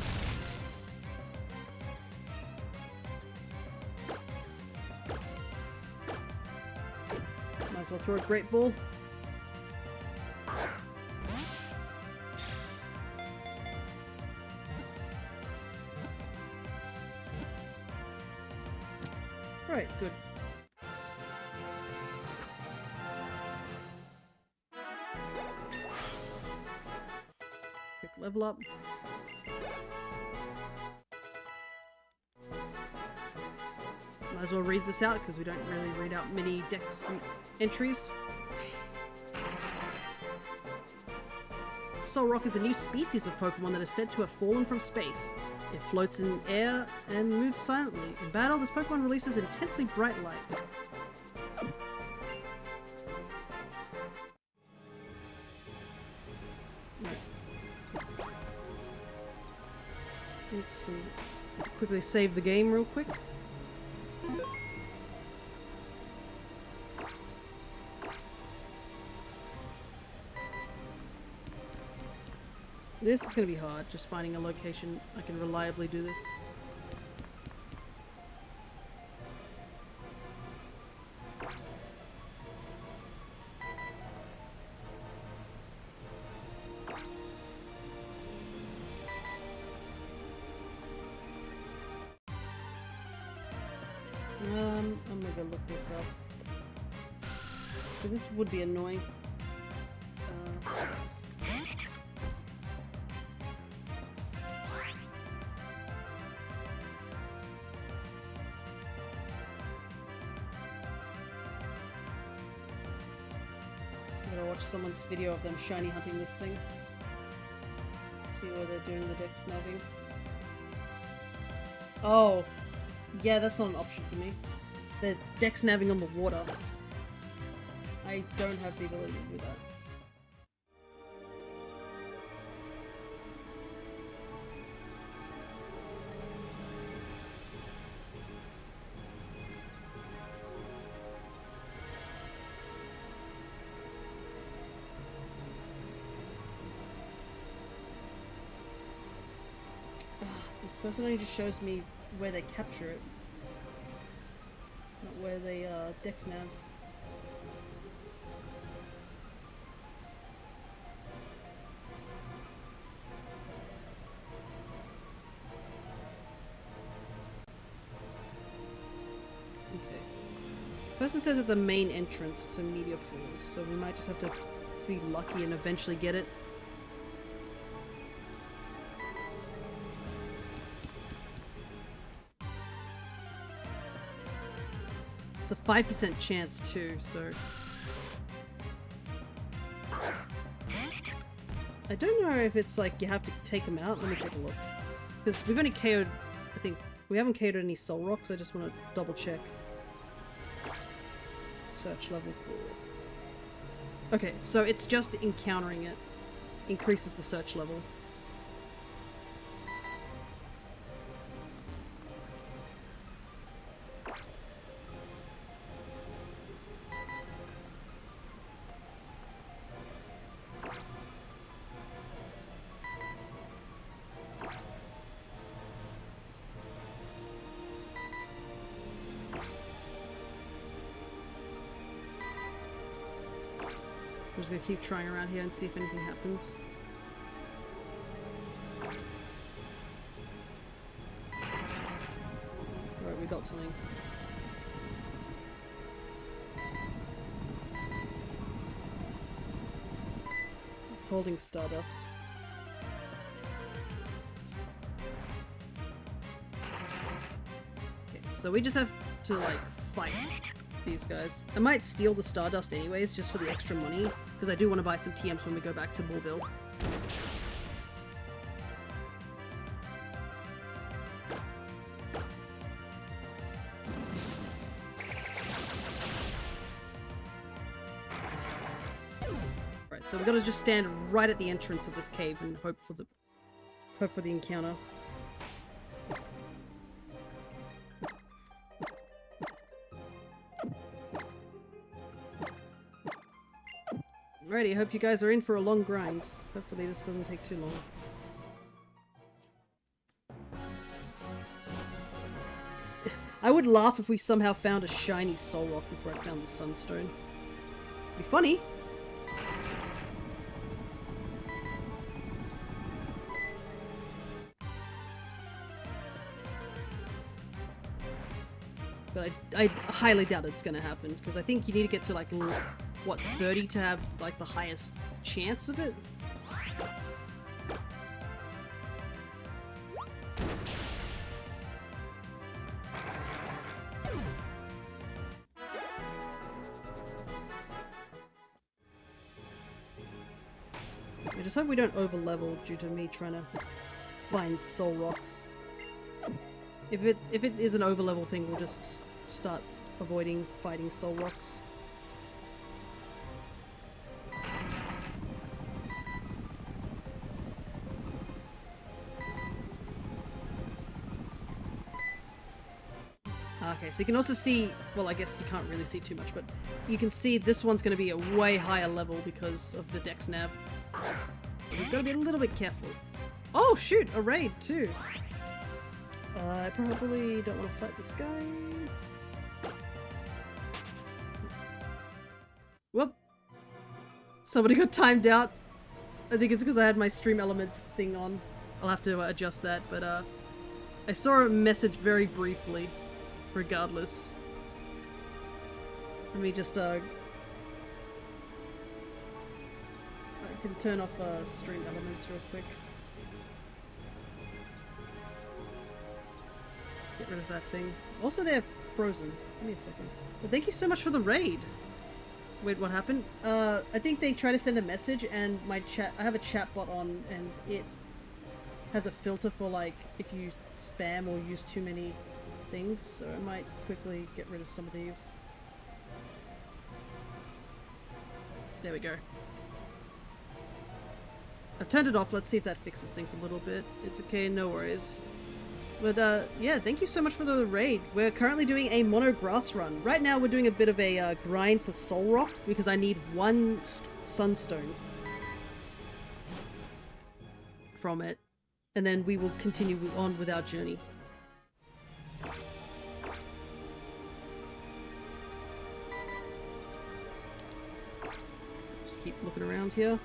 Might as well throw a great ball. Alright, good. Quick level up. Might as well read this out because we don't really read out many dex entries. Solrock is a new species of Pokemon that is said to have fallen from space. It floats in air and moves silently. In battle, this Pokemon releases intensely bright light. Let's see. Quickly save the game real quick. This is going to be hard, just finding a location I can reliably do this. I'm gonna go look this up. Because this would be annoying. I'm gonna watch someone's video of them shiny hunting this thing. See where they're doing the dex snapping. Oh, yeah, that's not an option for me. They're dex nabbing on the water. I don't have the ability to do that. This person only just shows me where they capture it, not where they dex nav. Okay. Person says at the main entrance to Meteor Falls, so we might just have to be lucky and eventually get it. It's a 5% chance too, so... I don't know if it's like you have to take them out. Let me take a look. Because we've only KO'd, I think, we haven't KO'd any Solrocks, I just want to double check. Search level 4. Okay, so it's just encountering it increases the search level. I'm just gonna keep trying around here and see if anything happens. got something. It's holding Stardust. Okay, so we just have to, like, fight these guys. I might steal the Stardust anyways, just for the extra money, because I do want to buy some TMs when we go back to Moorville. Right, so we gotta just stand right at the entrance of this cave and hope for the encounter. Alrighty, hope you guys are in for a long grind. Hopefully this doesn't take too long. I would laugh if we somehow found a shiny soul rock before I found the sunstone. It'd be funny. But I highly doubt it's gonna happen, because I think you need to get to, like, what, 30 to have, like, the highest chance of it? I just hope we don't over-level due to me trying to find soul rocks. If it is an over-level thing, we'll just start avoiding fighting soul rocks. Okay, so you can also see, well, I guess you can't really see too much, but you can see this one's going to be a way higher level because of the dex nav. So we've got to be a little bit careful. Oh, shoot! A raid, too! I probably don't want to fight this guy. Whoop! Somebody got timed out. I think it's because I had my stream elements thing on. I'll have to adjust that, but I saw a message very briefly. Regardless. Let me just I can turn off stream elements real quick. Get rid of that thing. Also, they're frozen. Give me a second. But thank you so much for the raid. Wait, what happened? I think they try to send a message and my chat, I have a chat bot on and it has a filter for, like, if you spam or use too many things, so I might quickly get rid of some of these. There we go. I've turned it off. Let's see if that fixes things a little bit. It's okay, no worries. But yeah, thank you so much for the raid. We're currently doing a mono grass run. Right now we're doing a bit of a grind for soul rock because I need one sunstone from it, and then we will continue on with our journey. Just keep looking around here.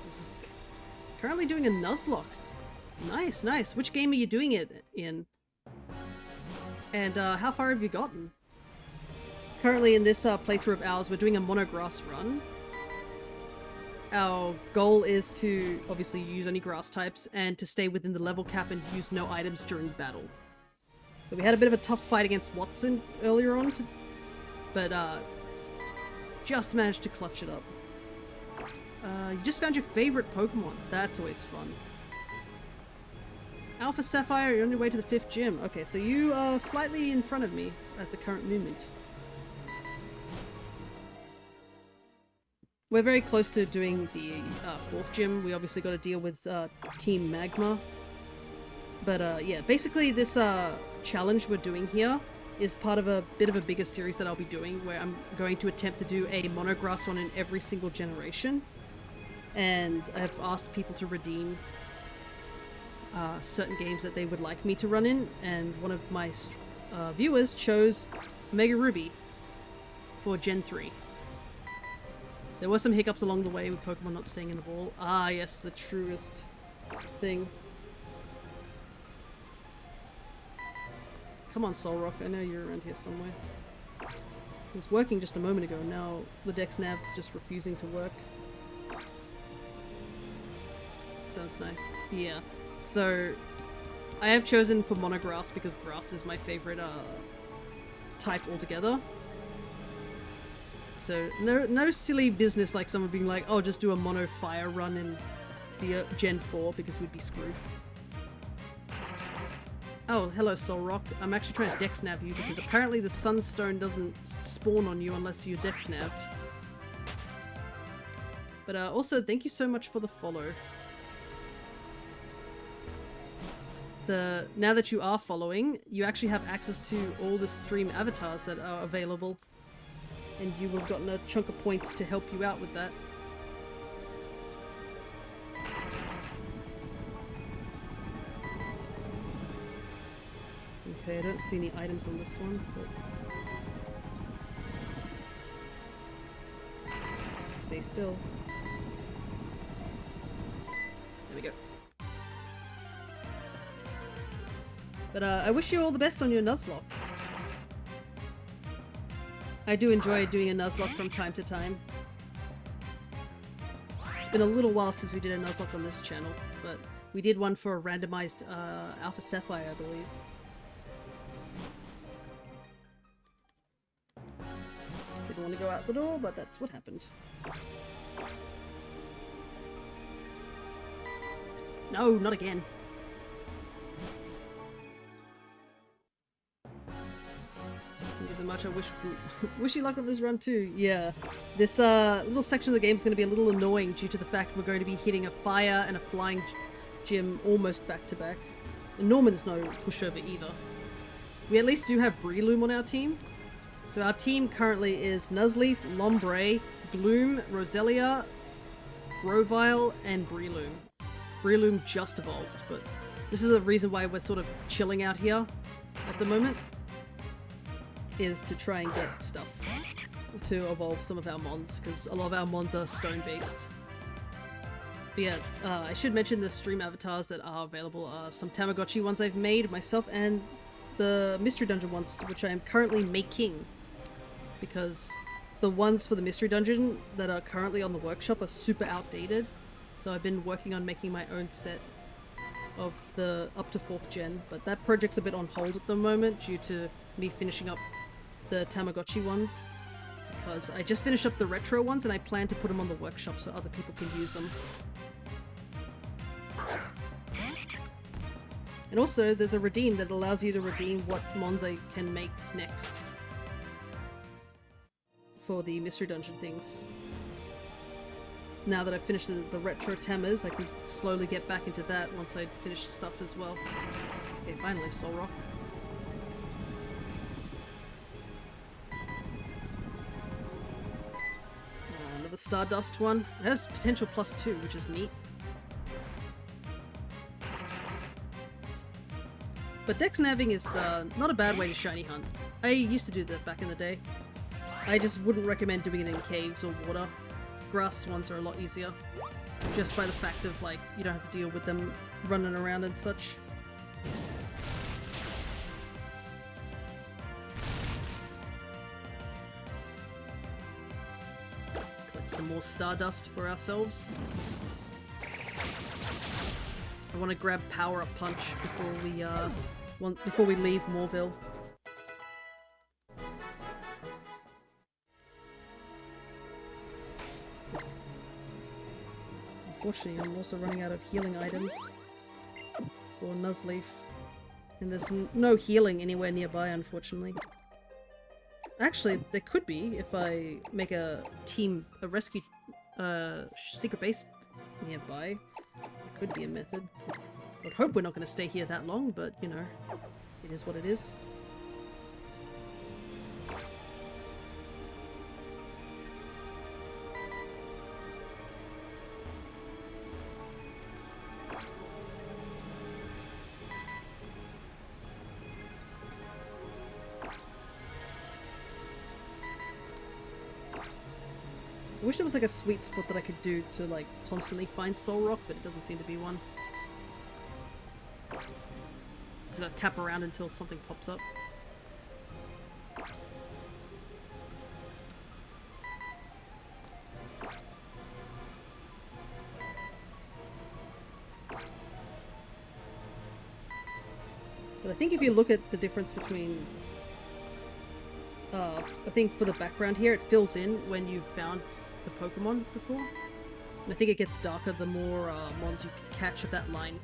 This is currently doing a Nuzlocke. Nice, nice. Which game are you doing it in? And how far have you gotten? Currently in this playthrough of ours, we're doing a monograss run. Our goal is to obviously use only grass types and to stay within the level cap and use no items during battle. So we had a bit of a tough fight against Watson earlier on, but just managed to clutch it up. You just found your favorite Pokemon. That's always fun. Alpha Sapphire, you're on your way to the 5th gym. Okay, so you are slightly in front of me at the current moment. We're very close to doing the 4th gym. We obviously got to deal with Team Magma. But yeah, basically this challenge we're doing here is part of a bit of a bigger series that I'll be doing, where I'm going to attempt to do a monograss one in every single generation. And I've asked people to redeem certain games that they would like me to run in, and one of my viewers chose Omega Ruby, for Gen 3. There were some hiccups along the way with Pokemon not staying in the ball. Ah, yes, the truest thing. Come on, Solrock, I know you're around here somewhere. It was working just a moment ago, now the Dex Nav's just refusing to work. Sounds nice. Yeah, so I have chosen for Monograss because grass is my favorite type altogether. So no silly business like someone being like, oh, just do a mono fire run in the Gen 4 because we'd be screwed. Oh, hello Solrock. I'm actually trying to Dex Nav you because apparently the Sunstone doesn't spawn on you unless you're Dex Naved. But also, thank you so much for the follow. Now that you are following, you actually have access to all the stream avatars that are available. And you would have gotten a chunk of points to help you out with that. Okay, I don't see any items on this one, but... Stay still. There we go. But I wish you all the best on your Nuzlocke. I do enjoy doing a Nuzlocke from time to time. It's been a little while since we did a Nuzlocke on this channel, but we did one for a randomized Alpha Sapphire, I believe. Didn't want to go out the door, but that's what happened. No, not again. Thank you so much. I wish you luck on this run too. Yeah, this little section of the game is going to be a little annoying due to the fact we're going to be hitting a fire and a flying gym almost back to back. And Norman's no pushover either. We at least do have Breloom on our team. So our team currently is Nuzleaf, Lombre, Gloom, Roselia, Grovyle, and Breloom. Breloom just evolved, but this is a reason why we're sort of chilling out here at the moment, is to try and get stuff to evolve some of our mons, because a lot of our mons are stone-based. But yeah, I should mention the stream avatars that are available are some Tamagotchi ones I've made myself, and the Mystery Dungeon ones, which I am currently making, because the ones for the Mystery Dungeon that are currently on the workshop are super outdated. So I've been working on making my own set of the up to 4th gen, but that project's a bit on hold at the moment due to me finishing up the Tamagotchi ones, because I just finished up the retro ones and I plan to put them on the workshop so other people can use them. And also there's a redeem that allows you to redeem what mons I can make next for the Mystery Dungeon things. Now that I've finished the retro Tamas, I can slowly get back into that once I finish stuff as well. Okay, finally, Solrock. Another Stardust one. It has potential +2, which is neat. But Dex Naving is not a bad way to shiny hunt. I used to do that back in the day. I just wouldn't recommend doing it in caves or water. Grass ones are a lot easier, just by the fact of, like, you don't have to deal with them running around and such. Collect some more Stardust for ourselves. I want to grab Power Up Punch before we leave Moorville. Unfortunately, I'm also running out of healing items for Nuzleaf. And there's no healing anywhere nearby, unfortunately. Actually, there could be if I make a rescue secret base nearby. There could be a method. I would hope we're not going to stay here that long, but, you know, it is what it is. I wish there was like a sweet spot that I could do to like constantly find soul rock, but it doesn't seem to be one. Just gotta tap around until something pops up. But I think if you look at the difference between, I think for the background here, it fills in when you've found the Pokemon before. And I think it gets darker the more mons you catch of that line.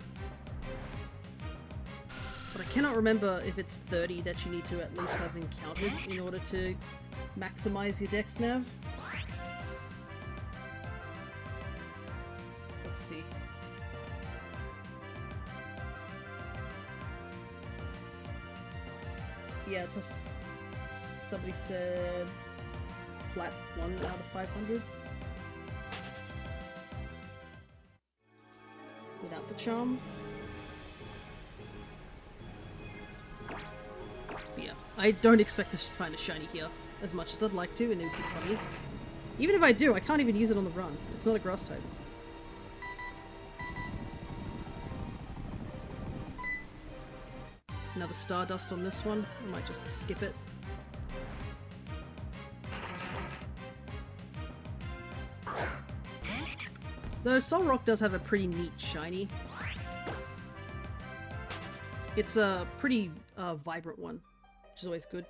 But I cannot remember if it's 30 that you need to at least have encountered in order to maximize your dex nav. Let's see. Yeah, it's a somebody said flat 1 out of 500. Without the charm. But yeah, I don't expect to find a shiny here as much as I'd like to, and it would be funny. Even if I do, I can't even use it on the run. It's not a grass type. Another Stardust on this one. I might just skip it. Though Soul Rock does have a pretty neat shiny. It's a pretty vibrant one, which is always good.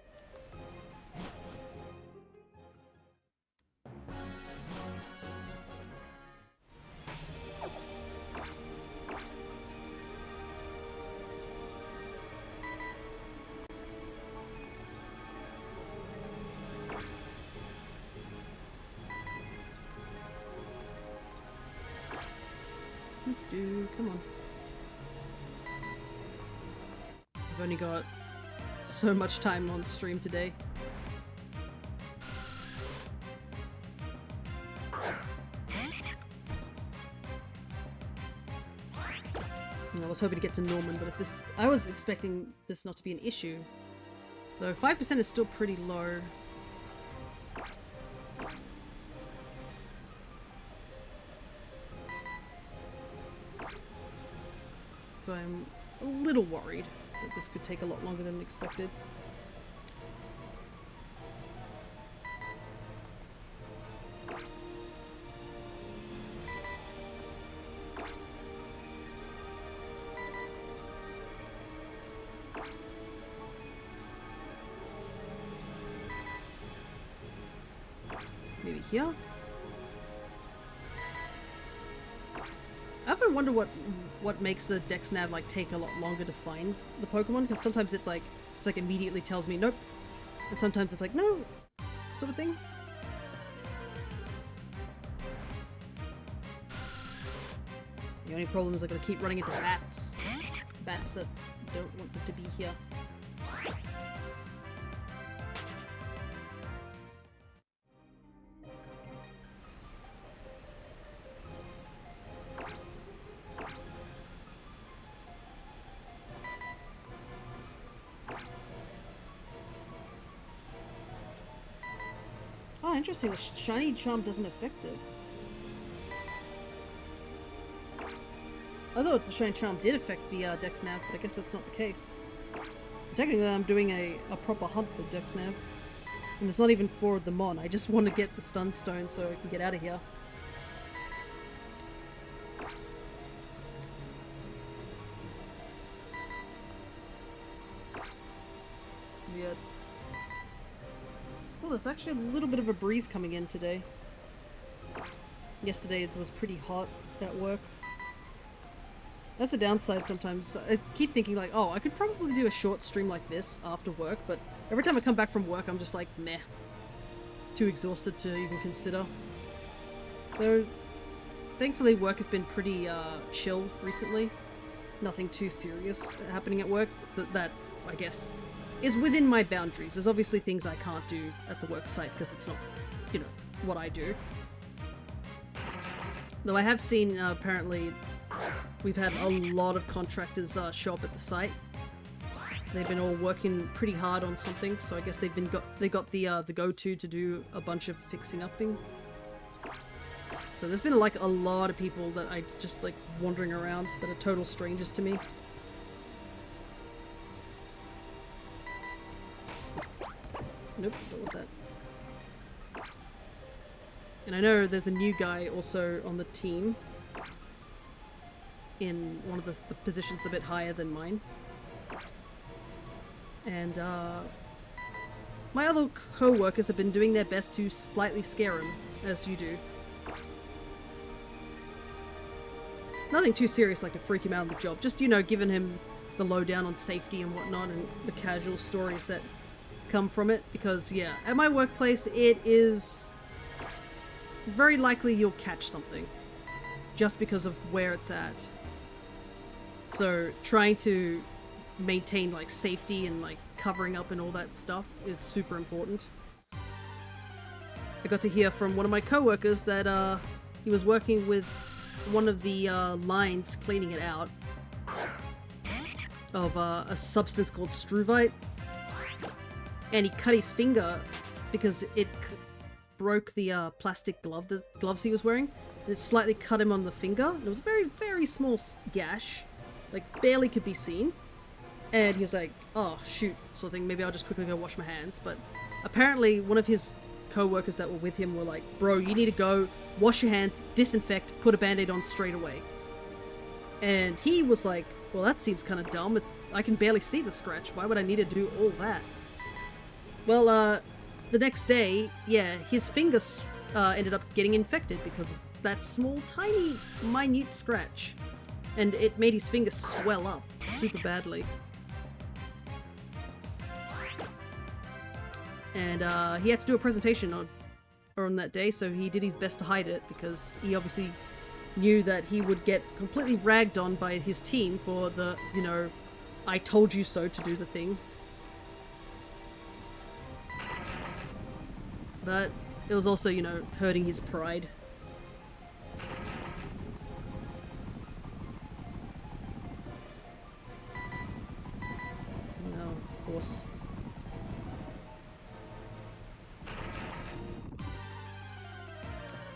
Dude, come on. I've only got so much time on stream today. And I was hoping to get to Norman, but if this... I was expecting this not to be an issue. Though 5% is still pretty low. So I'm a little worried that this could take a lot longer than expected. Maybe here? I often wonder what makes the dex nav like take a lot longer to find the Pokemon, because sometimes it's like immediately tells me nope, and sometimes it's like no, sort of thing. The only problem is I gotta keep running into bats that don't want them to be here. Oh, interesting. The shiny charm doesn't affect it. I thought the shiny charm did affect the dex nav, but I guess that's not the case. So technically I'm doing a proper hunt for dex nav. And it's not even for the mon, I just want to get the stun stone so I can get out of here. Yeah. Well, there's actually a little bit of a breeze coming in today. Yesterday it was pretty hot at work. That's the downside sometimes. I keep thinking like, oh, I could probably do a short stream like this after work, but every time I come back from work I'm just like, meh. Too exhausted to even consider. Though, thankfully work has been pretty chill recently. Nothing too serious happening at work that I guess is within my boundaries. There's obviously things I can't do at the work site because it's not, you know, what I do. Though I have seen apparently we've had a lot of contractors show up at the site. They've been all working pretty hard on something, so I guess they got the go-to to do a bunch of fixing upping. So there's been like a lot of people that I just like wandering around that are total strangers to me. Nope, don't want that. And I know there's a new guy also on the team in one of the positions a bit higher than mine. And my other co-workers have been doing their best to slightly scare him, as you do. Nothing too serious like to freak him out on the job, just, you know, giving him the lowdown on safety and whatnot and the casual stories that come from it. Because, yeah, at my workplace it is very likely you'll catch something just because of where it's at. So trying to maintain like safety and like covering up and all that stuff is super important. I got to hear from one of my co-workers that he was working with one of the lines cleaning it out of a substance called struvite, and he cut his finger because it broke the plastic gloves he was wearing, and it slightly cut him on the finger. It was a very, very small gash, like barely could be seen. And he was like, oh shoot, sort of thing, maybe I'll just quickly go wash my hands. But apparently one of his co-workers that were with him were like, bro, you need to go wash your hands, disinfect, put a band-aid on straight away. And he was like, well, that seems kind of dumb. I can barely see the scratch. Why would I need to do all that? Well, the next day, yeah, his fingers ended up getting infected because of that small, tiny, minute scratch. And it made his fingers swell up super badly. And he had to do a presentation on that day, so he did his best to hide it because he obviously knew that he would get completely ragged on by his team for the, you know, I told you so to do the thing. But it was also, you know, hurting his pride. No, of course.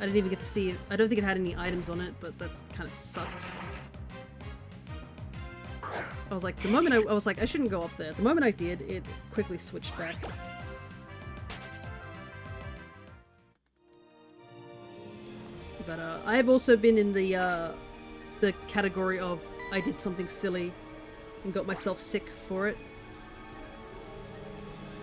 I didn't even get to see it. I don't think it had any items on it, but that's kind of sucks. I was like, the moment I was like, I shouldn't go up there. The moment I did, it quickly switched back. But I have also been in the category of I did something silly and got myself sick for it.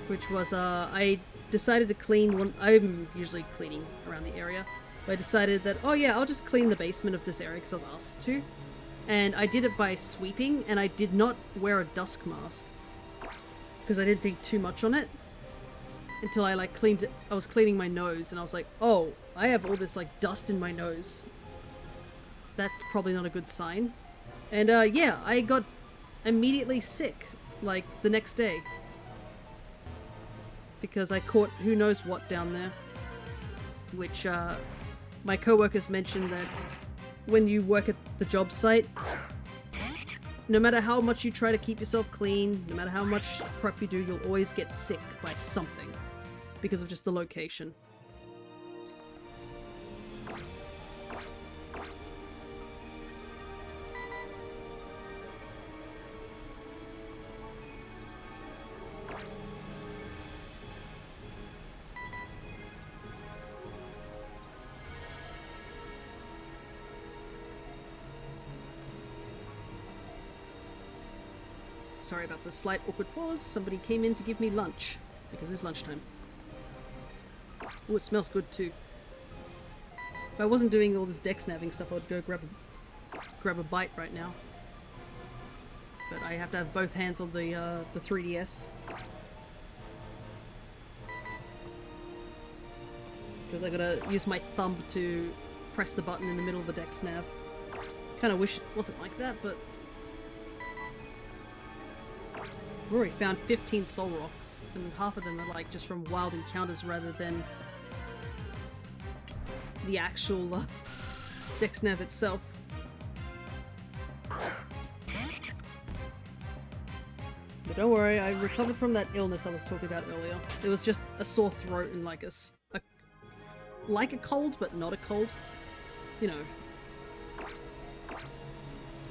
Which was, I decided to clean one. I'm usually cleaning around the area. But I decided that, oh yeah, I'll just clean the basement of this area because I was asked to. And I did it by sweeping, and I did not wear a dust mask. Because I didn't think too much on it. Until I like cleaned it. I was cleaning my nose, and I was like, oh, I have all this like dust in my nose. That's probably not a good sign. And yeah, I got immediately sick, like the next day. Because I caught who knows what down there. Which, my co-workers mentioned that when you work at the job site, no matter how much you try to keep yourself clean, no matter how much prep you do, you'll always get sick by something. Because of just the location. Sorry about the slight awkward pause. Somebody came in to give me lunch, because it's lunchtime. Oh, it smells good too. If I wasn't doing all this deck snapping stuff, I'd go grab a bite right now. But I have to have both hands on the 3DS. Because I gotta use my thumb to press the button in the middle of the deck snav. Kinda wish it wasn't like that, but... I've already found 15 soul rocks, and half of them are like just from wild encounters rather than the actual deck snav itself. But don't worry, I recovered from that illness I was talking about earlier. It was just a sore throat and like like a cold, but not a cold. you know.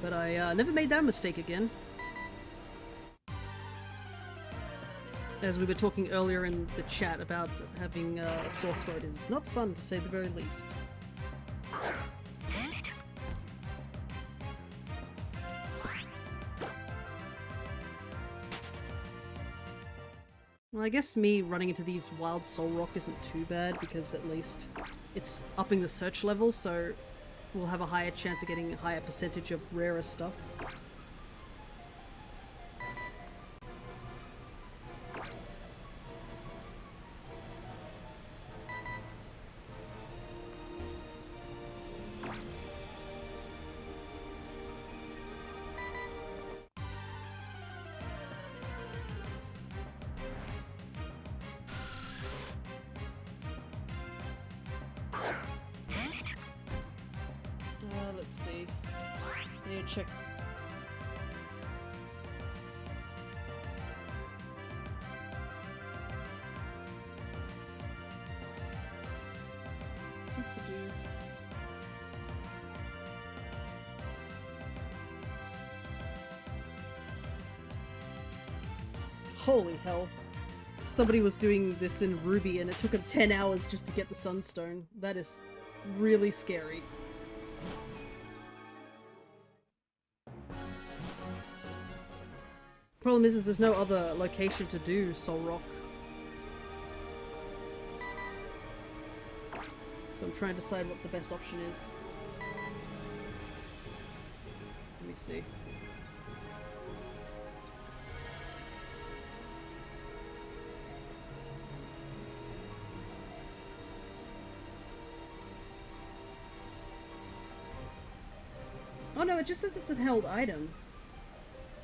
But I never made that mistake again. As we were talking earlier in the chat about having a sore throat is not fun, to say the very least. Well, I guess me running into these wild soul rock isn't too bad, because at least it's upping the search level, so we'll have a higher chance of getting a higher percentage of rarer stuff. Let's see. I need to check. Holy hell. Somebody was doing this in Ruby and it took them 10 hours just to get the Sunstone. That is really scary. Problem is there's no other location to do Soul Rock. So I'm trying to decide what the best option is. Let me see. Oh no, it just says it's a held item.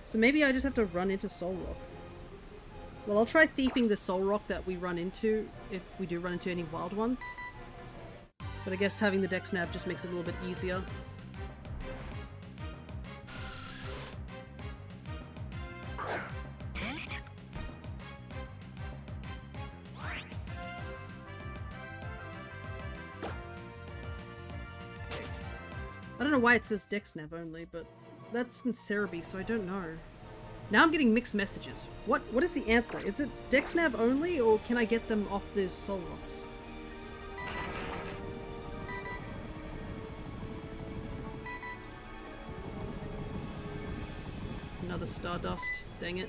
So maybe I just have to run into Soul Rock. Well, I'll try thieving the Soul Rock that we run into, if we do run into any wild ones. But I guess having the Dex Nav just makes it a little bit easier. I don't know why it says Dex Nav only, but that's in Cerebi, so I don't know. Now I'm getting mixed messages. What is the answer? Is it Dex Nav only, or can I get them off the Soul Rocks? Another Stardust. Dang it.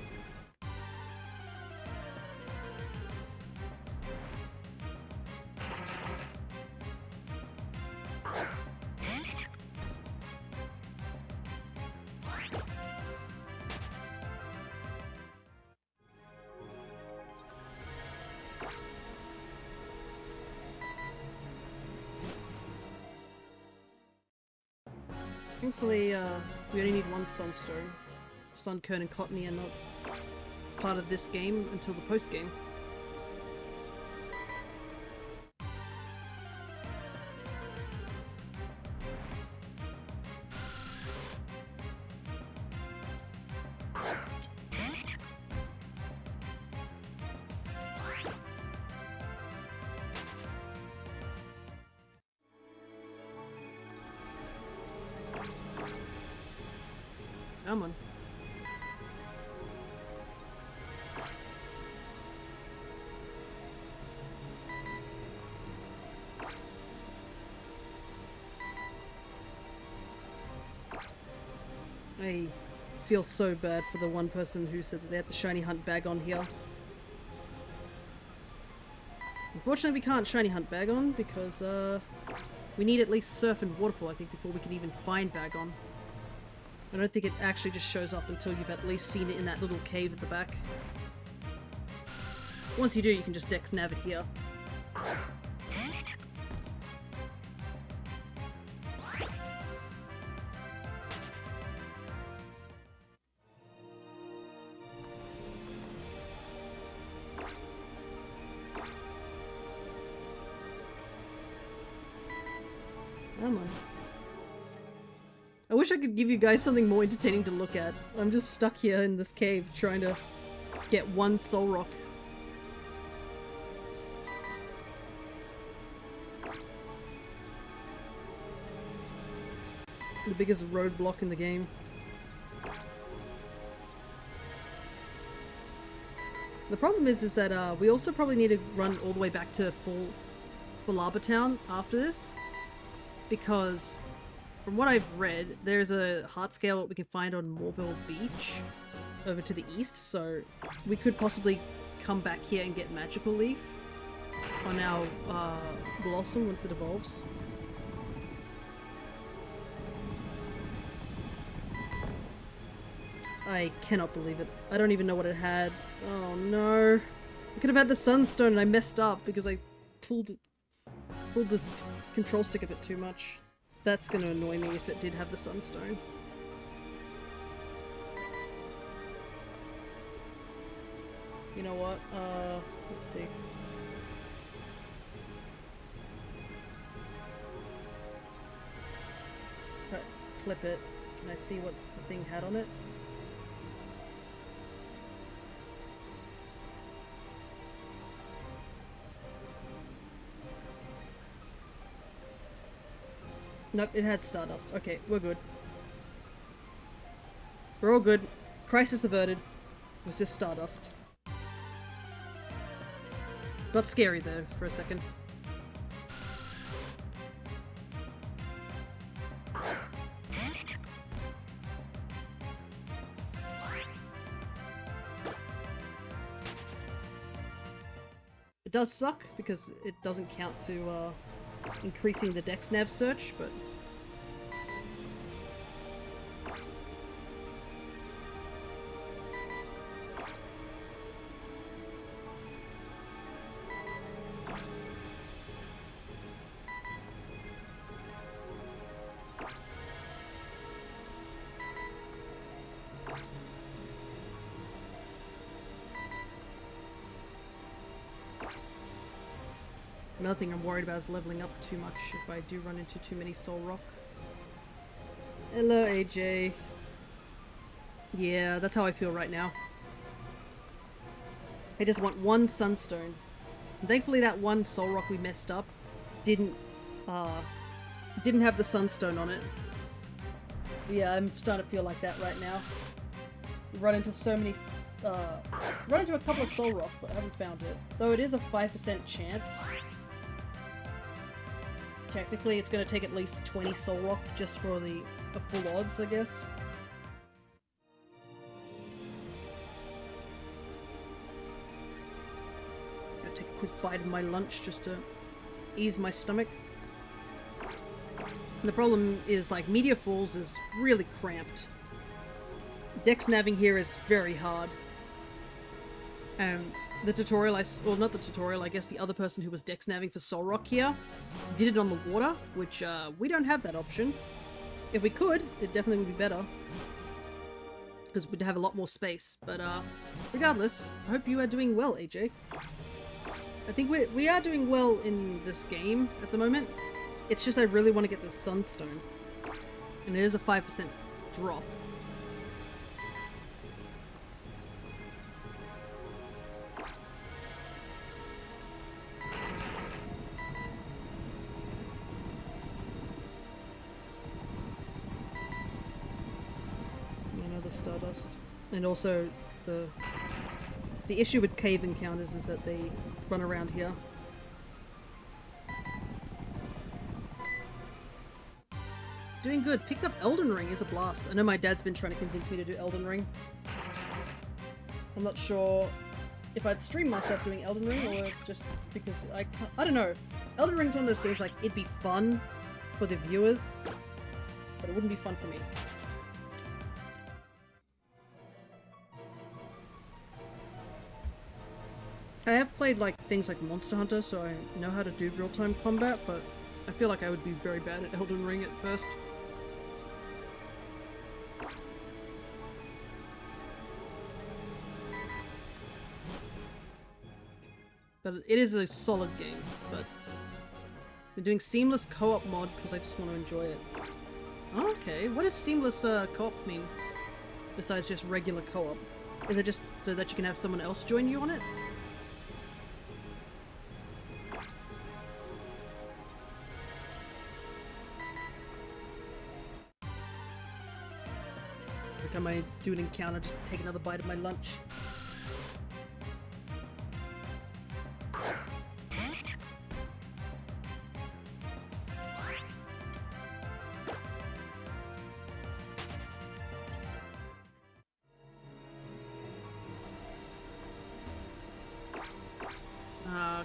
Thankfully, we only need one Sunstone. Sunkern and Cottony are not part of this game until the post-game. Come on. I feel so bad for the one person who said that they had the shiny hunt bag on here. Unfortunately, we can't shiny hunt bag on because we need at least surf and waterfall, I think, before we can even find bag on. I don't think it actually just shows up until you've at least seen it in that little cave at the back. Once you do, you can just Dex Nav it here. Come on. I wish I could give you guys something more entertaining to look at. I'm just stuck here in this cave trying to get one Soul Rock. The biggest roadblock in the game. The problem is that we also probably need to run all the way back to full Arbor Town after this, because from what I've read, there's a heart scale that we can find on Morville Beach over to the east, so we could possibly come back here and get Magical Leaf on our Blossom once it evolves. I cannot believe it. I don't even know what it had. Oh no. I could have had the Sunstone and I messed up because I pulled the control stick a bit too much. That's gonna annoy me if it did have the Sunstone. You know what? Let's see. If I clip it, can I see what the thing had on it? Nope, it had Stardust. Okay, we're good. We're all good. Crisis averted. It was just Stardust. Got scary though for a second. It does suck because it doesn't count to increasing the Dex Nav search, but another thing I'm worried about is leveling up too much if I do run into too many Soul Rock. Hello, AJ. Yeah, that's how I feel right now. I just want one Sunstone. And thankfully that one Soul Rock we messed up didn't have the Sunstone on it. Yeah, I'm starting to feel like that right now. Run into so many... run into a couple of Soul Rock, but I haven't found it. Though it is a 5% chance. Technically, it's going to take at least 20 Soul Rock just for the full odds, I guess. Gonna take a quick bite of my lunch just to ease my stomach. And the problem is, like, Meteor Falls is really cramped. Dex navving here is very hard. The tutorial, well, not the tutorial, I guess the other person who was Dex navving for Soul Rock here did it on the water, which we don't have that option. If we could, it definitely would be better, because we'd have a lot more space. But regardless, I hope you are doing well, AJ. I think we are doing well in this game at the moment. It's just I really want to get the Sunstone, and it is a 5% drop. The Stardust. And also the issue with cave encounters is that they run around here. Doing good. Picked up Elden Ring is a blast. I know my dad's been trying to convince me to do Elden Ring. I'm not sure if I'd stream myself doing Elden Ring or just because I can't, I don't know. Elden Ring's one of those games like it'd be fun for the viewers, but it wouldn't be fun for me. I have played like things like Monster Hunter, so I know how to do real-time combat, but I feel like I would be very bad at Elden Ring at first. But it is a solid game, but we're doing seamless co-op mod because I just want to enjoy it. Okay, what does seamless co-op mean? Besides just regular co-op? Is it just so that you can have someone else join you on it? time I do an encounter, just take another bite of my lunch.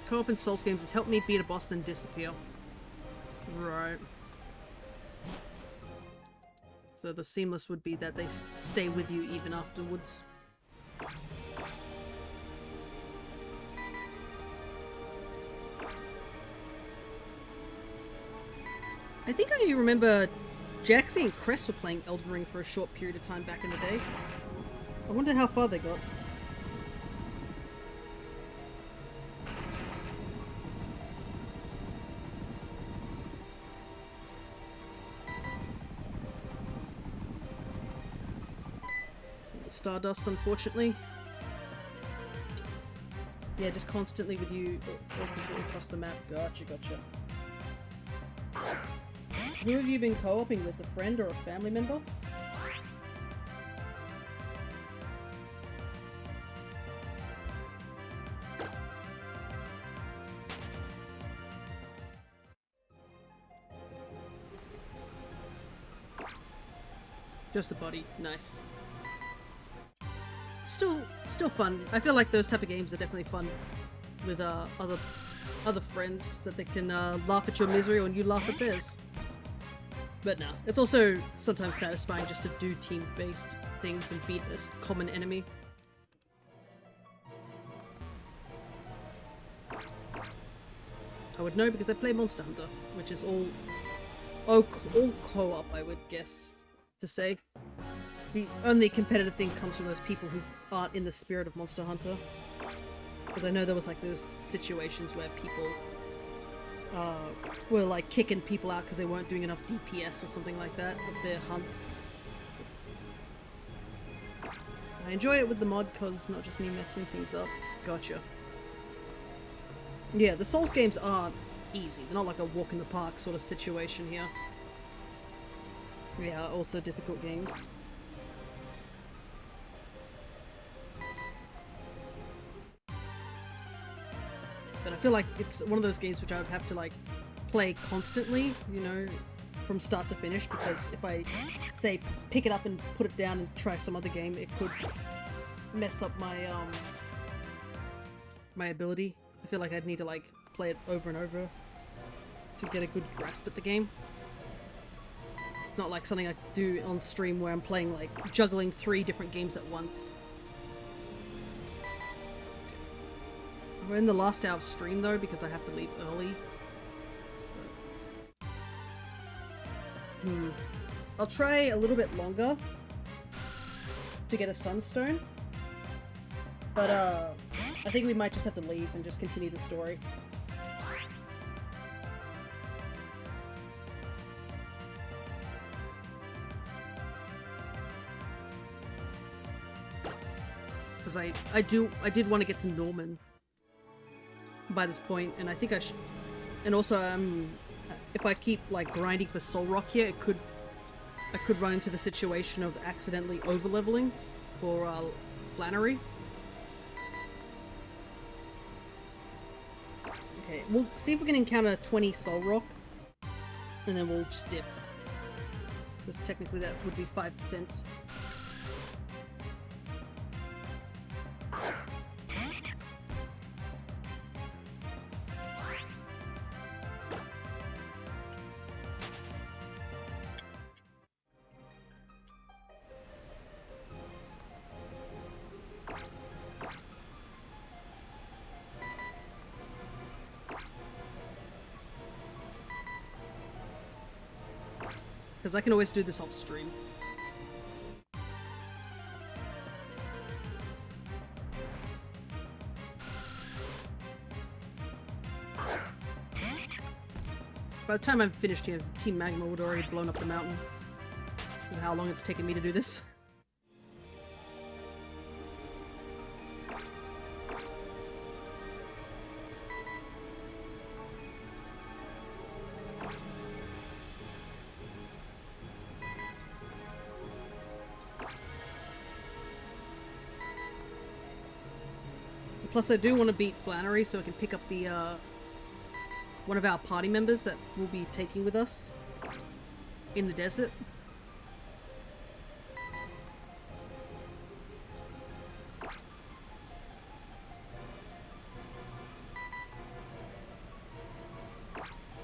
Co-op in Souls games has helped me beat a boss then disappear. Right. So the seamless would be that they stay with you even afterwards. I think I remember Jaxie and Cress were playing Elden Ring for a short period of time back in the day. I wonder how far they got. Stardust, unfortunately. Yeah, just constantly with you or completely across the map. Gotcha, gotcha. Who have you been co-oping with? A friend or a family member? Just a buddy. Nice. Still fun. I feel like those type of games are definitely fun with other friends that they can laugh at your misery or you laugh at theirs. But no, it's also sometimes satisfying just to do team-based things and beat this common enemy. I would know because I play Monster Hunter, which is all co-op, I would guess to say. The only competitive thing comes from those people who aren't in the spirit of Monster Hunter. Because I know there was like those situations where people were like kicking people out because they weren't doing enough DPS or something like that of their hunts. I enjoy it with the mod because it's not just me messing things up. Gotcha. Yeah, the Souls games aren't easy. They're not like a walk in the park sort of situation here. Yeah, also difficult games. But I feel like it's one of those games which I would have to like play constantly, you know, from start to finish, because if I say pick it up and put it down and try some other game, it could mess up my my ability. I feel like I'd need to like play it over and over to get a good grasp at the game. It's not like something I do on stream where I'm playing like juggling 3 different games at once. We're in the last hour of stream though because I have to leave early. I'll try a little bit longer to get a sunstone, but I think we might just have to leave and just continue the story. Because I did want to get to Norman by this point, and I think I should. And also, if I keep like grinding for Soul Rock here, I could run into the situation of accidentally over-leveling for Flannery. Okay, we'll see if we can encounter 20 Soul Rock, and then we'll just dip. Because technically that would be 5%. Because I can always do this off stream. By the time I'm finished here, Team Magma would already blown up the mountain. With how long it's taken me to do this. Plus, I do want to beat Flannery so I can pick up the one of our party members that we'll be taking with us in the desert.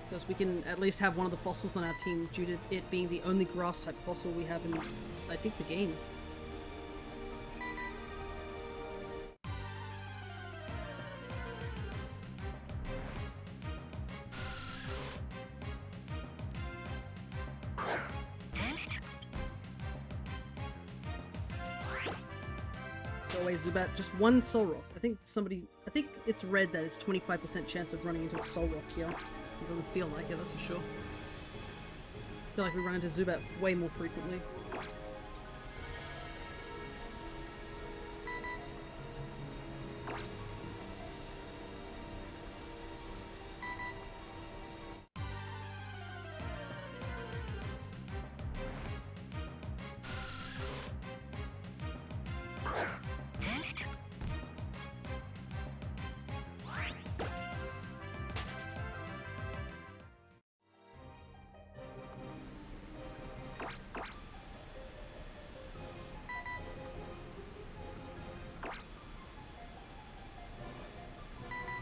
Because we can at least have one of the fossils on our team due to it being the only grass type fossil we have in, I think, the game. Always about just one soul rock. I think it's read that it's 25% chance of running into a soul rock here. It doesn't feel like it, that's for sure. I feel like we run into Zubat way more frequently.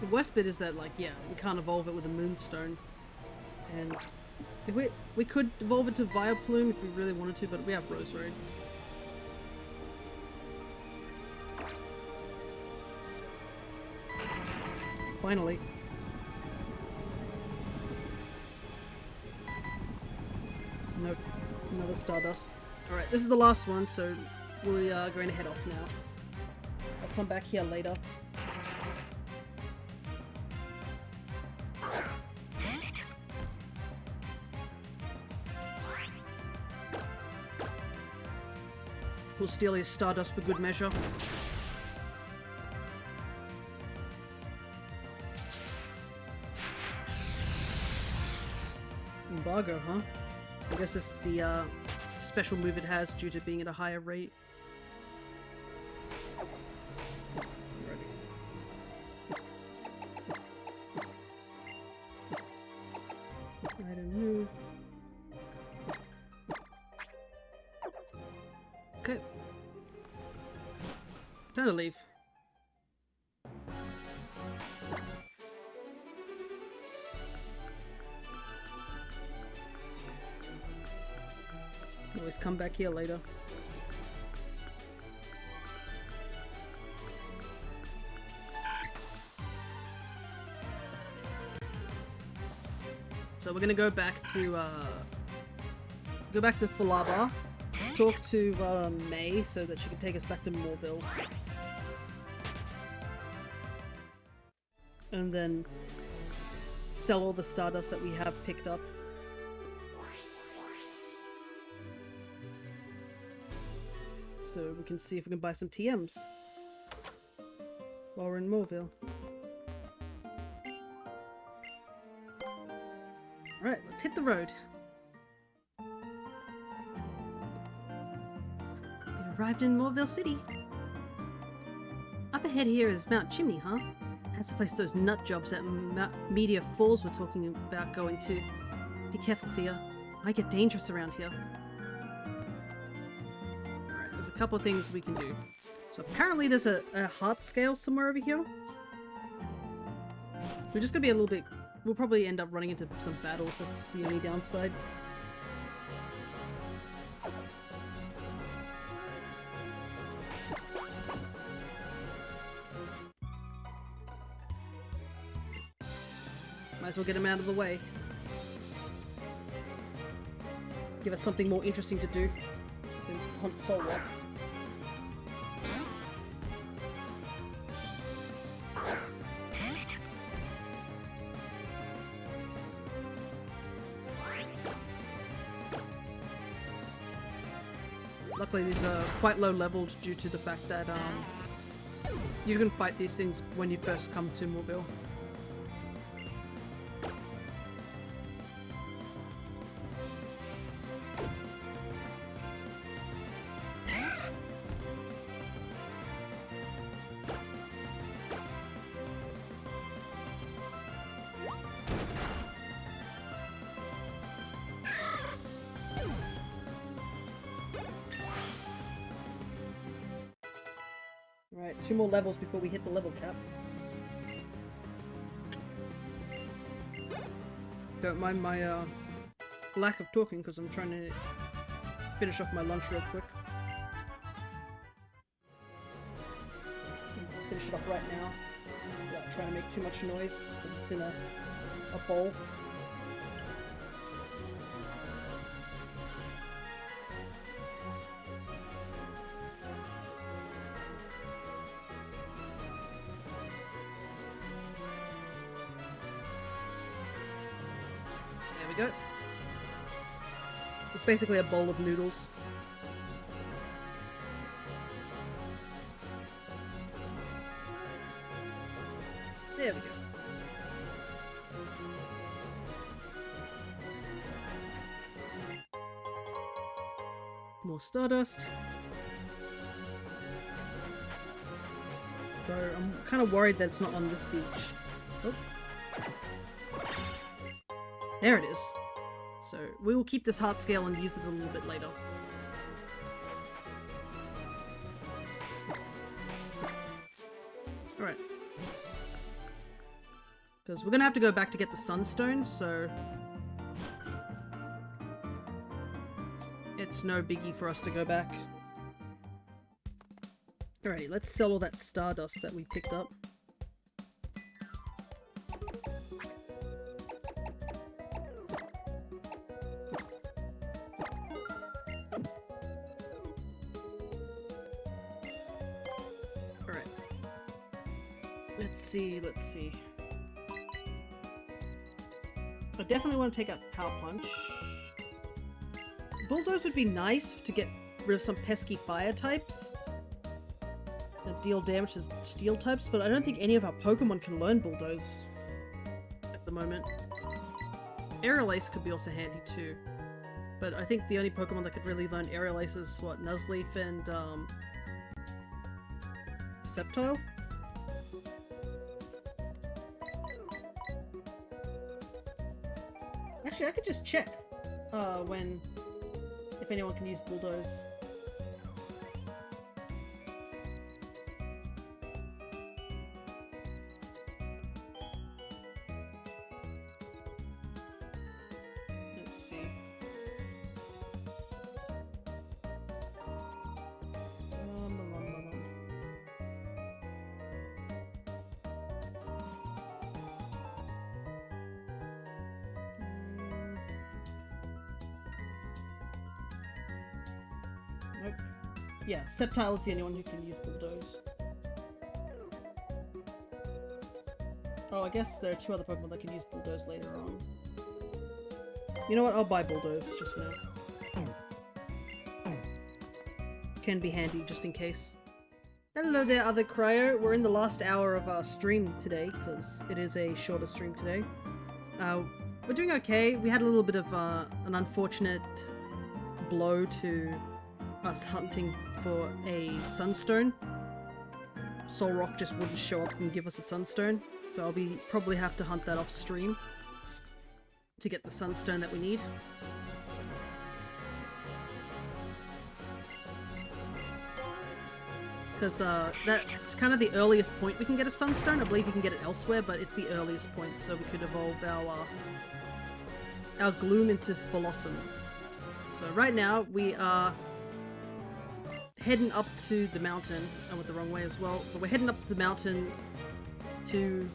The worst bit is that, like, yeah, we can't evolve it with a Moonstone. And if we could evolve it to Vileplume if we really wanted to, but we have Roserade. Finally. Nope. Another Stardust. Alright, this is the last one, so we are going to head off now. I'll come back here later. We'll steal his Stardust for good measure. Embargo, huh? I guess this is the special move it has due to being at a higher rate. Item move. Okay. Time to leave. Always come back here later. So we're gonna go back to Falaba, talk to May so that she can take us back to Moorville, and then sell all the Stardust that we have picked up. So we can see if we can buy some TMs while we're in Moorville. Alright, let's hit the road. We arrived in Moorville City. Up ahead here is Mount Chimney, huh? That's the place those nut jobs at Meteor Falls were talking about going to. Be careful, Fia. It might get dangerous around here. There's a couple of things we can do. So apparently there's a heart scale somewhere over here. We're just gonna be a little bit... We'll probably end up running into some battles, that's the only downside. Might as well get him out of the way. Give us something more interesting to do than hunt Soul Rock. Luckily these are quite low leveled due to the fact that you can fight these things when you first come to Moorville. 2 more levels before we hit the level cap. Don't mind my lack of talking because I'm trying to finish off my lunch real quick. Finish it off right now without trying to make too much noise because it's in a bowl. There we go. It's basically a bowl of noodles. There we go. More stardust. Though I'm kind of worried that it's not on this beach. Oh. There it is. So we will keep this heart scale and use it a little bit later. Alright. Because we're gonna have to go back to get the sunstone, so it's no biggie for us to go back. Alrighty, let's sell all that stardust that we picked up. Alright. Let's see. I definitely want to take out Power Punch. Bulldoze would be nice to get rid of some pesky fire types that deal damage to steel types, but I don't think any of our Pokemon can learn Bulldoze at the moment. Aerial Ace could be also handy too, but I think the only Pokemon that could really learn Aerial Ace is, what, Nuzleaf and Sceptile? Actually, I could just check if anyone can use Bulldoze. Let's see. Nope. Yeah, Sceptile is the only one who can use Bulldoze. Oh, I guess there are 2 other Pokemon that can use Bulldoze later on. You know what? I'll buy Bulldoze just for now. Can be handy just in case. Hello there, other Cryo. We're in the last hour of our stream today because it is a shorter stream today. We're doing okay. We had a little bit of an unfortunate blow to us hunting for a sunstone. Solrock just wouldn't show up and give us a sunstone, so I'll probably have to hunt that off stream to get the sunstone that we need. Because that's kind of the earliest point we can get a sunstone. I believe you can get it elsewhere, but it's the earliest point, so we could evolve our Gloom into Blossom. So right now we are heading up to the mountain. I went the wrong way as well, but we're heading up to the mountain to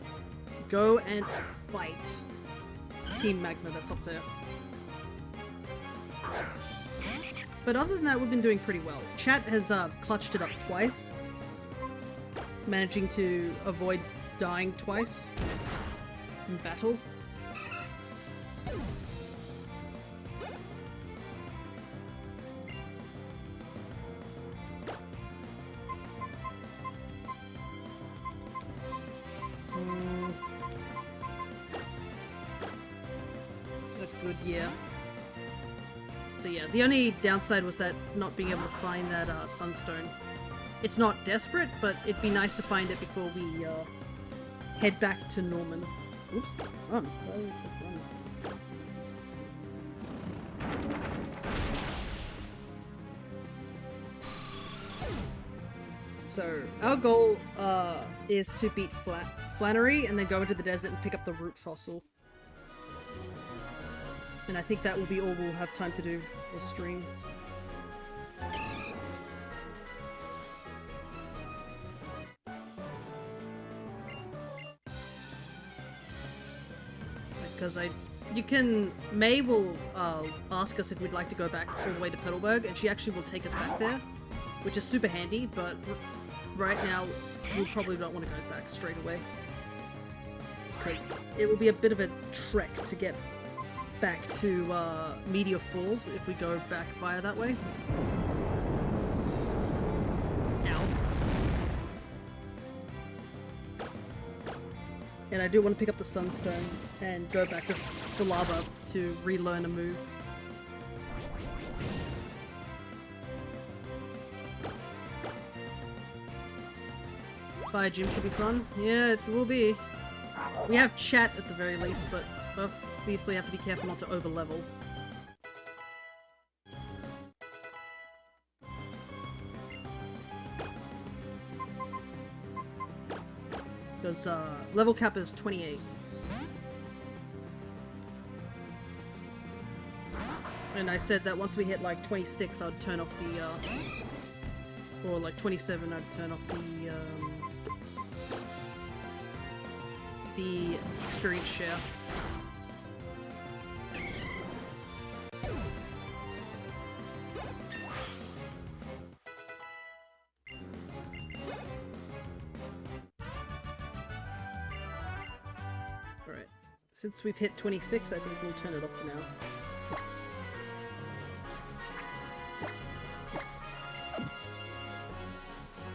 go and fight Team Magma that's up there. But other than that, we've been doing pretty well. Chat has clutched it up twice, managing to avoid dying twice in battle. That's good, yeah. But yeah, the only downside was that not being able to find that sunstone. It's not desperate, but it'd be nice to find it before we head back to Norman. Oops, run. So our goal is to beat Flannery and then go into the desert and pick up the root fossil. And I think that will be all we'll have time to do for stream. Because May will ask us if we'd like to go back all the way to Petalburg, and she actually will take us back there, which is super handy, but right now we'll probably don't want to go back straight away. Because it will be a bit of a trek to get back to Meteor Falls if we go back via that way. Ow. And I do want to pick up the Sunstone and go back to Falaba to relearn a move. Fire gym should be fun. Yeah, it will be. We have chat at the very least, but obviously have to be careful not to over-level. Because level cap is 28. And I said that once we hit like 26, I'd turn off the, or like 27, I'd turn off the experience share. Alright, since we've hit 26, I think we'll turn it off for now.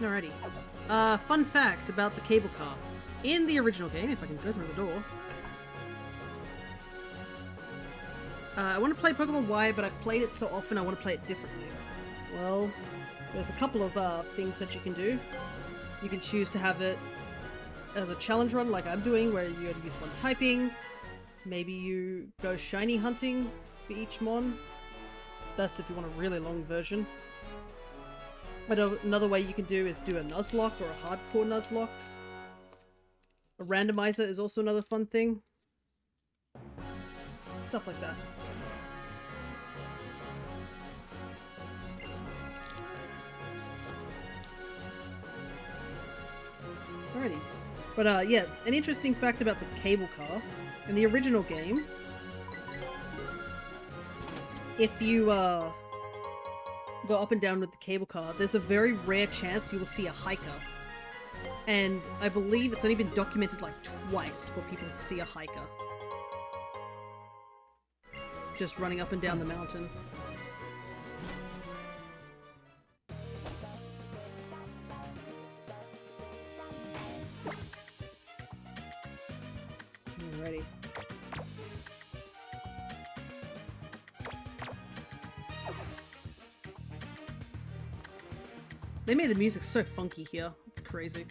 Alrighty. Fun fact about the cable car. In the original game, if I can go through the door... I want to play Pokemon Y, but I've played it so often I want to play it differently. Well, there's a couple of things that you can do. You can choose to have it as a challenge run like I'm doing, where you use one typing. Maybe you go shiny hunting for each mon. That's if you want a really long version. But another way you can do is do a Nuzlocke or a hardcore Nuzlocke. A randomizer is also another fun thing. Stuff like that. Alrighty. But yeah, an interesting fact about the cable car. In the original game, if you go up and down with the cable car, there's a very rare chance you will see a hiker. And I believe it's only been documented like twice for people to see a hiker. Just running up and down the mountain. Alrighty. They made the music so funky here. It's crazy.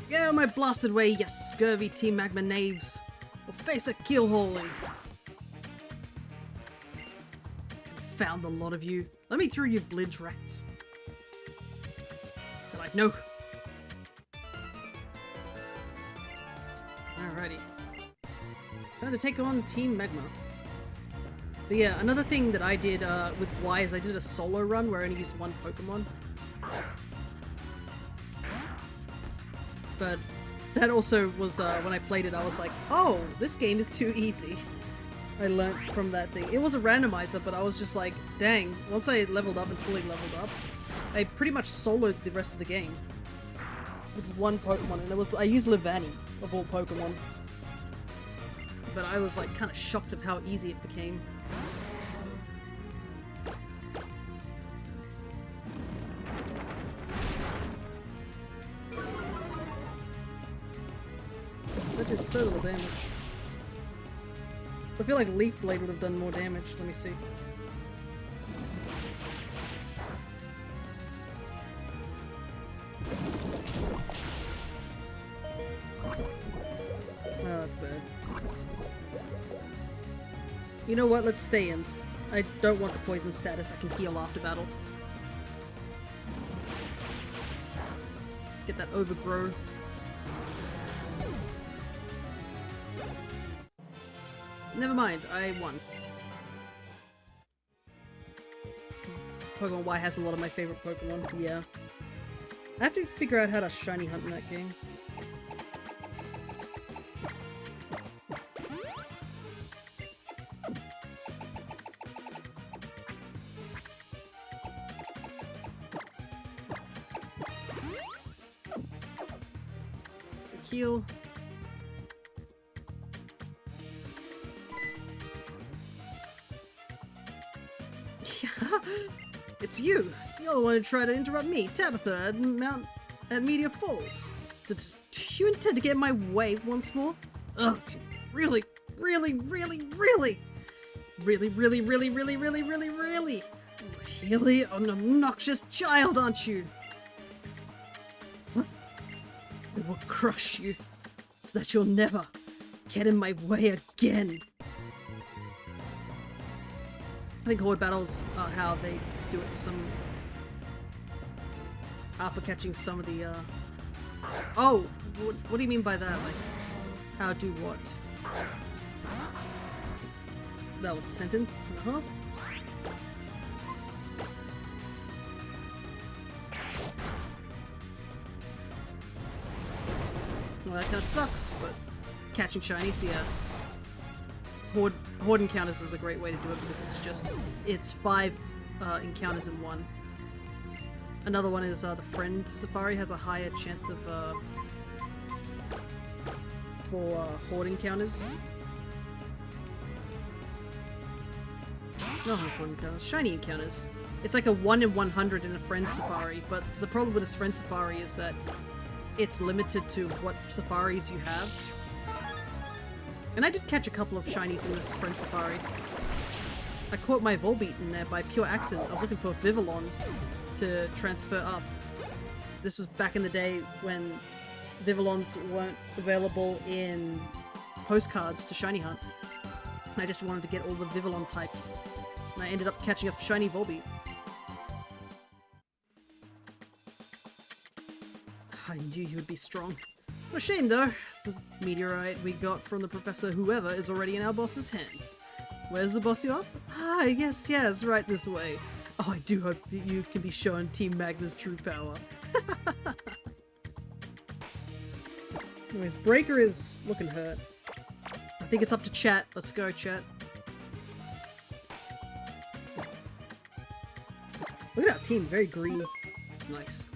Get out of my blasted way, you scurvy Team Magma knaves! Or face a keelhauling! Confound the lot of you. Let me through, you blidge rats. They're like, no. Alrighty. Time to take on Team Magma. But yeah, another thing that I did with Y is I did a solo run where I only used one Pokemon. But that also was, when I played it, I was like, oh, this game is too easy. I learnt from that thing. It was a randomizer, but I was just like, dang, once I leveled up and fully leveled up, I pretty much soloed the rest of the game. With one Pokemon, and I used Levani, of all Pokemon. But I was like, kind of shocked of how easy it became. That did so little damage. I feel like Leaf Blade would have done more damage. Let me see. Oh, that's bad. You know what? Let's stay in. I don't want the poison status. I can heal after battle. Get that overgrow. Never mind, I won. Pokemon Y has a lot of my favorite Pokemon, yeah. I have to figure out how to shiny hunt in that game. Heal. It's you! You're the one who tried to interrupt me, Tabitha, at Meteor Falls. Do you intend to get in my way once more? Ugh, really? Really? Really an obnoxious child, aren't you? I will crush you, so that you'll never get in my way again. I think Horde battles are how they do it for some... for catching some of the, Oh! What do you mean by that? Like, how do what? That was a sentence and a half. Well, that kind of sucks, but catching shinies, yeah. Horde encounters is a great way to do it because it's 5 encounters in one. Another one is the Friend Safari has a higher chance of for Horde encounters. No Horde encounters, shiny encounters. It's like a 1 in 100 in a Friend Safari, but the problem with this Friend Safari is that it's limited to what safaris you have. And I did catch a couple of shinies in this Friend Safari. I caught my Volbeat in there by pure accident. I was looking for Vivillon to transfer up. This was back in the day when Vivillons weren't available in postcards to shiny hunt. And I just wanted to get all the Vivillon types. And I ended up catching a shiny Volbeat. I knew you would be strong. What a shame though. The meteorite we got from the Professor Whoever is already in our boss's hands. Where's the boss, you ask? Ah, yes, right this way. Oh, I do hope that you can be shown Team Magna's true power. Anyways, Breaker is looking hurt. I think it's up to chat. Let's go, chat. Look at our team, very green. It's nice.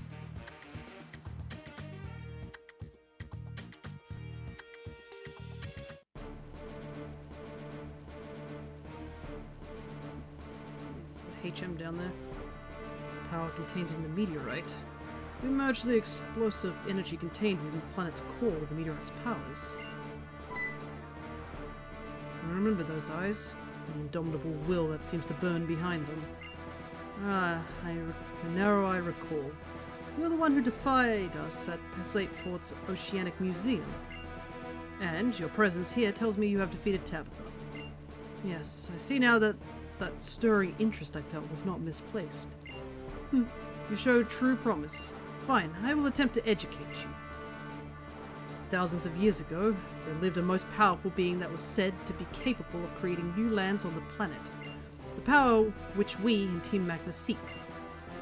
HM down there. Power contained in the meteorite. We merged the explosive energy contained within the planet's core with the meteorite's powers. I remember those eyes, and the indomitable will that seems to burn behind them. Now I recall. You're the one who defied us at Slateport's Oceanic Museum. And your presence here tells me you have defeated Tabitha. Yes, I see now that that stirring interest I felt was not misplaced. You show true promise. Fine, I will attempt to educate you. Thousands of years ago, there lived a most powerful being that was said to be capable of creating new lands on the planet. The power which we in Team Magna seek.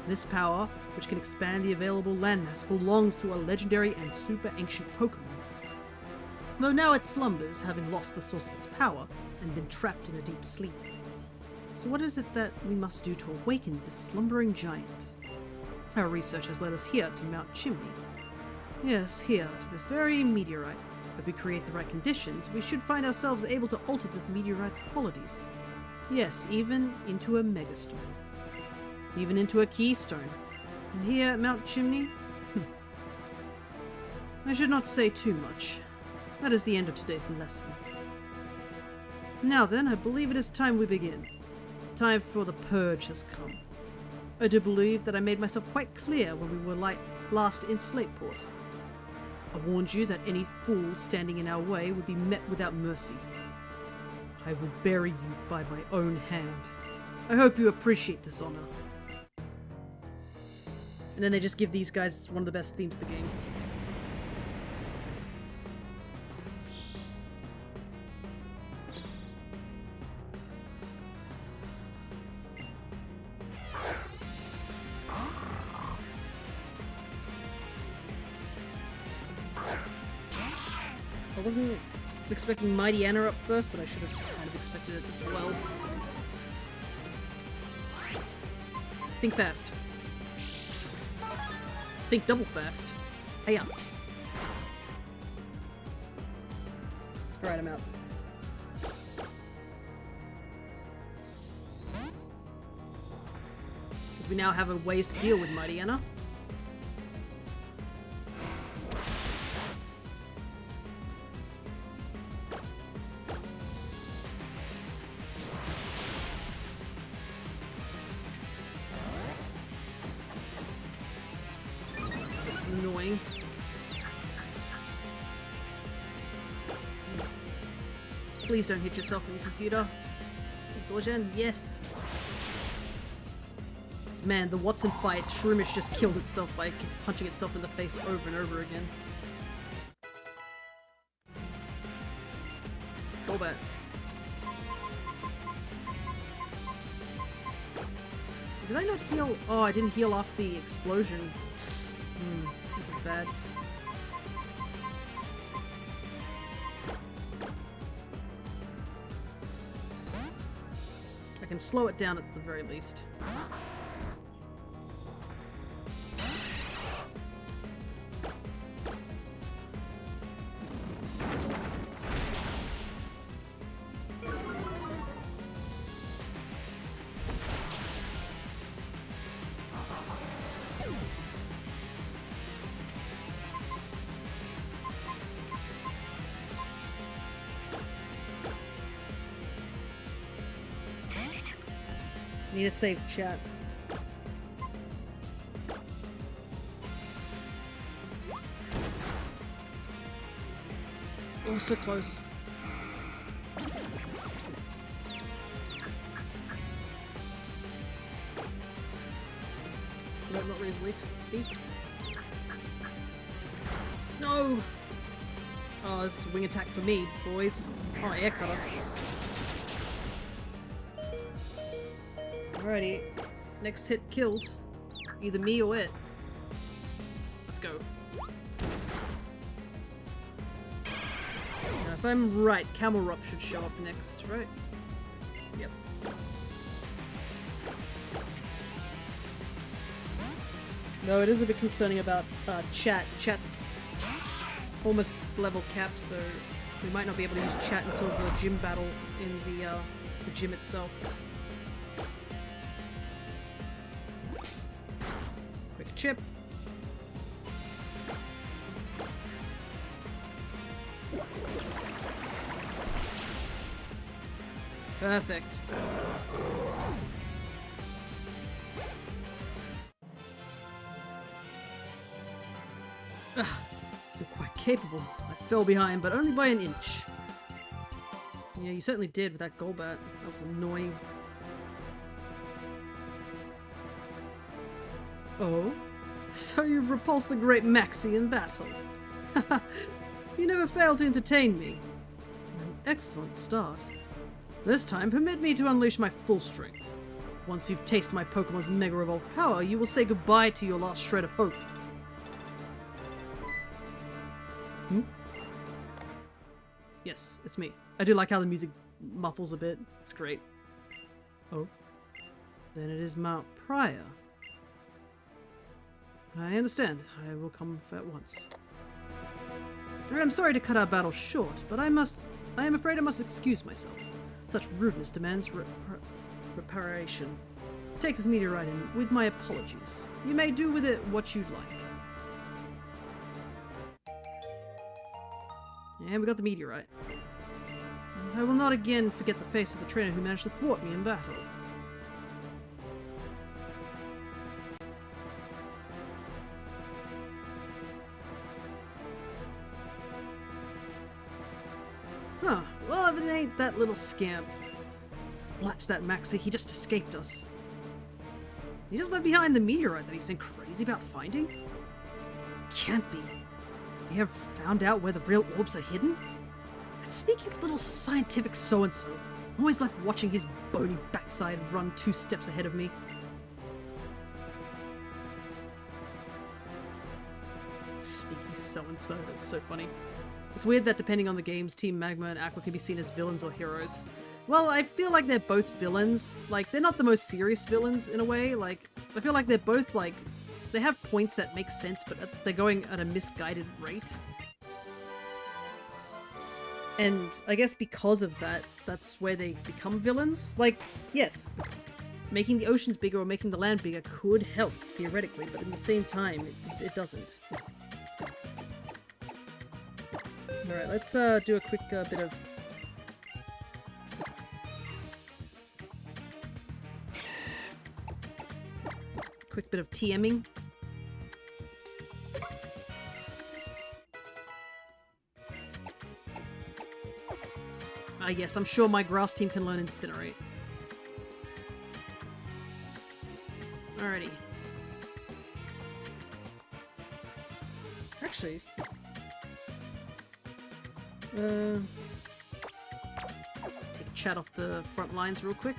This power, which can expand the available landmass, belongs to a legendary and super ancient Pokemon. Though now it slumbers, having lost the source of its power and been trapped in a deep sleep. So what is it that we must do to awaken this slumbering giant? Our research has led us here to Mount Chimney. Yes, here, to this very meteorite. If we create the right conditions, we should find ourselves able to alter this meteorite's qualities. Yes, even into a megastone. Even into a keystone. And here at Mount Chimney? I should not say too much. That is the end of today's lesson. Now then, I believe it is time we begin. Time for the purge has come. I do believe that I made myself quite clear when we were last in Slateport. I warned you that any fool standing in our way would be met without mercy. I will bury you by my own hand. I hope you appreciate this honor. And then they just give these guys one of the best themes of the game. I wasn't expecting Mighty Anna up first, but I should have kind of expected it as well. Think fast. Think double fast. Hey up. Alright, I'm out. Because we now have a ways to deal with Mighty Anna. Annoying. Please don't hit yourself in the computer. Conclusion, yes. Man, the Watson fight, Shroomish just killed itself by punching itself in the face over and over again. Golbat. Did I not heal? Oh, I didn't heal after the explosion. This is bad. I can slow it down at the very least. Need to save chat. Oh, so close. No, not Razor Leaf. Thief. No! Oh, this is a wing attack for me, boys. Oh, air cutter. Alrighty, next hit kills either me or it. Let's go. Now, if I'm right, Camel Rup should show up next, right? Yep. No, it is a bit concerning about chat. Chat's almost level cap, so we might not be able to use chat until the gym battle in the gym itself. Quick chip. Perfect. Ugh, you're quite capable. I fell behind, but only by an inch. Yeah, you certainly did with that Golbat. That was annoying. Oh? So you've repulsed the great Maxie in battle. Haha, you never fail to entertain me. An excellent start. This time, permit me to unleash my full strength. Once you've tasted my Pokemon's Mega Evolved power, you will say goodbye to your last shred of hope. Yes, it's me. I do like how the music muffles a bit. It's great. Oh. Then it is Mount Prior. I understand. I will come at once. I'm sorry to cut our battle short, but I am afraid I must excuse myself. Such rudeness demands reparation. Take this meteorite in with my apologies. You may do with it what you'd like. And we got the meteorite. I will not again forget the face of the trainer who managed to thwart me in battle. Huh, well if it ain't that little scamp. Blatstat Maxi, he just escaped us. He just left behind the meteorite that he's been crazy about finding? Can't be. Could we have found out where the real orbs are hidden? That sneaky little scientific so-and-so. I'm always left watching his bony backside run 2 steps ahead of me. Sneaky so-and-so, that's so funny. It's weird that depending on the games, Team Magma and Aqua can be seen as villains or heroes. Well, I feel like they're both villains. Like, they're not the most serious villains in a way. Like, I feel like they're both, like, they have points that make sense, but they're going at a misguided rate. And I guess because of that, that's where they become villains. Like, yes, making the oceans bigger or making the land bigger could help, theoretically, but at the same time, it doesn't. Alright, let's do a quick bit of... quick bit of TMing. Yes, I'm sure my grass team can learn Incinerate. Alrighty. Actually... take a chat off the front lines real quick.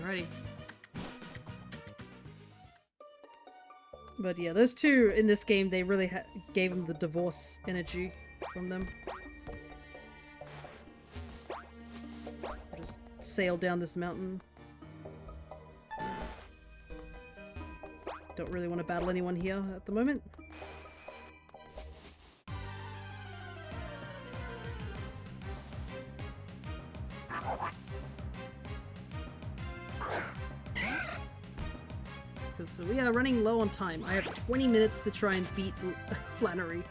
Alrighty. But yeah, those two in this game, they really gave him the divorce energy from them. Just sail down this mountain. Don't really want to battle anyone here at the moment. Because we are running low on time. I have 20 minutes to try and beat Flannery.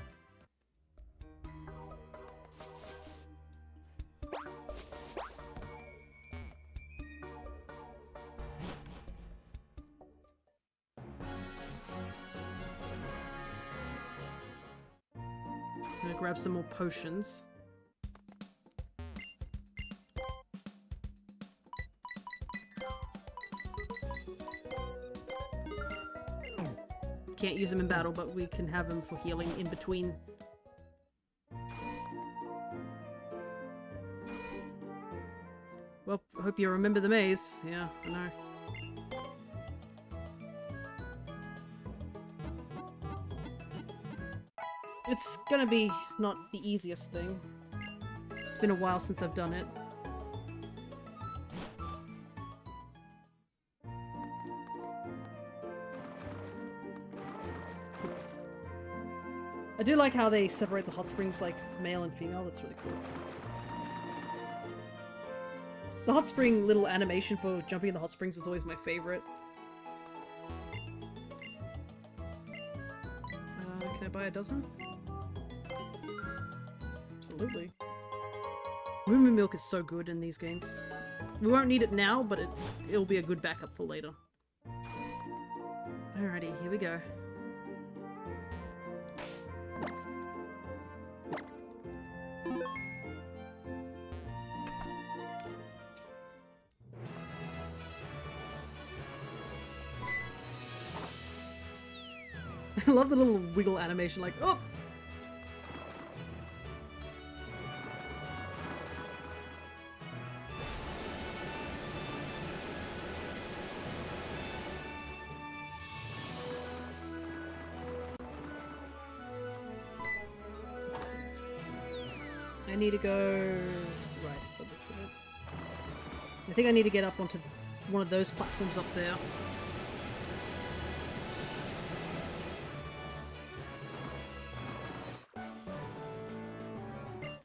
I'm gonna grab some more potions. Can't use them in battle, but we can have them for healing in between. Well, I hope you remember the maze. Yeah, I know. It's gonna be not the easiest thing. It's been a while since I've done it. I do like how they separate the hot springs like male and female, that's really cool. The hot spring little animation for jumping in the hot springs is always my favorite. Can I buy a dozen? Absolutely. Moo milk is so good in these games. We won't need it now, but it'll be a good backup for later. Alrighty, here we go. I love the little wiggle animation, like, oh! I need to go... right, but looks of it. I think I need to get up onto one of those platforms up there.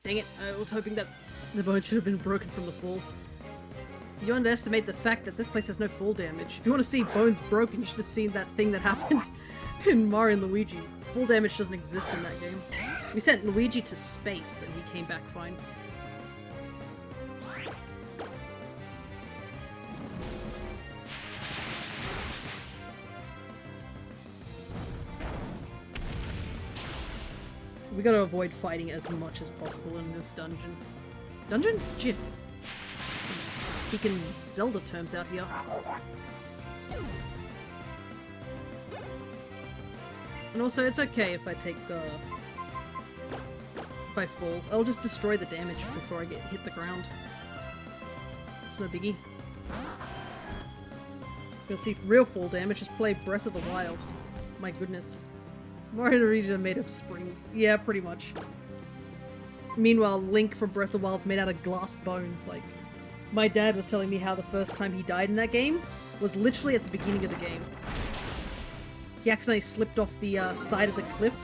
Dang it, I was hoping that the bone should have been broken from the fall. You underestimate the fact that this place has no fall damage. If you want to see bones broken, you should have seen that thing that happened in Mario and Luigi. Fall damage doesn't exist in that game. We sent Luigi to space and he came back fine. we gotta avoid fighting as much as possible in this dungeon. Dungeon? Gym. Speaking Zelda terms out here. And also, it's okay if I take, if I fall. I'll just destroy the damage before I hit the ground. It's no biggie. You'll see real fall damage, just play Breath of the Wild. My goodness. Mario and Luigi are made of springs. Yeah, pretty much. Meanwhile, Link from Breath of the Wild is made out of glass bones. Like, my dad was telling me how the first time he died in that game was literally at the beginning of the game. He accidentally slipped off the side of the cliff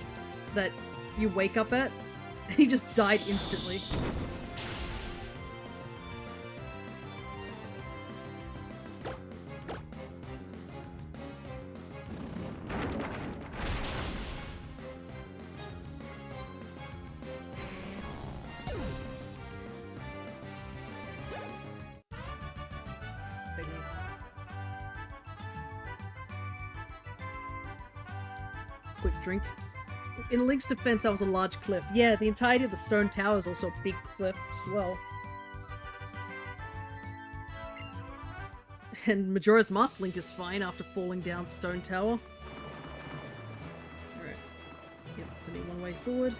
that you wake up at, and he just died instantly. Quick drink. In Link's defense, that was a large cliff. Yeah, the entirety of the stone tower is also a big cliff as well. And Majora's Mask Link is fine after falling down stone tower. Alright. Yep, it's only one way forward.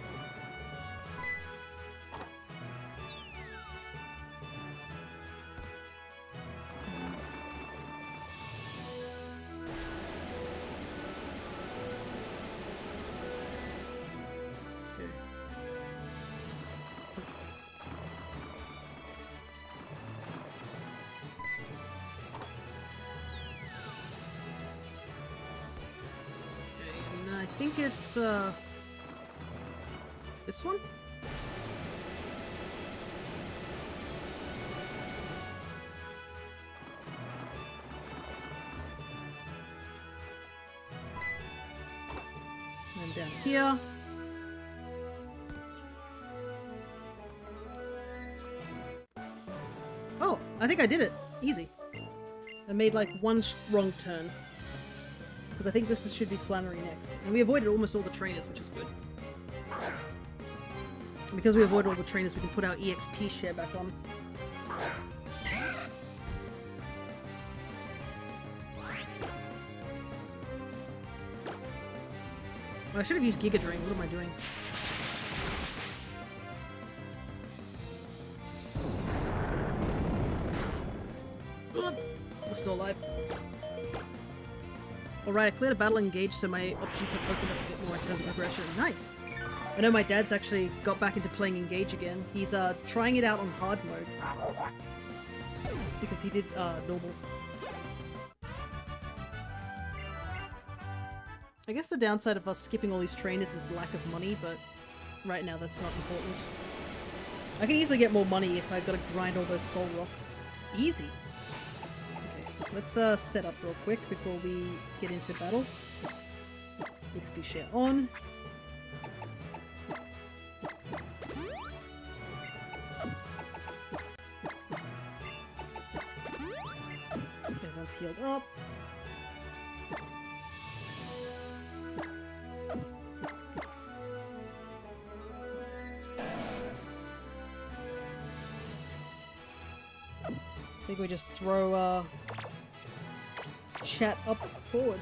I think it's, this one? And down here. Oh, I think I did it. Easy. I made like one wrong turn. Because I think this should be Flannery next. And we avoided almost all the trainers, which is good. And because we avoided all the trainers, we can put our EXP share back on. I should have used Giga Drain. What am I doing? We're still alive. Alright, I cleared a battle engaged, so my options have opened up a bit more in terms of progression. Nice! I know my dad's actually got back into playing Engage again. He's trying it out on hard mode. Because he did normal. I guess the downside of us skipping all these trainers is the lack of money, but right now that's not important. I can easily get more money if I've got to grind all those soul rocks. Easy! Let's set up real quick before we get into battle. XP share on. Everyone's healed up. I think we just throw chat up forward.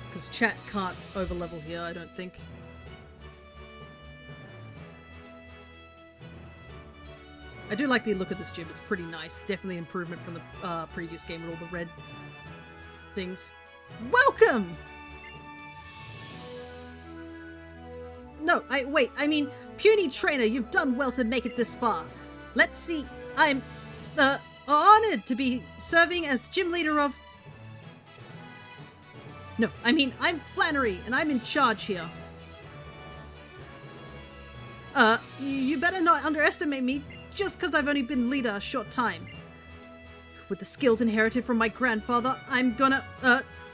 Because chat can't overlevel here, I don't think. I do like the look of this gym, it's pretty nice. Definitely improvement from the previous game with all the red things. Welcome! No, wait, I mean, puny trainer, you've done well to make it this far. Let's see, I'm honored to be serving as gym leader of... No, I mean, I'm Flannery, and I'm in charge here. You better not underestimate me, just because I've only been leader a short time. With the skills inherited from my grandfather, I'm gonna,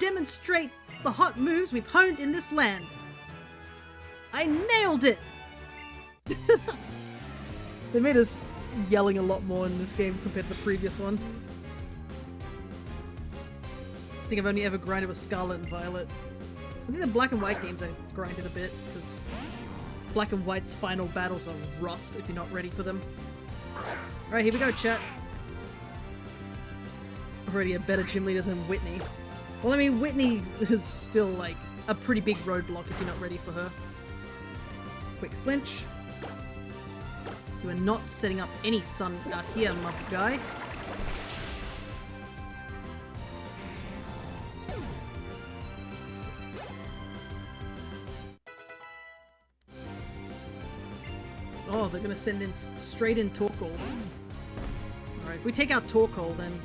demonstrate the hot moves we've honed in this land. I nailed it! They made us yelling a lot more in this game compared to the previous one. I think I've only ever grinded with Scarlet and Violet. I think the black and white games I grinded a bit, because black and white's final battles are rough if you're not ready for them. Alright, here we go, chat. Already a better gym leader than Whitney. Well, I mean, Whitney is still, like, a pretty big roadblock if you're not ready for her. Quick flinch. You are not setting up any sun out here, my guy. Oh, they're gonna send in straight in Torkoal. Alright, if we take out Torkoal, then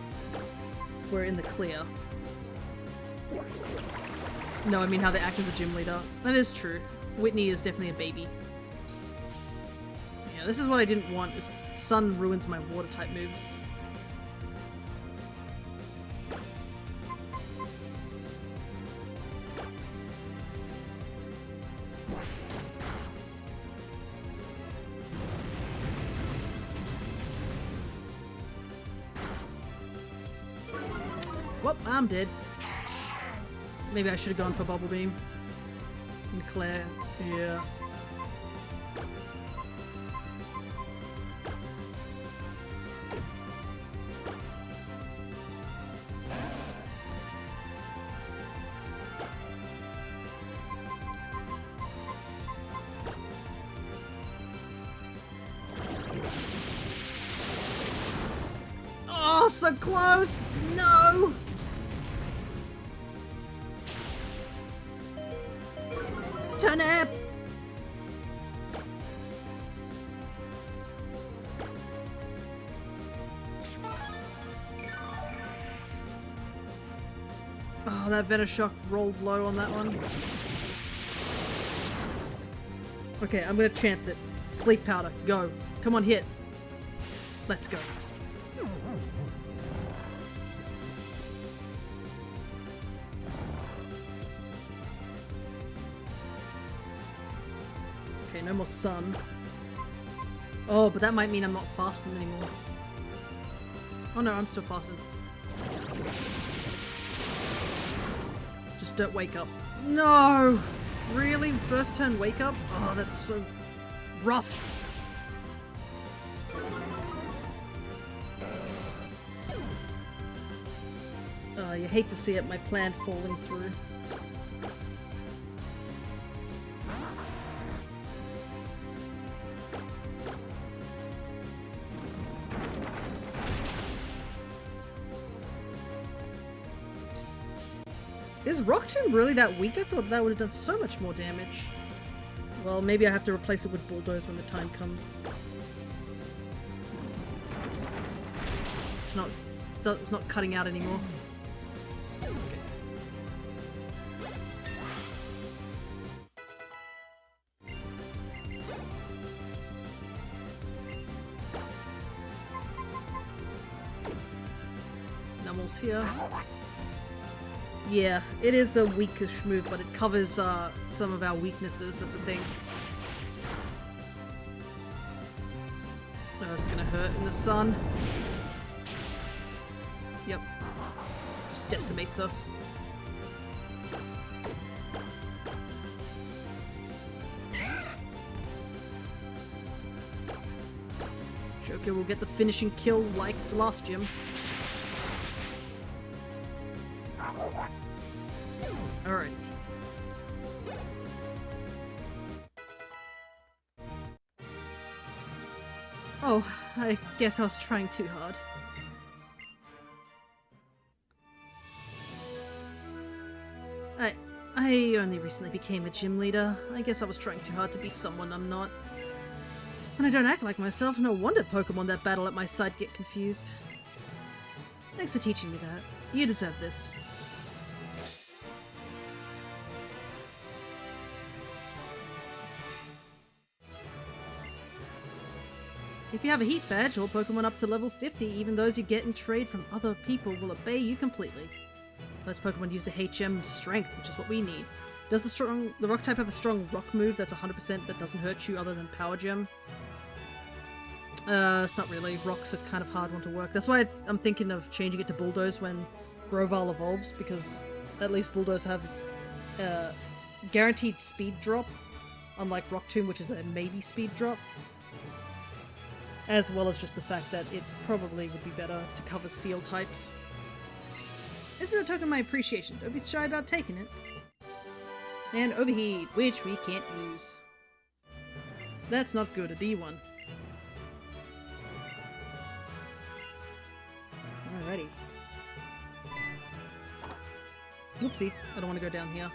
we're in the clear. No, I mean how they act as a gym leader. That is true. Whitney is definitely a baby. Yeah, this is what I didn't want, is Sun ruins my water type moves. Well, I'm dead. Maybe I should have gone for Bubble Beam. And Claire, yeah. Oh, so close! No! Turnip! Oh, that Venoshock rolled low on that one. Okay, I'm gonna chance it. Sleep powder, go. Come on, hit. Let's go. Okay, no more sun. Oh, but that might mean I'm not fastened anymore. Oh no, I'm still fastened. Just don't wake up. No! Really? First turn wake up? Oh, that's so rough. You hate to see it, my plan falling through. Is Rock Tomb really that weak? I thought that would have done so much more damage. Well, maybe I have to replace it with Bulldoze when the time comes. It's not cutting out anymore. Okay. Nummels here. Yeah, it is a weakish move, but it covers some of our weaknesses, that's the thing. Oh, it's gonna hurt in the sun. Yep. Just decimates us. Joker will get the finishing kill like the last gym. Alrighty. Oh, I guess I was trying too hard. I only recently became a gym leader. I guess I was trying too hard to be someone I'm not. And I don't act like myself, no wonder Pokemon that battle at my side get confused. Thanks for teaching me that. You deserve this. If you have a heat badge, all Pokemon up to level 50, even those you get in trade from other people, will obey you completely. Let's Pokemon use the HM Strength, which is what we need. Does the Rock type have a strong Rock move that's 100% that doesn't hurt you other than Power Gem? It's not really. Rocks are kind of hard one to work. That's why I'm thinking of changing it to Bulldoze when Grovyle evolves, because at least Bulldoze has guaranteed speed drop, unlike Rock Tomb, which is a maybe speed drop. As well as just the fact that it probably would be better to cover steel types. This is a token of my appreciation. Don't be shy about taking it. And Overheat, which we can't use. That's not good, a D1. Alrighty. Oopsie, I don't want to go down here.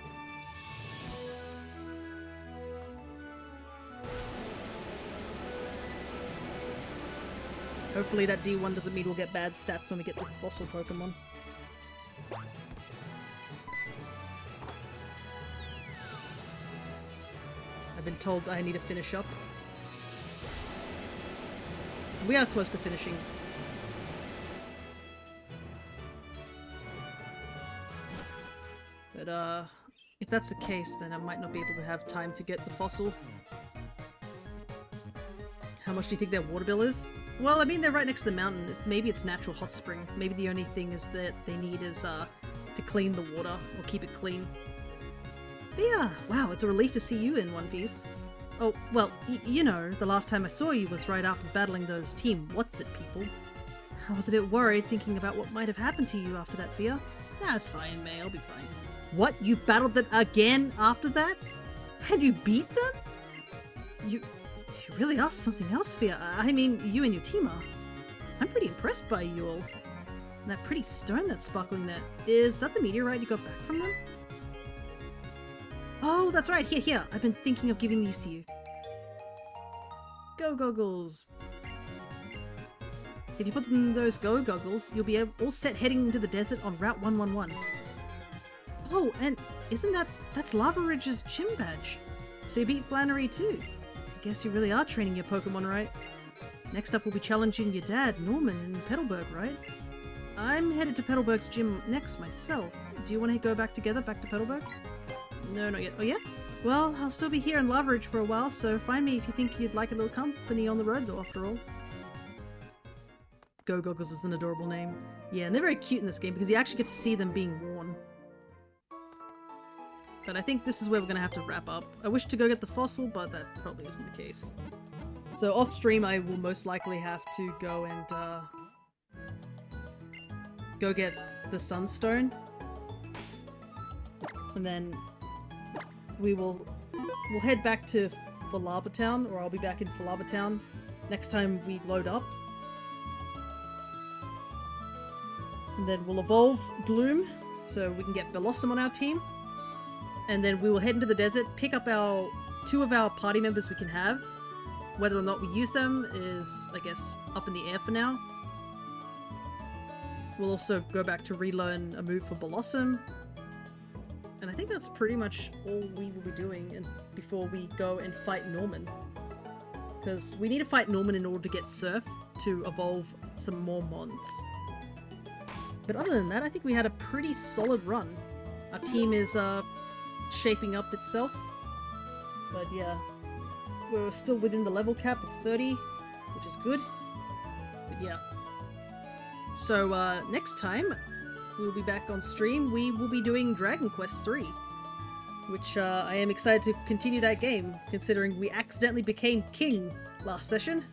Hopefully that D1 doesn't mean we'll get bad stats when we get this fossil Pokemon. I've been told I need to finish up. We are close to finishing. But, if that's the case, then I might not be able to have time to get the fossil. How much do you think their water bill is? Well, I mean, they're right next to the mountain. Maybe it's natural hot spring. Maybe the only thing is that they need is, to clean the water, or keep it clean. Fia! Wow, it's a relief to see you in one piece. Oh, well, you know, the last time I saw you was right after battling those Team What's-It people. I was a bit worried thinking about what might have happened to you after that, Fia. Nah, it's fine, May, I'll be fine. What? You battled them again after that? And you beat them? You really are something else, Fia. I mean, you and your team are. I'm pretty impressed by you all. And that pretty stone that's sparkling there. Is that the meteorite you got back from them? Oh, that's right. Here. I've been thinking of giving these to you. Go goggles. If you put in those go goggles, you'll be all set heading into the desert on Route 111. Oh, and isn't that's Lava Ridge's gym badge? So you beat Flannery too. I guess you really are training your Pokemon right. Next up we'll be challenging your dad, Norman, in Petalburg, right? I'm headed to Petalburg's gym next myself. Do you want to go back together, back to Petalburg? No, not yet. Oh yeah? Well, I'll still be here in Lava Ridge for a while, so find me if you think you'd like a little company on the road, after all. Go Goggles is an adorable name. Yeah, and they're very cute in this game because you actually get to see them being worn. But I think this is where we're going to have to wrap up. I wish to go get the fossil, but that probably isn't the case. So off stream I will most likely have to go and go get the Sunstone. And then we'll head back to Falaba Town, or I'll be back in Falaba Town next time we load up. And then we'll evolve Gloom so we can get Blossom on our team. And then we will head into the desert, pick up two of our party members we can have. Whether or not we use them is, I guess, up in the air for now. We'll also go back to relearn a move for Blossom. And I think that's pretty much all we will be doing before we go and fight Norman. Because we need to fight Norman in order to get Surf to evolve some more Mons. But other than that, I think we had a pretty solid run. Our team is shaping up itself. But yeah, we're still within the level cap of 30, which is good. But yeah. So next time we'll be back on stream. We will be doing Dragon Quest III, which I am excited to continue that game, considering we accidentally became king last session.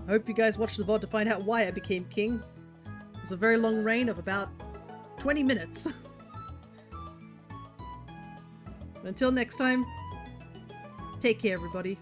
I hope you guys watched the VOD to find out why I became king. It was a very long reign of about 20 minutes. Until next time, take care everybody.